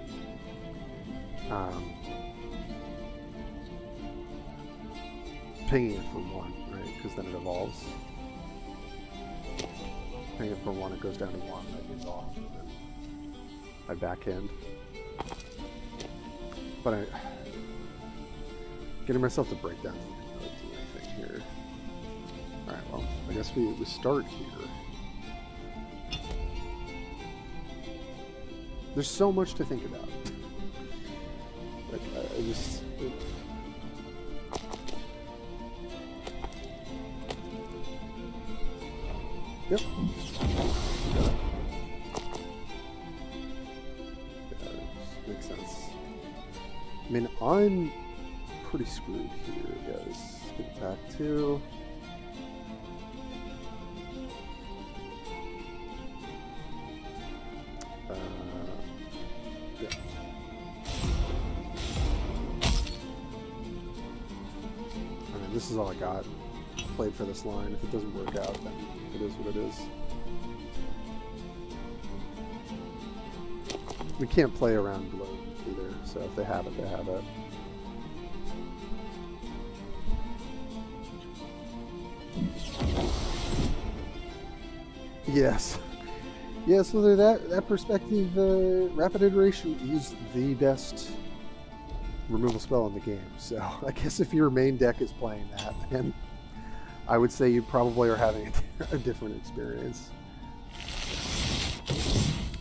pinging it for 1, right? Because then it evolves. Ping it for 1, it goes down to 1, that gets off. And then I backhand. But getting myself to break down isn't really do anything here. Alright, well, I guess we start here. There's so much to think about. Like, I just... Yep. Yeah, makes sense. I mean, I'm pretty screwed here, guys. Get back to... yeah. I mean, this is all I got. Played for this line. If it doesn't work out, then it is what it is. We can't play around blue either, so if they have it, they have it. Yes. Yeah, so that perspective, rapid iteration is the best removal spell in the game. So I guess if your main deck is playing that, then I would say you probably are having a different experience.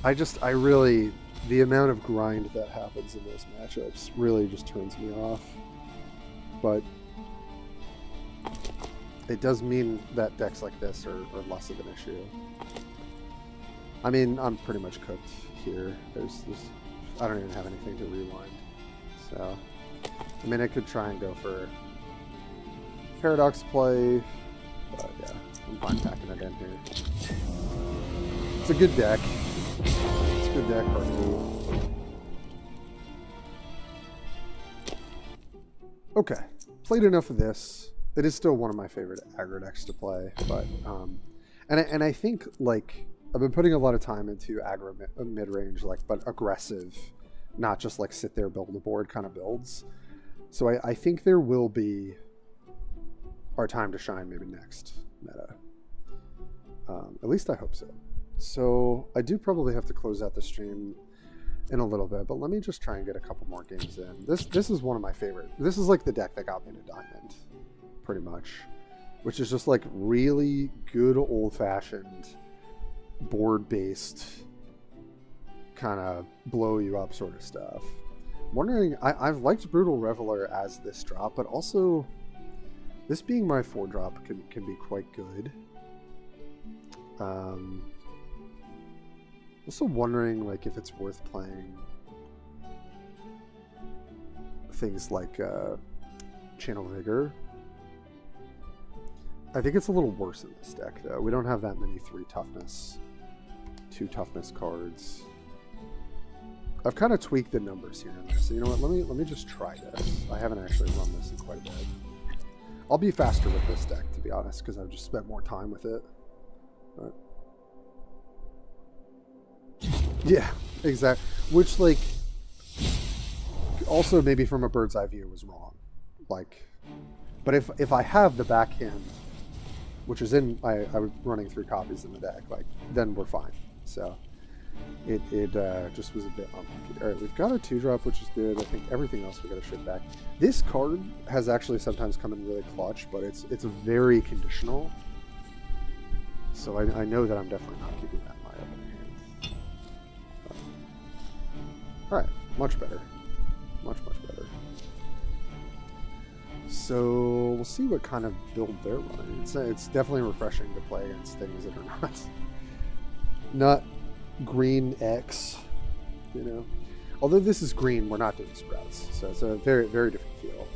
I really, the amount of grind that happens in those matchups really just turns me off. But it does mean that decks like this are less of an issue. I mean, I'm pretty much cooked here. I don't even have anything to rewind. So, I mean, I could try and go for Paradox play, but yeah, I'm fine packing it in here. It's a good deck. It's a good deck, hard to move. Okay, played enough of this. It is still one of my favorite aggro decks to play, but and I think like I've been putting a lot of time into aggro mid-range, like but aggressive, not just like sit there build a board kind of builds. So I think there will be our time to shine maybe next meta. At least I hope so. So I do probably have to close out the stream in a little bit, but let me just try and get a couple more games in. This is one of my favorite. This is like the deck that got me to Diamond, pretty much, which is just like really good old-fashioned board-based kind of blow you up sort of stuff. I'm wondering, I've liked Brutal Reveler as this drop, but also this being my 4-drop can be quite good. Also wondering like if it's worth playing things like Channel Vigor. I think it's a little worse in this deck though. We don't have that many 3 toughness, 2 toughness cards. I've kind of tweaked the numbers here and there, so you know what? Let me just try this. I haven't actually run this in quite a bit. I'll be faster with this deck, to be honest, because I've just spent more time with it. But yeah, exactly. Which, like, also maybe from a bird's eye view was wrong. Like, but if I have the backhand, which is in, I'm running 3 copies in the deck, like, then we're fine. So it just was a bit unlucky. All right, we've got a 2-drop, which is good. I think everything else we got to ship back. This card has actually sometimes come in really clutch, but it's very conditional. So I know that I'm definitely not keeping that in my opening hand. All right, much better, much better. So we'll see what kind of build they're running. It's definitely refreshing to play against things that are not green X, you know. Although this is green, we're not doing sprouts, so it's a very, very different feel.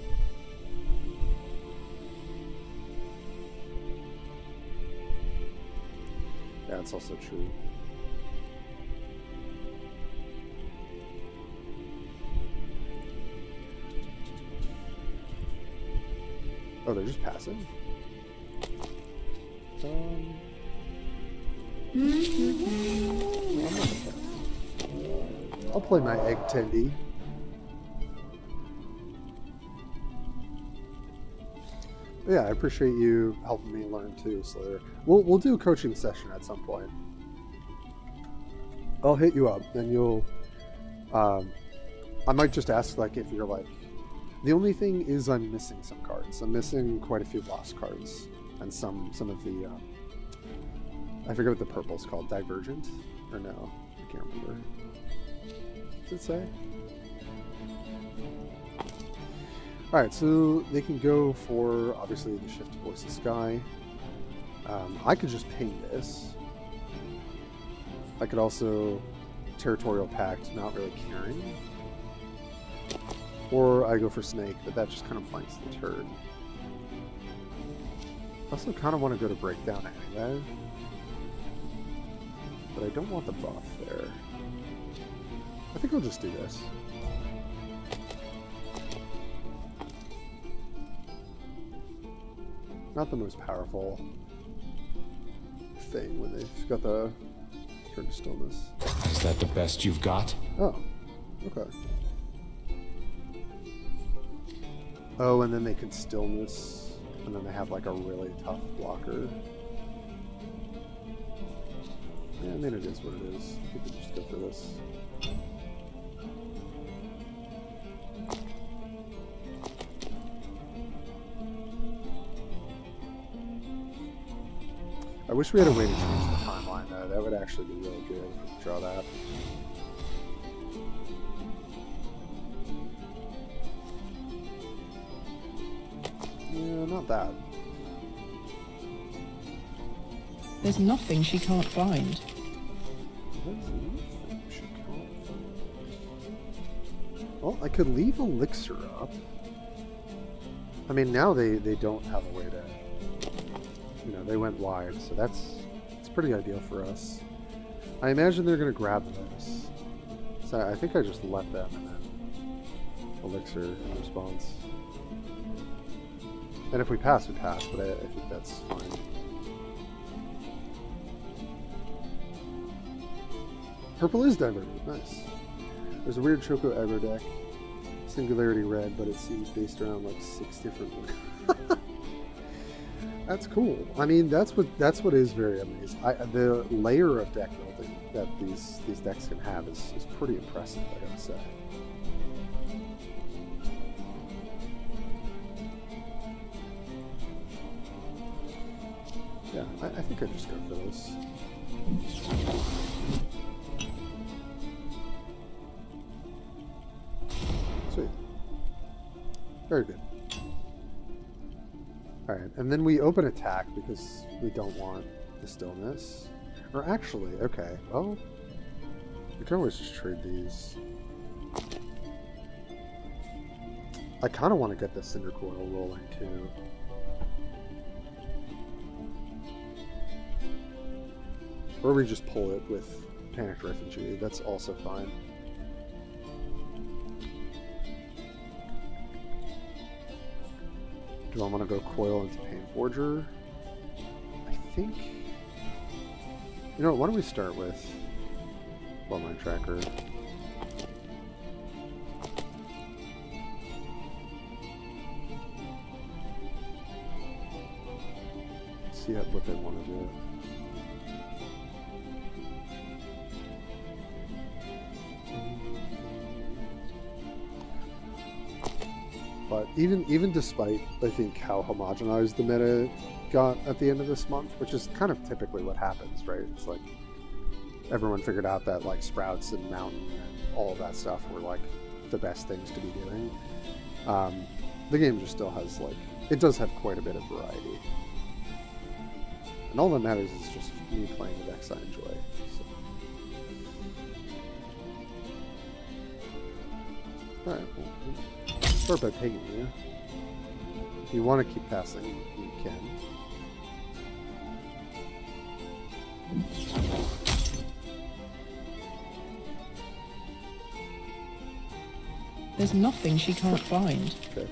Yeah, it's also true. Oh, they're just passive? I'll play my egg tendy. But yeah, I appreciate you helping me learn too, Slither. We'll do a coaching session at some point. I'll hit you up, and you'll. I might just ask like if you're like. The only thing is I'm missing some cards. I'm missing quite a few lost cards, and some of the. I forget what the purple's called. Divergent, or no? I can't remember. Does it say? Alright, so they can go for, obviously, the Shift Voice of Sky. I could just ping this. I could also Territorial Pact, not really caring. Or I go for Snake, but that just kind of flanks the turn. I also kind of want to go to Breakdown anyway. But I don't want the buff there. I think I'll just do this. Not the most powerful thing when they've got the Turn to Stillness. Is that the best you've got? Oh, okay. Oh, and then they can Stillness, and then they have like a really tough blocker. Yeah, I mean, it is what it is. We could just go for this. I wish we had a way to change the timeline, though. That would actually be really good if we could draw that. Yeah, not that. There's nothing she can't find. Well, I could leave Elixir up. I mean, now they don't have a way to... You know, they went wide, so it's pretty ideal for us. I imagine they're going to grab this. So I think I just let them and then Elixir in response. And if we pass, we pass, but I think that's fine. Purple is diverted. Nice. There's a weird Choco aggro deck. Singularity red, but it seems based around like 6 different ones. That's cool. I mean, that's what is very amazing. The layer of deck building that these decks can have is pretty impressive, I gotta say. Yeah, I think I just go for this. Sweet. Very good. Alright, and then we open attack because we don't want the stillness. Or actually, okay, well, we can always just trade these. I kind of want to get the Cinder Coil rolling too. Or we just pull it with Panicked Refugee, that's also fine. Do I want to go Coil into Pain Forger? I think... You know what, why don't we start with Bloodline Tracker. See what they want to do. But even despite, I think, how homogenized the meta got at the end of this month, which is kind of typically what happens, right? It's like everyone figured out that like Sprouts and Mountain and all of that stuff were like the best things to be doing. The game just still has like, it does have quite a bit of variety. And all that matters is just me playing the decks I enjoy. So. Alright, well, start by pinging you. If you want to keep passing, you can. There's nothing she can't find. Okay.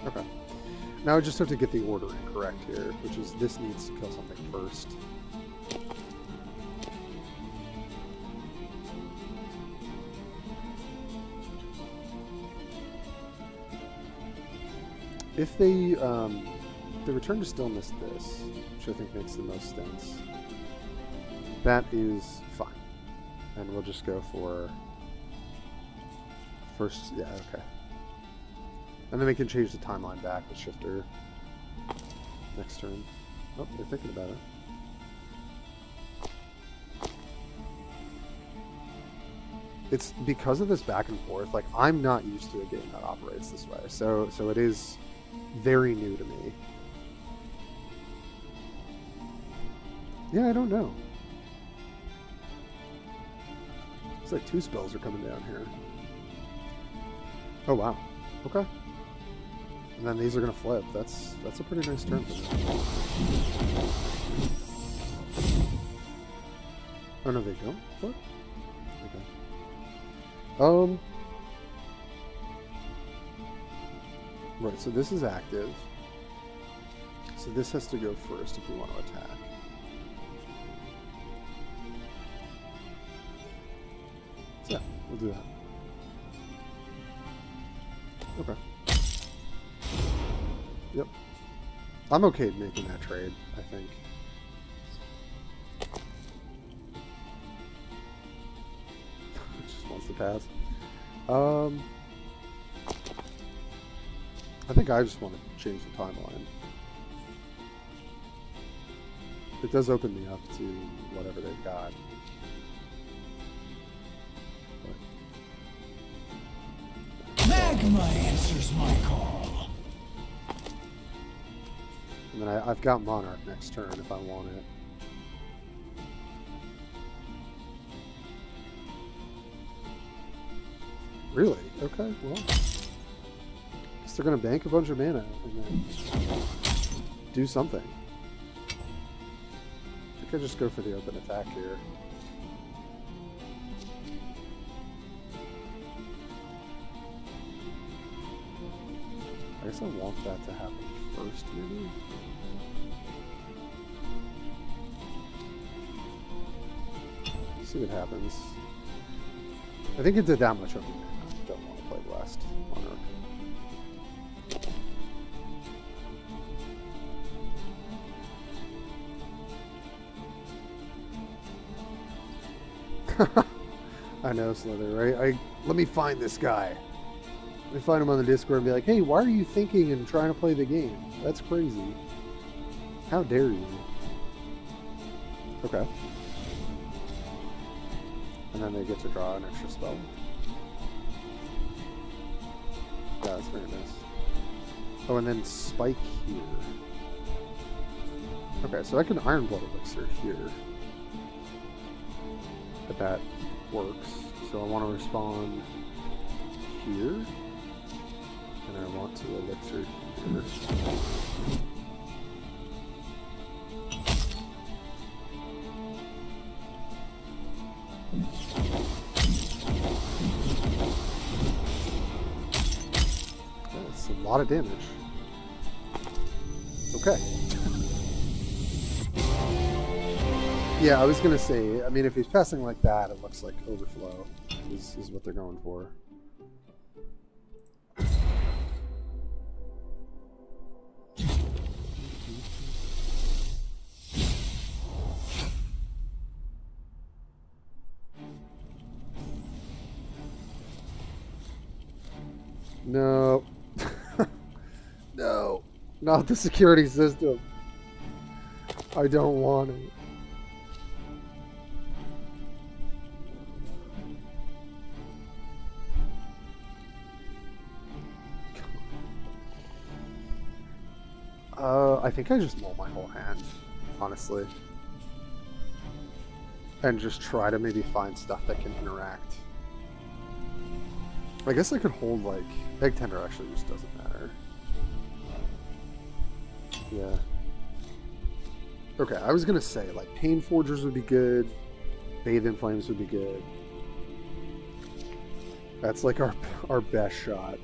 Okay. Now I just have to get the ordering correct here, which is this needs to kill something first. If they return to stillness this, which I think makes the most sense, that is fine. And we'll just go for first, yeah, okay. And then we can change the timeline back with Shifter next turn. Oh, they're thinking about it. It's because of this back and forth, like, I'm not used to a game that operates this way. So it is very new to me. Yeah, I don't know. It's like 2 spells are coming down here. Oh wow. Okay. And then these are gonna flip. That's a pretty nice turn for me. Oh no, they don't flip? Okay. Right, so this is active. So this has to go first if we want to attack. We'll do that. Okay. Yep. I'm okay making that trade, I think. Just wants to pass. I think I just want to change the timeline. It does open me up to whatever they've got. Magma answers my call. And then I've got Monarch next turn if I want it. Really? Okay, well. Guess they're going to bank a bunch of mana and then do something. I think I just go for the open attack here. I guess I want that to happen first, maybe? See what happens. I think it did that much open mana. I don't want to play Blast Monarch. I know, Slither, right? Let me find this guy. Let me find him on the Discord and be like, hey, why are you thinking and trying to play the game? That's crazy. How dare you? Okay. And then they get to draw an extra spell. Yeah, that's very nice. Oh, and then Spike here. Okay, so I can Iron Blood Elixir here. But that works. So I want to respond here. And I want to Elixir here. That's a lot of damage. Okay. Yeah, I was gonna say, I mean, if he's passing like that, it looks like Overflow is what they're going for. No. No. Not the security system. I don't want it. I think I just mull my whole hand, honestly. And just try to maybe find stuff that can interact. I guess I could hold, like, Egg Tender actually just doesn't matter. Yeah. Okay, I was gonna say, like, Pain Forgers would be good. Bathe in Flames would be good. That's, like, our best shot.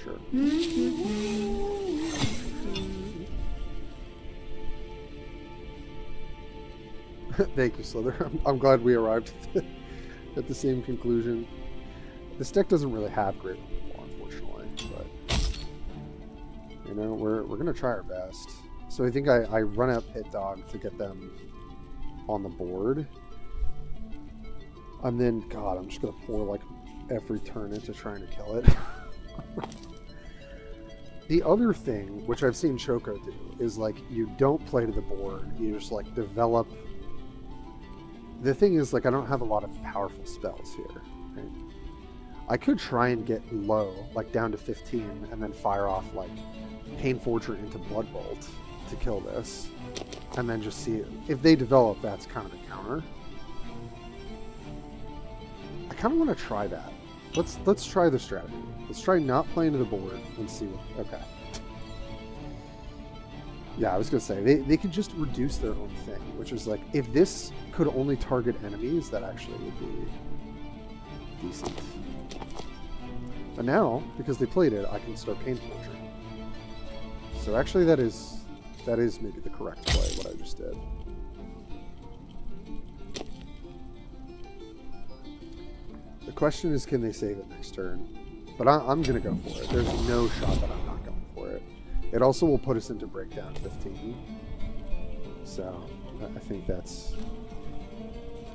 Sure. Thank you, Slither. I'm glad we arrived at the same conclusion. This deck doesn't really have great removal, unfortunately, but you know, we're gonna try our best. So I think I run out Pit Dog to get them on the board, and then God, I'm just gonna pour like every turn into trying to kill it. The other thing, which I've seen Choco do, is like you don't play to the board. You just like develop. The thing is, like, I don't have a lot of powerful spells here. Right? I could try and get low, like down to 15, and then fire off like Pain Forger into Blood Bolt to kill this, and then just see if they develop. That's kind of a counter. I kind of want to try that. Let's try the strategy. Let's try not playing to the board and see what. Okay. Yeah, I was gonna say they could just reduce their own thing, which is like if this could only target enemies, that actually would be decent. But now, because they played it, I can start Pain Forger. So actually, that is maybe the correct play. What I just did. The question is, can they save it next turn? But I'm going to go for it. There's no shot that I'm not going for it. It also will put us into breakdown 15. So I think that's...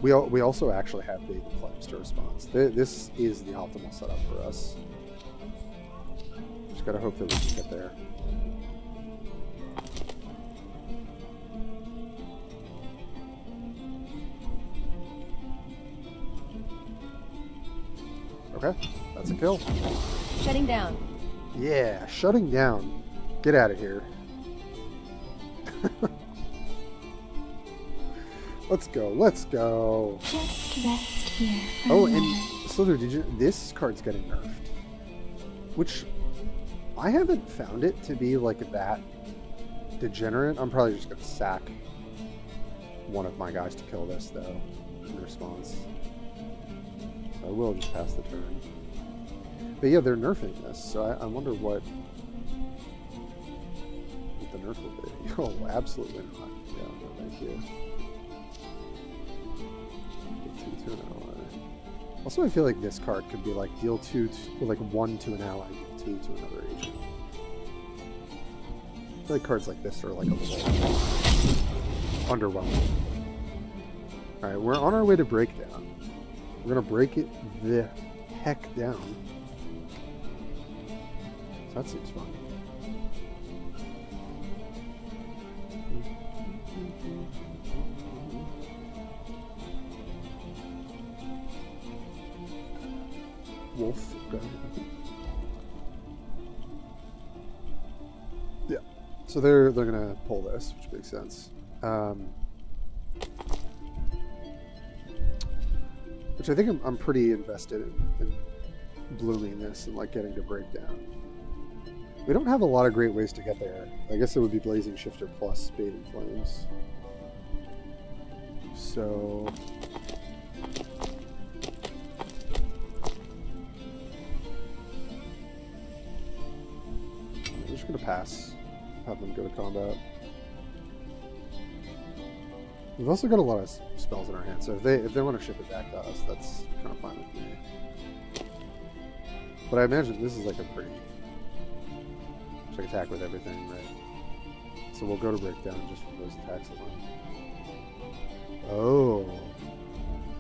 We also actually have Baby Flames to response. This is the optimal setup for us. Just got to hope that we can get there. Okay, that's a kill. Shutting down. Yeah, shutting down. Get out of here. Let's go. Let's go. Just rest here. Oh, and Slither, did you? This card's getting nerfed, which I haven't found it to be like that degenerate. I'm probably just gonna sack one of my guys to kill this though in response. So I will just pass the turn. But yeah, they're nerfing this, so I wonder what the nerf will be. Oh, absolutely not. Yeah, no, thank you. Get 2 to an ally. Also, I feel like this card could be like deal 2 or like 1 to an ally, deal 2 to another agent. I feel like cards like this are like a little underwhelming. Alright, we're on our way to breakdown. We're gonna break it the heck down. So that seems fun. Wolf. Okay. Yeah. So they're gonna pull this, which makes sense. Which I think I'm pretty invested in blooming this and like getting to breakdown. We don't have a lot of great ways to get there. I guess it would be Blazing Shifter plus Bathing Flames. So I'm just gonna pass. Have them go to combat. We've also got a lot of spells in our hand, so if they want to ship it back to us, that's kind of fine with me. But I imagine this is like a pretty check attack with everything, right? So we'll go to breakdown just from those attacks alone. Oh,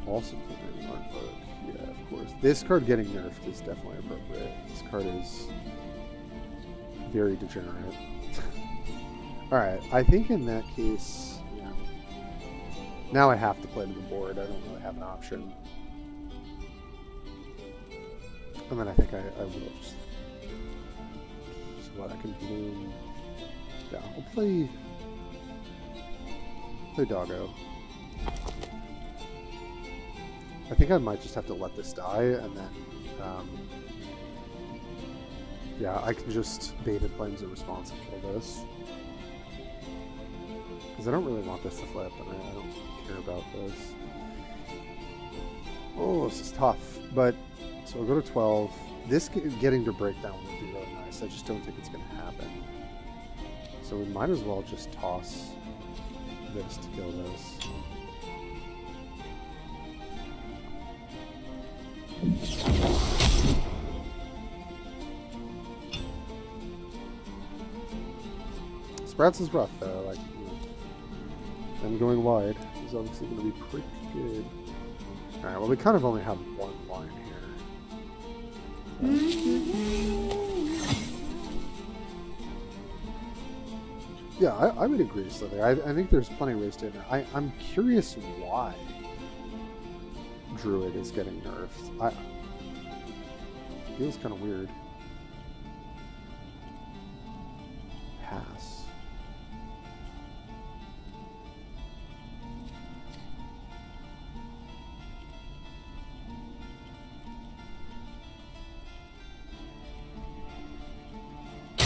also playing artwork. Yeah, of course. This card getting nerfed is definitely appropriate. This card is very degenerate. All right, I think in that case. Now I have to play to the board. I don't really have an option. And then I think I will just what I can bloom. Yeah, I'll play Doggo. I think I might just have to let this die, and then yeah, I can just Baited Flames in response and kill this. Because I don't really want this to flip, and I don't care about this. Oh, this is tough. But, so I'll go to 12. This getting to breakdown would be really nice. I just don't think it's going to happen. So we might as well just toss this to kill this. Sprouts is rough, though. Like, and going wide is obviously going to be pretty good. Alright, well we kind of only have one line here. Yeah, I would agree, Slither. I think there's plenty of ways to enter. I'm curious why Druid is getting nerfed. It feels kind of weird. Pass.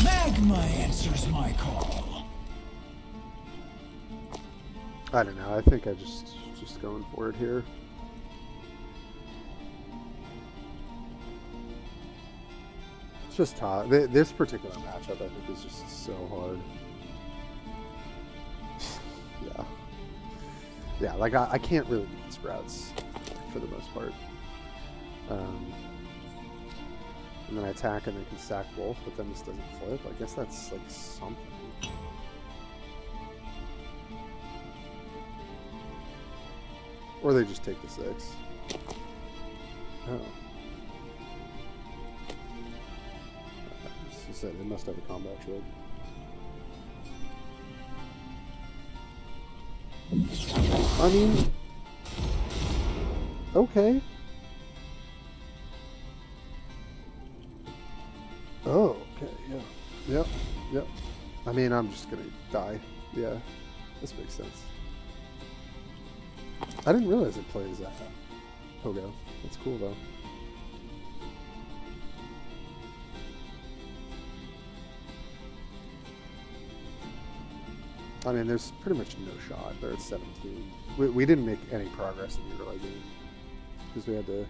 Magma answers my call. I don't know. I think I just going for it here. It's just tough. This particular matchup, I think, is just so hard. Yeah, like I can't really beat Sprouts for the most part. And then I attack and then can sack both, but then this doesn't flip. I guess that's like something. Or they just take the 6. Oh. As you said, they must have a combat trade. I mean, okay. Oh, okay, yeah. Yep. I mean, I'm just gonna die. Yeah, this makes sense. I didn't realize it plays Pogo. That's cool, though. I mean, there's pretty much no shot. They're at 17. We didn't make any progress in the early game because we had to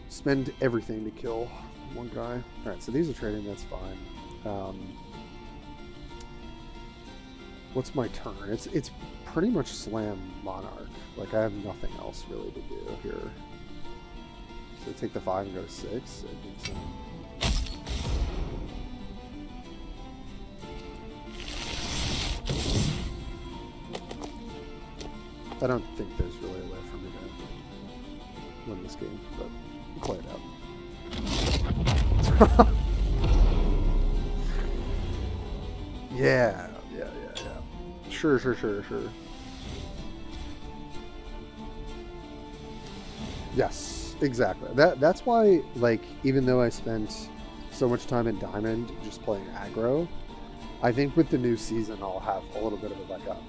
spend everything to kill one guy. Alright, so these are trading, that's fine. What's my turn? It's pretty much slam Monarch. Like, I have nothing else really to do here. So take the 5 and go to 6. I think so. I don't think there's really a way for me to win this game, but we'll play it out. Yeah. Sure. Yes, exactly. That's why, like, even though I spent so much time in Diamond just playing aggro, I think with the new season I'll have a little bit of a leg up.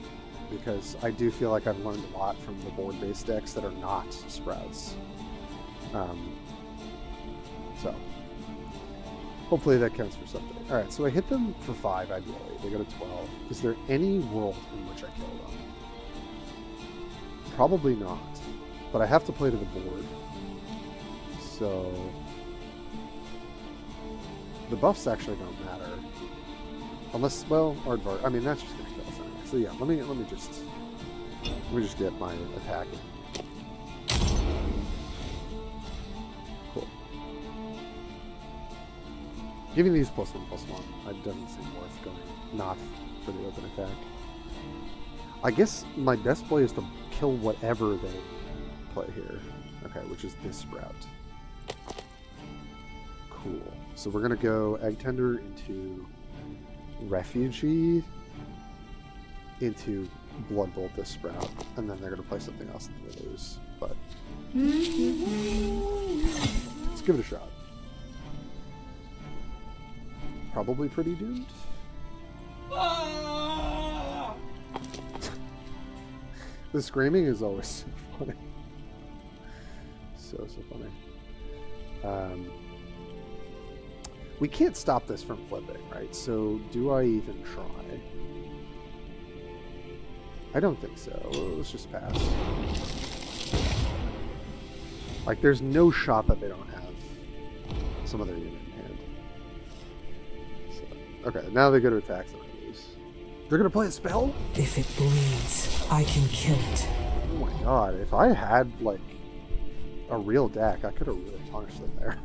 Because I do feel like I've learned a lot from the board-based decks that are not Sprouts. So, hopefully that counts for something. Alright, so I hit them for 5 ideally. They go to 12. Is there any world in which I kill them? Probably not. But I have to play to the board. So, the buffs actually don't matter. Unless, well, Aardvark. I mean, that's just going to kill us anyway. So yeah, let me just get my attack in. Cool. Giving these +1/+1, it doesn't seem worth going not for the open attack. I guess my best play is to kill whatever they play here. Okay, which is this Sprout. Cool. So we're gonna go Egg Tender into Refugee into Blood Bolt this Sprout, and then they're going to play something else and they lose. But let's give it a shot. Probably pretty doomed. The screaming is always so funny. So funny. We can't stop this from flipping, right? So do I even try? I don't think so. Let's just pass. Like, there's no shot that they don't have some other unit in hand. So, okay, now they go to attacks and I lose. They're gonna play a spell? If it bleeds, I can kill it. Oh my god, if I had, like, a real deck, I could have really punished them there.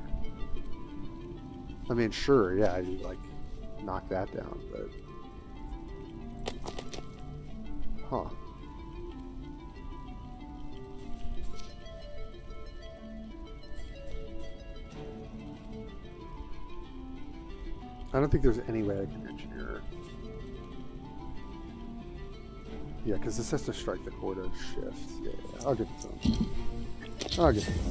I mean, sure, yeah, you, like, knock that down, but... Huh. I don't think there's any way I can engineer. Yeah, because this has to strike the core to shift. Yeah, I'll give it to him. I'll give it to him.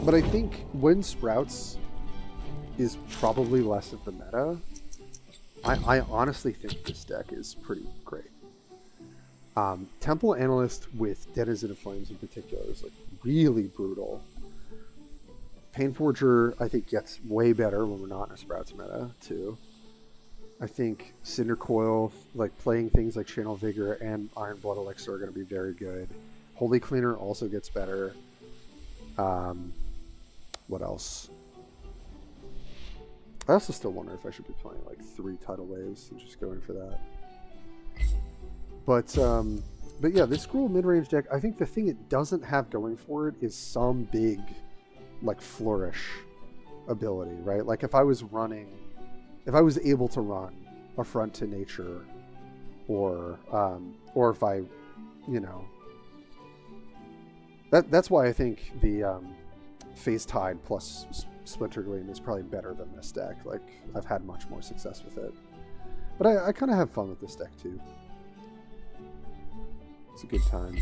But I think when Sprouts is probably less of the meta, I honestly think this deck is pretty great. Temple Analyst with Denizen of Flames in particular is like really brutal. Painforger, I think, gets way better when we're not in a Sprouts meta, too. I think Cinder Coil, like playing things like Channel Vigor and Iron Blood Elixir are going to be very good. Holy Cleaner also gets better. What else? I also still wonder if I should be playing like 3 Tidal Waves and just going for that. But But yeah, this Gruul mid-range deck, I think the thing it doesn't have going for it is some big, like, flourish ability, right? Like, if I was able to run Affront to Nature, or if I, that's why I think the Phase Tide plus Splinter Gleam is probably better than this deck. Like, I've had much more success with it. But I kind of have fun with this deck, too. It's a good time.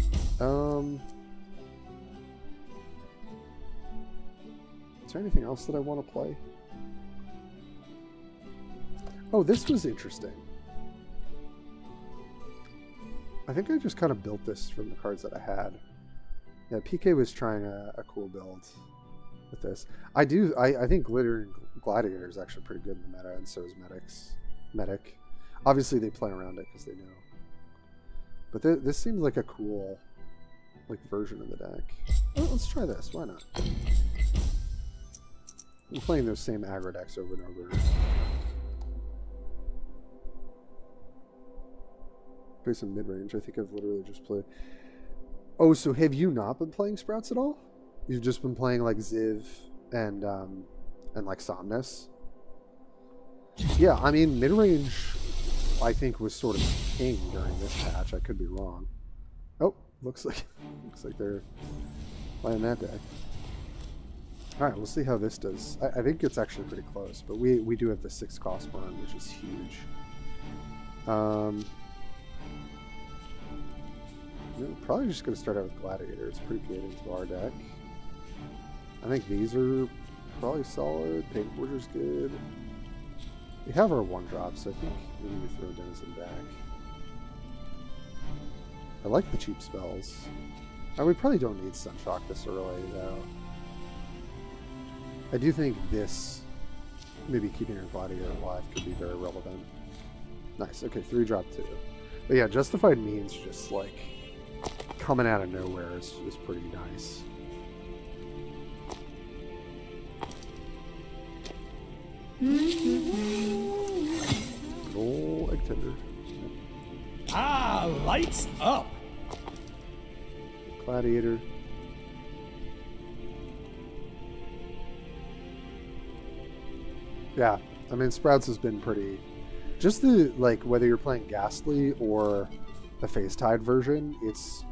Is there anything else that I want to play? Oh, this was interesting. I think I just kind of built this from the cards that I had. Yeah, PK was trying a cool build with this. I think Glittering Gladiator is actually pretty good in the meta, and so is Medic. Obviously, they play around it because they know. But this seems like a cool, like, version of the deck. Oh, let's try this. Why not? We're playing those same aggro decks over and over. Play some mid-range. I think I've literally just played... Oh, so have you not been playing Sprouts at all? You've just been playing, like, Ziv and like, Somnus? Yeah, I mean, mid-range, I think, was sort of king during this patch. I could be wrong. Oh, looks like they're playing that deck. Alright, we'll see how this does. I think it's actually pretty close, but we do have the 6 cost burn, which is huge. Probably just going to start out with Gladiator. It's pretty good into our deck. I think these are probably solid. Paint Forger's good. We have our 1-drop, so I think maybe we throw Denizen back. I like the cheap spells. We probably don't need Sunshock this early, though. I do think this, maybe keeping our Gladiator alive, could be very relevant. Nice. Okay, 3-drop 2. But yeah, Justified Means just, like, coming out of nowhere is pretty nice. Oh, Egg Tender. Ah, lights up! Gladiator. Yeah, I mean, Sprouts has been pretty... Just the, like, whether you're playing Ghastly or the Phase Tide version, it's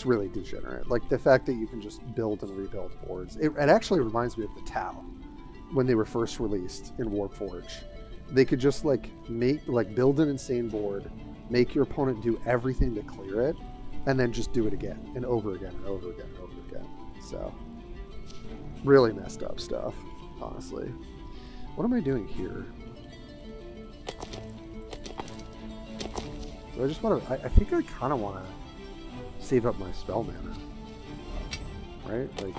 really degenerate. Like, the fact that you can just build and rebuild boards. It actually reminds me of the Tau when they were first released in Warforged. They could just, like, build an insane board, make your opponent do everything to clear it, and then just do it again, and over again, and over again, and over again. So, really messed up stuff, honestly. What am I doing here? So I just want to... I think I kind of want to save up my spell mana. Right? Like,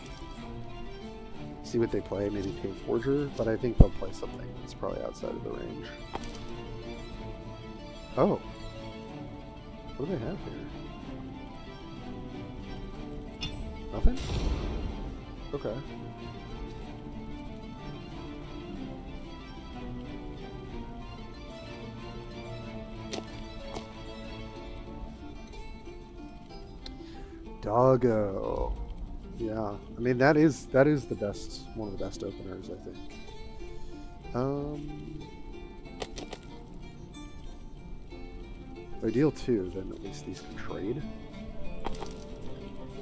see what they play, maybe Paint Forger, but I think they'll play something that's probably outside of the range. Oh. What do they have here? Nothing? Okay. Doggo. Yeah, I mean that is the best, one of the best openers, I think. If I deal 2, then at least these can trade.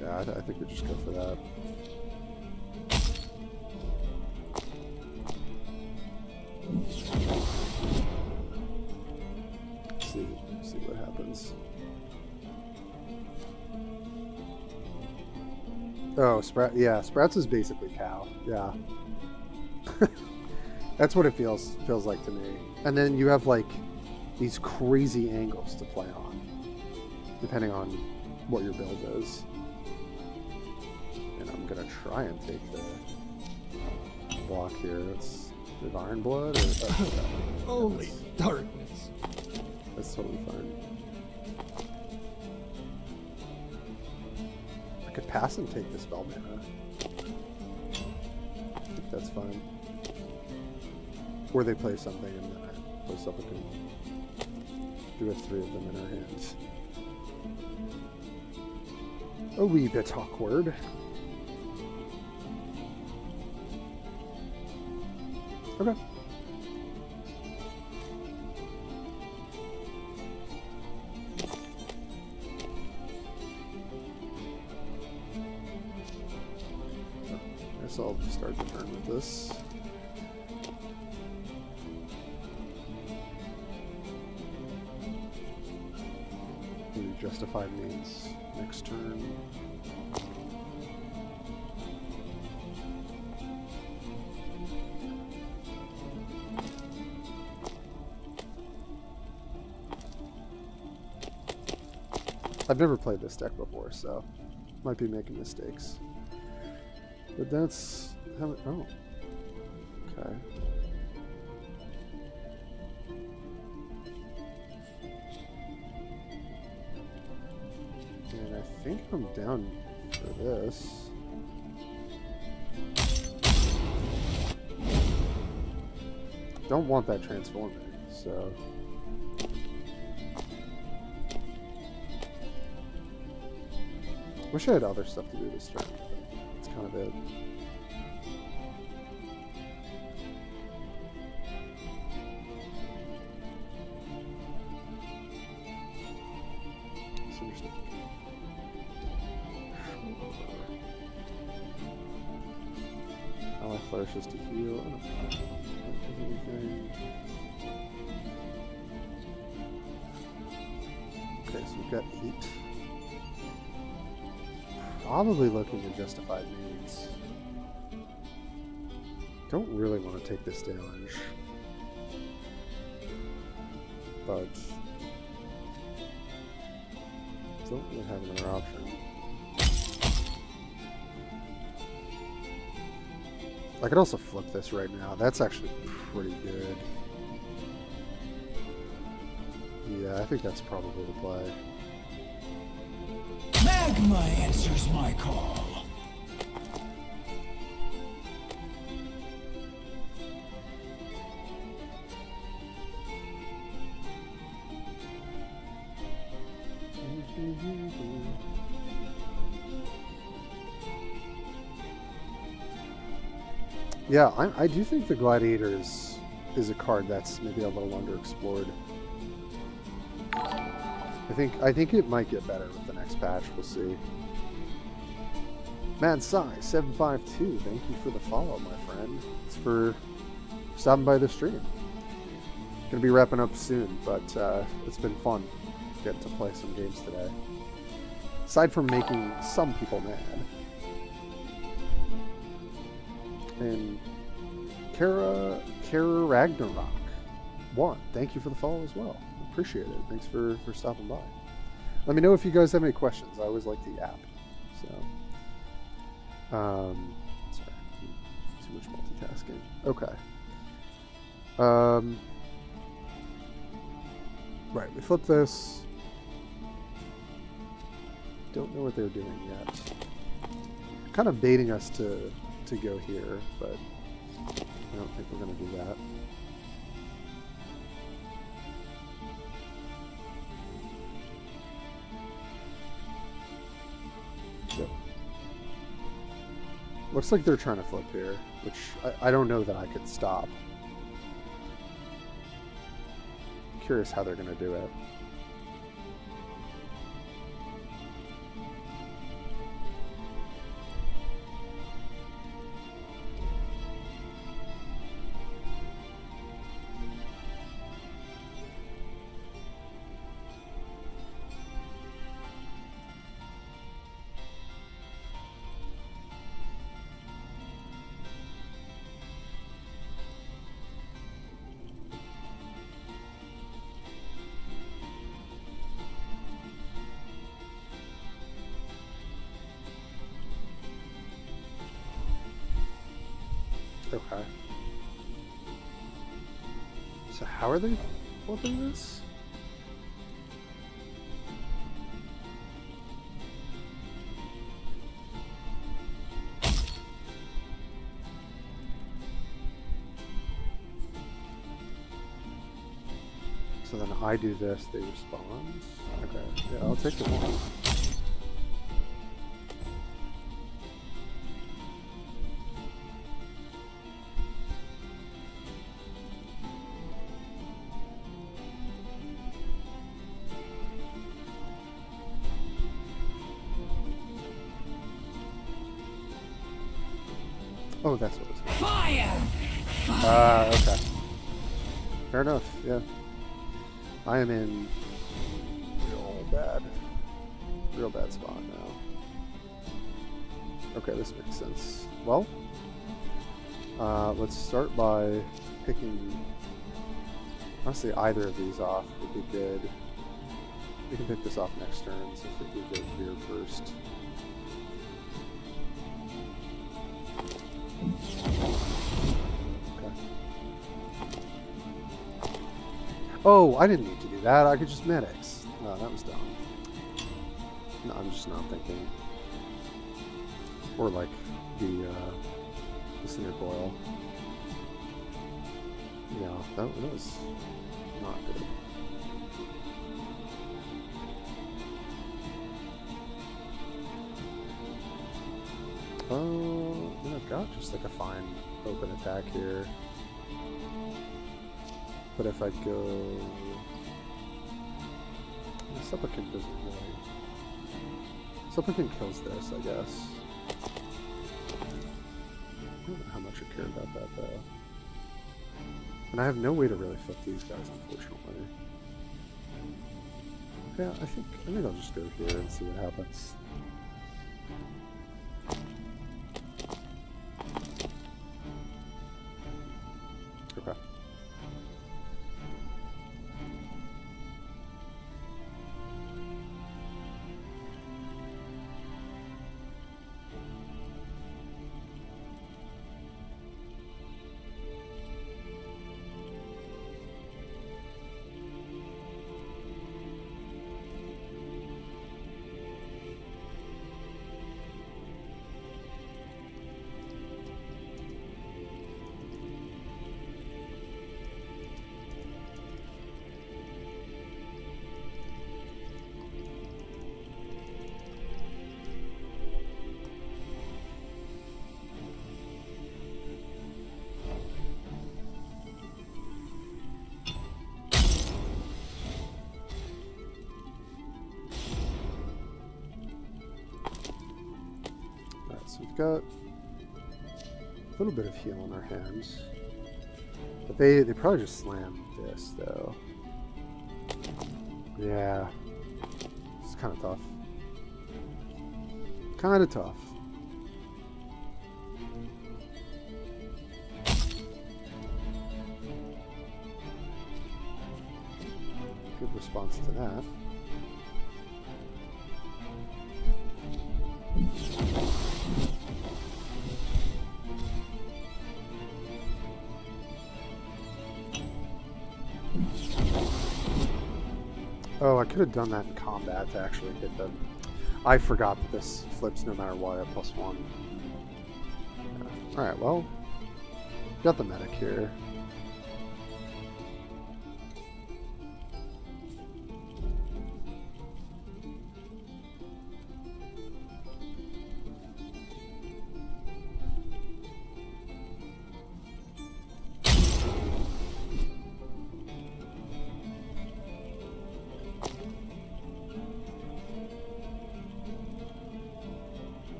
Yeah, I think we just go for that. See what happens. Oh, Sprouts is basically cow. Yeah. That's what it feels like to me. And then you have, like, these crazy angles to play on, depending on what your build is. And I'm gonna try and take the block here. It's with Iron Blood, or Only darkness. That's totally fine. I could pass and take the spell mana. I think that's fine. Or they play something and then I play something and do have 3 of them in our hands. a wee bit awkward. Okay. Guess I'll start the turn with this. Maybe justified means next turn. I've never played this deck before, so might be making mistakes. But that's how it, oh. Okay. And I think I'm down for this. Don't want that transformer, so wish I had other stuff to do this turn, but it's kind of it. It's interesting. Ally flourishes to heal. I don't think there's anything. Okay, so we've got 8. Probably looking at justified means. Don't really want to take this damage, but don't really have another option. I could also flip this right now. That's actually pretty good. Yeah, I think that's probably the play. Magma answers my call. Yeah, I do think the Gladiators is a card that's maybe a little underexplored. I think it might get better with the next patch. We'll see. Mad Sai 752, thank you for the follow, my friend. It's for stopping by the stream. Gonna be wrapping up soon, but it's been fun getting to play some games today. Aside from making some people mad. And Kara Ragnarok 1, thank you for the follow as well. Appreciate it. Thanks for stopping by. Let me know if you guys have any questions. I always like the app. So, sorry, too much multitasking. Okay. Right, we flip this. Don't know what they're doing yet. Kind of baiting us to go here, but I don't think we're going to do that. Yep. Looks like they're trying to flip here, which I don't know that I could stop. Curious how they're going to do it. Okay. So how are they flipping this? So then I do this, they respond. Okay, yeah, I'll take the one. Oh, that's what it was. Fire! Okay. Fair enough, yeah. I am in real bad spot now. Okay, this makes sense. Well, let's start by picking, honestly, either of these off would be good. We can pick this off next turn, so if we go here first. Okay. Oh, I didn't need to do that. I could just medics. No, that was dumb. No, I'm just not thinking. Or like the cinder coil. Yeah, that was not good. Oh, then I've got just like a fine open attack here. But if I go, the supplicant doesn't really. Supplicant kills this, I guess. I don't know how much I care about that though. And I have no way to really flip these guys, unfortunately. Yeah, I think I'll just go here and see what happens. Okay. So we've got a little bit of heal in our hands. But they probably just slammed this, though. Yeah. It's kind of tough. Kind of tough. Good response to that. Oh, I could have done that in combat to actually hit them. I forgot that this flips no matter what at +1. Yeah. Alright, well, got the medic here.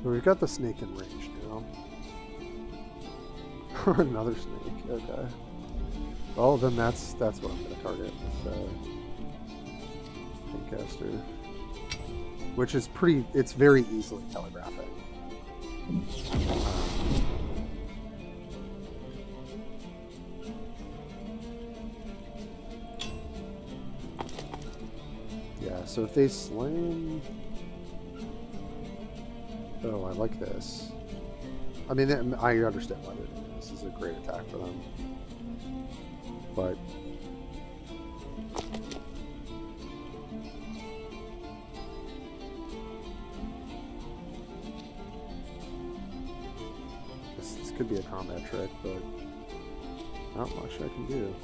We've got the snake in range now. Another snake, okay. Well, then that's what I'm going to target with Pincaster. Which is it's very easily telegraphic. Yeah, so if they slam... Oh, I like this. I mean, I understand why they're doing this. This is a great attack for them. But... This could be a combat trick, but not much I can do.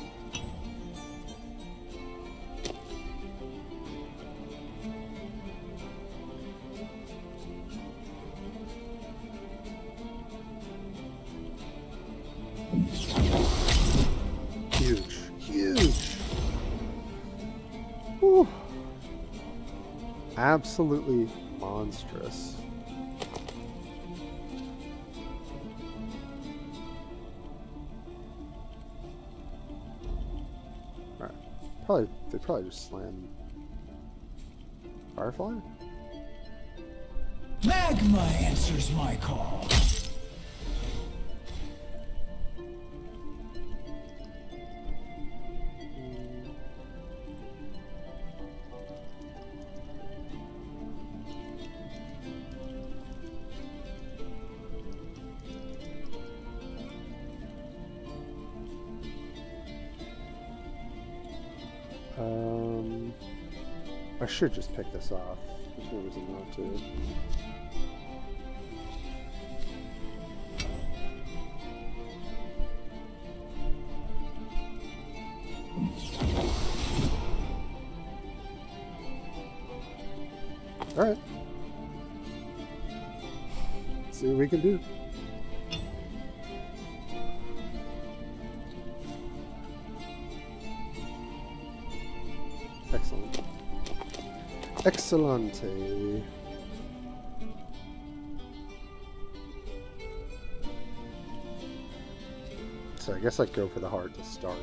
absolutely monstrous. Alright. They probably just slam Firefly? Magma answers my call. I should just pick this off. There's no reason not to. Alright. See what we can do. Excellent. Excellente. So I guess I'd go for the heart to start.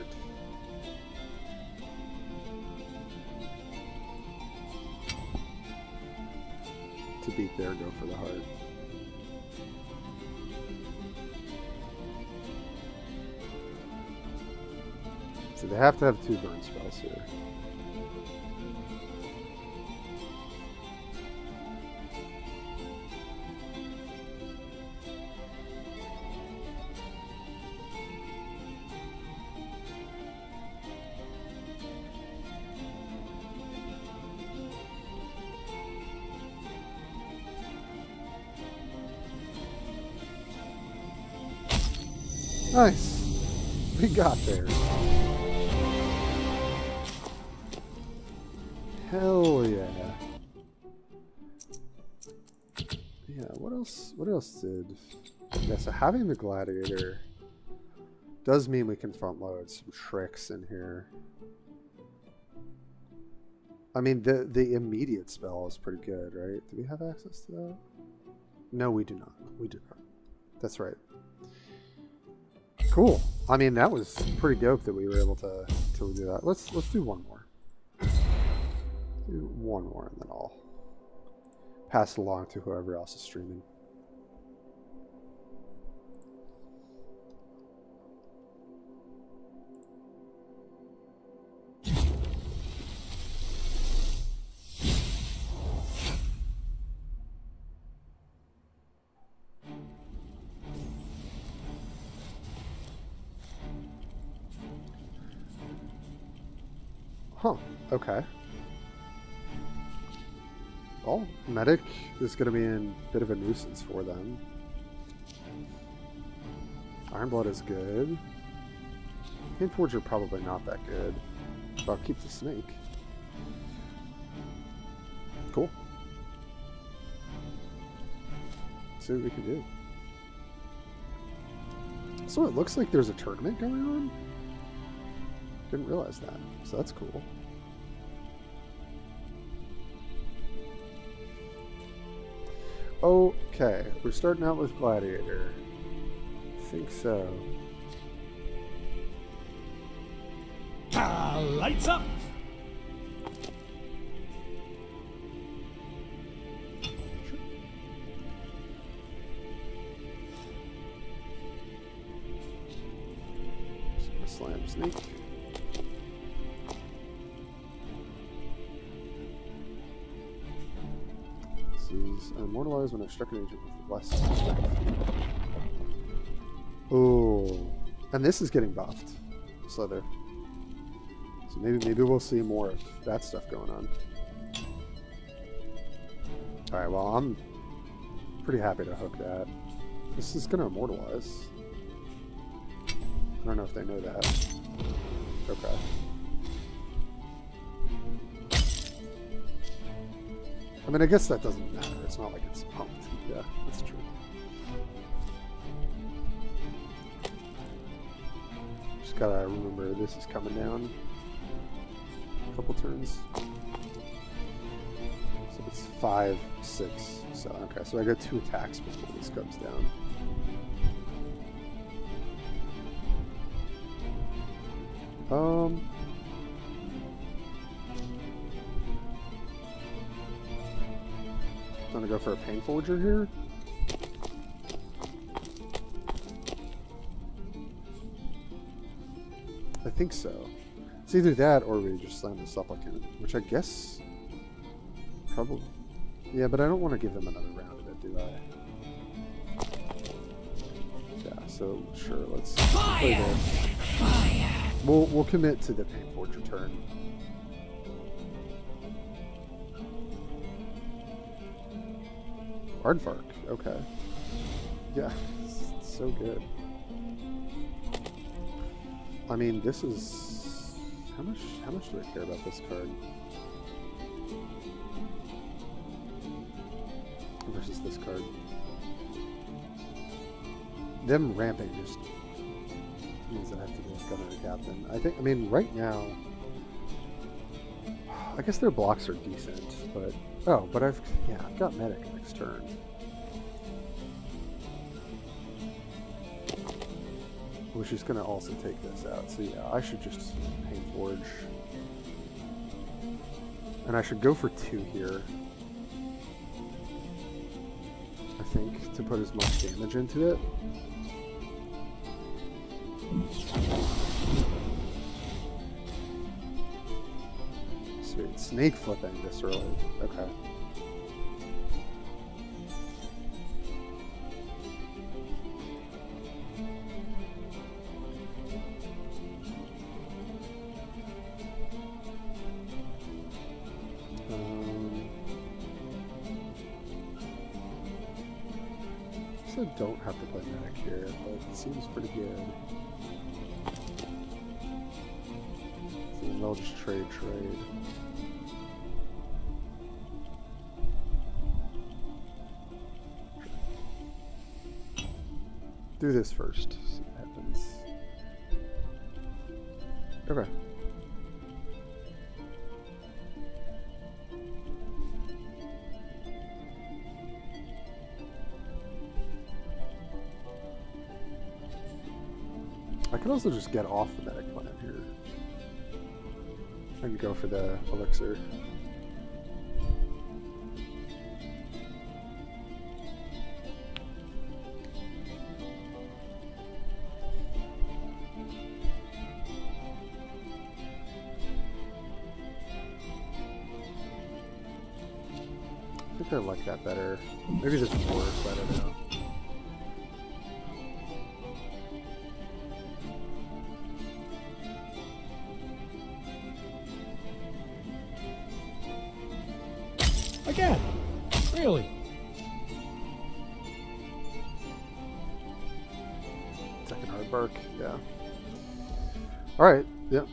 To beat there, go for the heart. So they have to have 2 burn spells here. Nice. We got there. Hell yeah. Yeah, what else did... Yeah, so having the gladiator does mean we can front load some tricks in here. I mean, the immediate spell is pretty good, right? Do we have access to that? No, we do not. We do not. That's right. Cool. I mean, that was pretty dope that we were able to do that. Let's do one more. Do one more, and then I'll pass it along to whoever else is streaming. Huh, okay. Well, medic is going to be a bit of a nuisance for them. Ironblood is good. Handforger probably not that good. But I'll keep the snake. Cool. See what we can do. So it looks like there's a tournament going on? Didn't realize that. So that's cool. Okay, we're starting out with Gladiator. I think so. Lights up! Slam snake. Is immortalized when I struck an agent with less strength. Oh, and this is getting buffed, Slither. So maybe we'll see more of that stuff going on. All right, well I'm pretty happy to hook that. This is gonna immortalize. I don't know if they know that. Okay. I mean, I guess that doesn't matter. It's not like it's pumped. Yeah, that's true. Just gotta remember this is coming down a couple turns. So it's 5, 6. So okay, so I got 2 attacks before this comes down. Gonna go for a Pain Forger here. I think so. It's either that or we just slam the Supplicant, which I guess probably. Yeah, but I don't want to give them another round of it, do I? Yeah, so sure, let's play this. We'll commit to the Pain Forger turn. Aardvark, okay. Yeah, it's so good. I mean, this is how much do I care about this card versus this card? Them ramping just means I have to go with Gunner and Captain. I mean, right now, I guess their blocks are decent, but I've got Medic next turn. Which is going to also take this out. So yeah, I should just Pain Forge. And I should go for 2 here. I think, to put as much damage into it. Sweet. Snake flipping this early. Okay. I don't have to play Medic here, but it seems pretty good. So they'll just trade. Do this first, see what happens. Okay. I could also just get off the Medic plan here and go for the Elixir. I think I like that better. Maybe this is worse, I don't know. Again? Really? Second Aardvark, yeah. Alright, yep.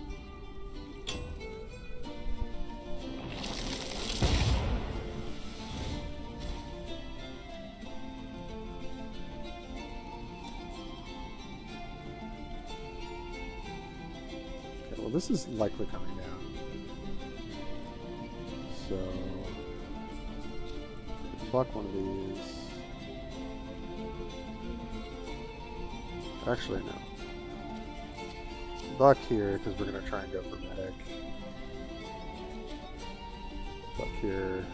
Okay, well this is likely coming down. So block one of these. Actually, no. Block here because we're going to try and go for Medic. Block here.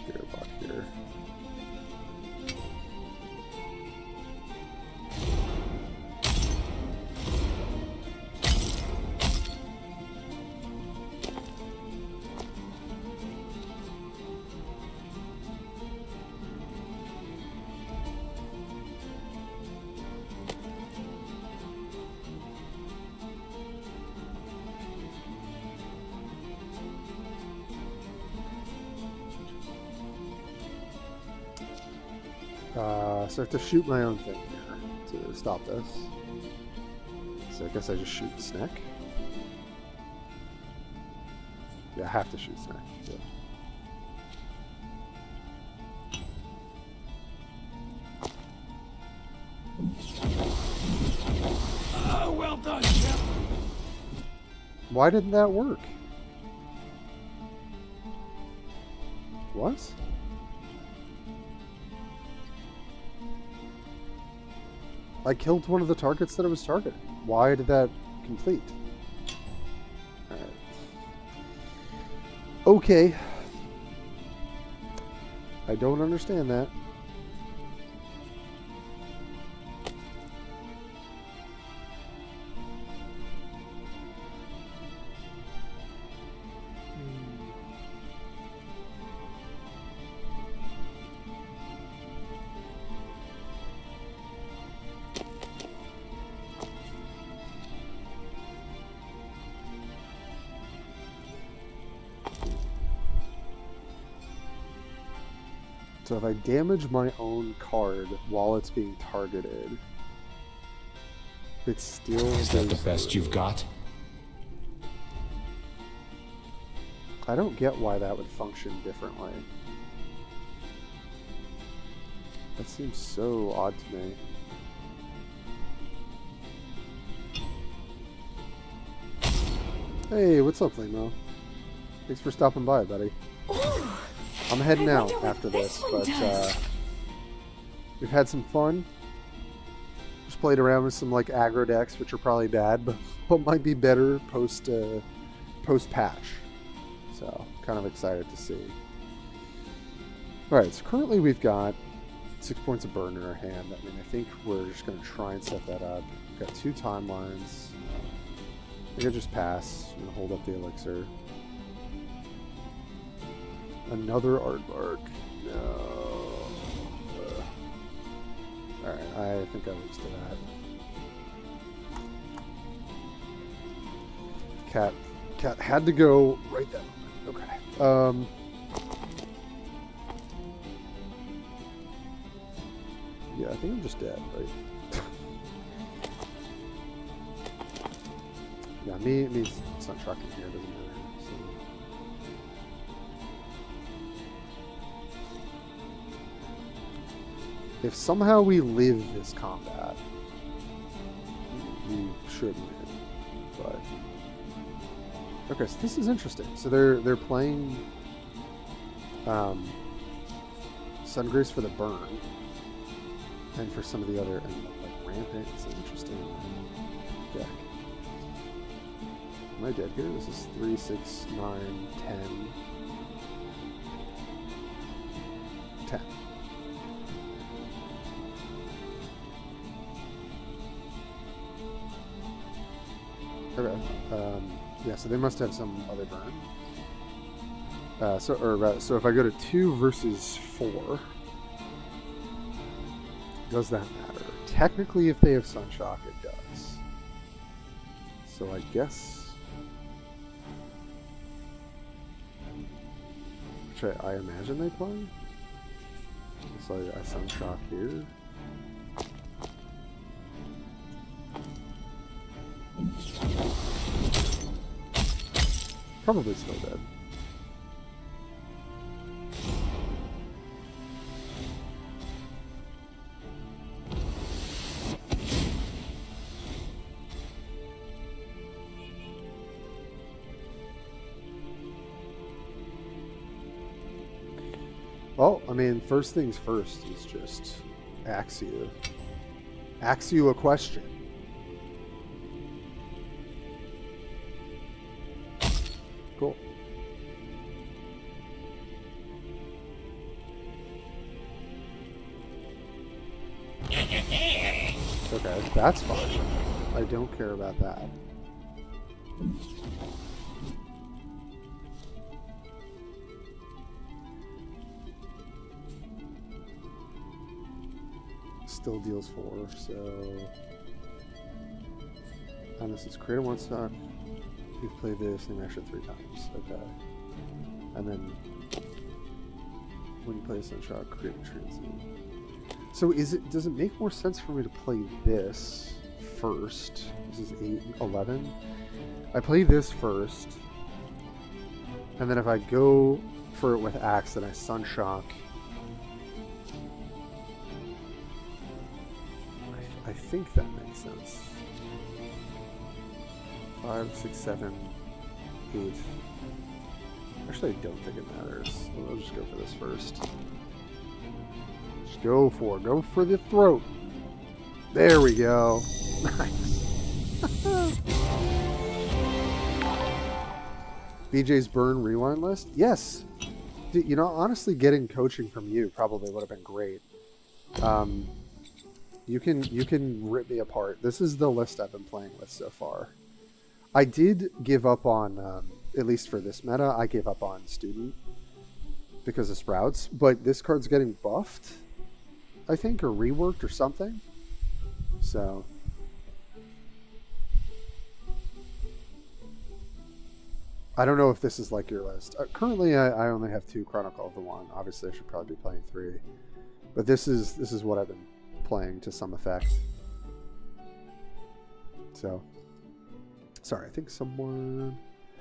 Here, block here. So I have to shoot my own thing here to stop this. So I guess I just shoot Snack. Yeah, I have to shoot Snack. Yeah. Well done, Chip. Why didn't that work? What? I killed one of the targets that I was targeting. Why did that complete? Alright. Okay. I don't understand that. So if I damage my own card while it's being targeted, it still Is that the goes best through. you've got? I don't get why that would function differently. That seems so odd to me. Hey, what's up, Limo? Thanks for stopping by, buddy. I'm heading out after this, but we've had some fun. Just played around with some like aggro decks, which are probably bad, but might be better post patch. So kind of excited to see. All right, so currently we've got 6 points of burn in our hand. I mean, I think we're just going to try and set that up. We've got 2 timelines. I think I just pass. I'm going to hold up the elixir. Another aardvark. No. Alright, I think I lose to that. Cat had to go right then. Okay. Yeah, I think I'm just dead, right? Yeah, me sun shocking here doesn't matter. So. If somehow we live this combat, we should win. But okay, so this is interesting. So they're playing Sungrace for the burn, and for some of the other, and like Rampant is an interesting deck. Am I dead here? This is 3, 6, 9, 10. 10. Okay. Yeah, so they must have some other burn. So if I go to 2 versus 4, does that matter? Technically, if they have Sunshock, it does. So I guess... Which I imagine they play. So I Sunshock here. Probably still dead. Well, I mean, first things first is just ask you a question. Cool. Okay, that's fine. I don't care about that. Still deals 4, so... And this is create a 1-stock. You've played this in extra 3 times. Okay. And then when you play a Sunshot, create a transient. So does it make more sense for me to play this first? This is 8, 11. I play this first. And then if I go for it with Axe, then I Sunshock. I think that makes sense. 5, 6, 7, 8. Actually, I don't think it matters. I'll just go for this first. Just go for the throat. There we go. Nice. BJ's burn rewind list? Yes. Dude, you know, honestly, getting coaching from you probably would have been great. You can rip me apart. This is the list I've been playing with so far. I did give up on, at least for this meta, I gave up on Student because of Sprouts, but this card's getting buffed, I think, or reworked or something. So... I don't know if this is like your list. Currently, I only have 2 Chronicle of the One. Obviously, I should probably be playing 3. But this is what I've been playing to some effect. So, sorry, I think someone...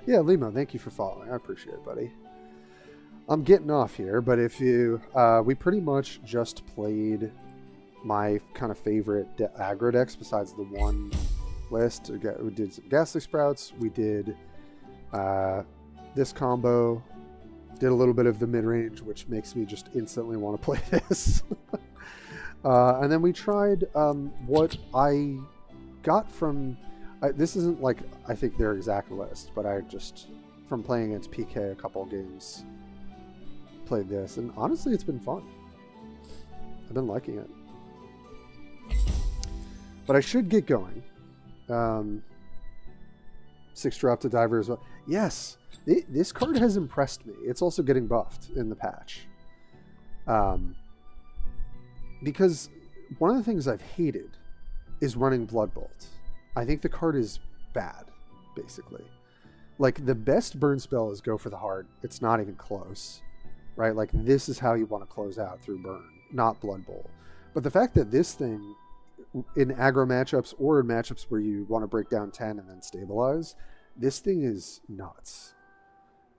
Yeah, Limo, thank you for following. I appreciate it, buddy. I'm getting off here, but if you... we pretty much just played my kind of favorite aggro decks besides the one list. We did some Ghastly Sprouts. We did... this combo, did a little bit of the mid-range, which makes me just instantly want to play this. And then we tried what I got from... this isn't like, I think, their exact list, but I just, from playing against PK a couple games, played this. And honestly, it's been fun. I've been liking it. But I should get going. 6 drop to Diver as well. Yes, this card has impressed me. It's also getting buffed in the patch. Because one of the things I've hated is running Blood Bolt. I think the card is bad, basically. Like, the best burn spell is Go for the Heart. It's not even close, right? Like, this is how you want to close out through burn, not Blood Bolt. But the fact that this thing, in aggro matchups or in matchups where you want to break down 10 and then stabilize, this thing is nuts.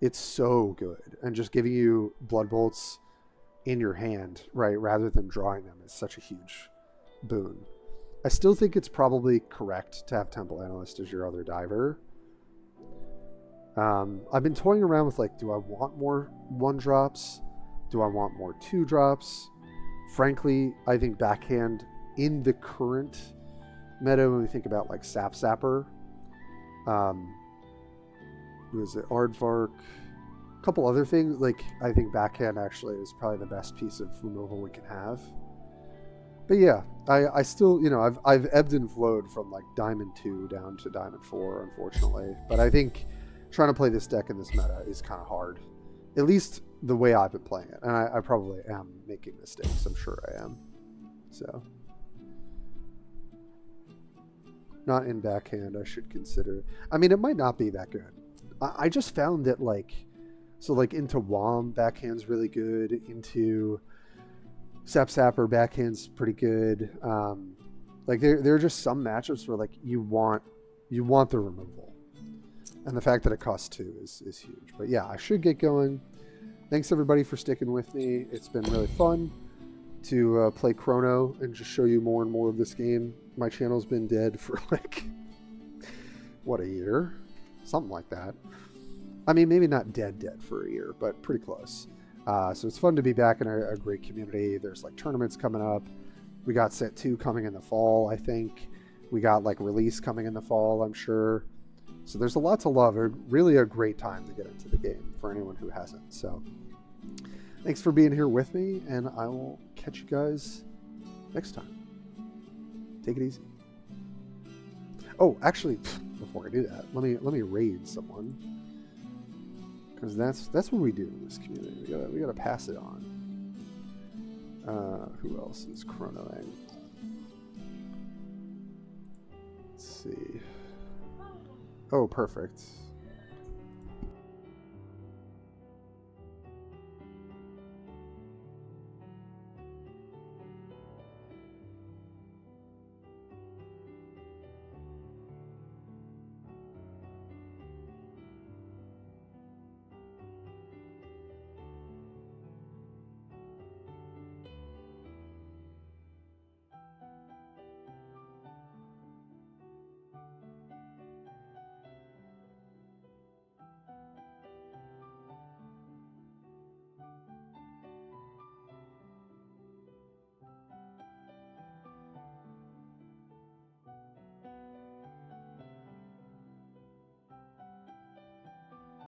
It's so good. And just giving you Blood Bolts in your hand, right, rather than drawing them is such a huge boon. I still think it's probably correct to have Temple Analyst as your other diver. I've been toying around with, like, do I want more 1-drops? Do I want more 2-drops? Frankly, I think backhand in the current meta, when we think about, like, Sapper, who is it, Aardvark, a couple other things, like, I think backhand actually is probably the best piece of removal we can have. But yeah, I still, you know, I've ebbed and flowed from, like, Diamond 2 down to Diamond 4, unfortunately. But I think trying to play this deck in this meta is kind of hard. At least the way I've been playing it. And I probably am making mistakes. I'm sure I am. So. Not in backhand, I should consider. I mean, it might not be that good. I just found that, like, so, like, into WOM, backhand's really good. Into Sapper, backhand's pretty good. Like, there are just some matchups where, like, you want the removal. And the fact that it costs 2 is huge. But yeah, I should get going. Thanks, everybody, for sticking with me. It's been really fun to play Chrono and just show you more and more of this game. My channel's been dead for, like, what, a year? Something like that. I mean, maybe not dead for a year, but pretty close. So it's fun to be back in a great community. There's, like, tournaments coming up. We got set 2 coming in the fall, I think. We got, like, release coming in the fall, I'm sure. So there's a lot to love. Really a great time to get into the game for anyone who hasn't. So thanks for being here with me, and I will catch you guys next time. Take it easy. Oh, actually, before I do that, let me raid someone, because that's what we do in this community. We gotta pass it on. Who else is chronoing? Let's see. Oh, perfect.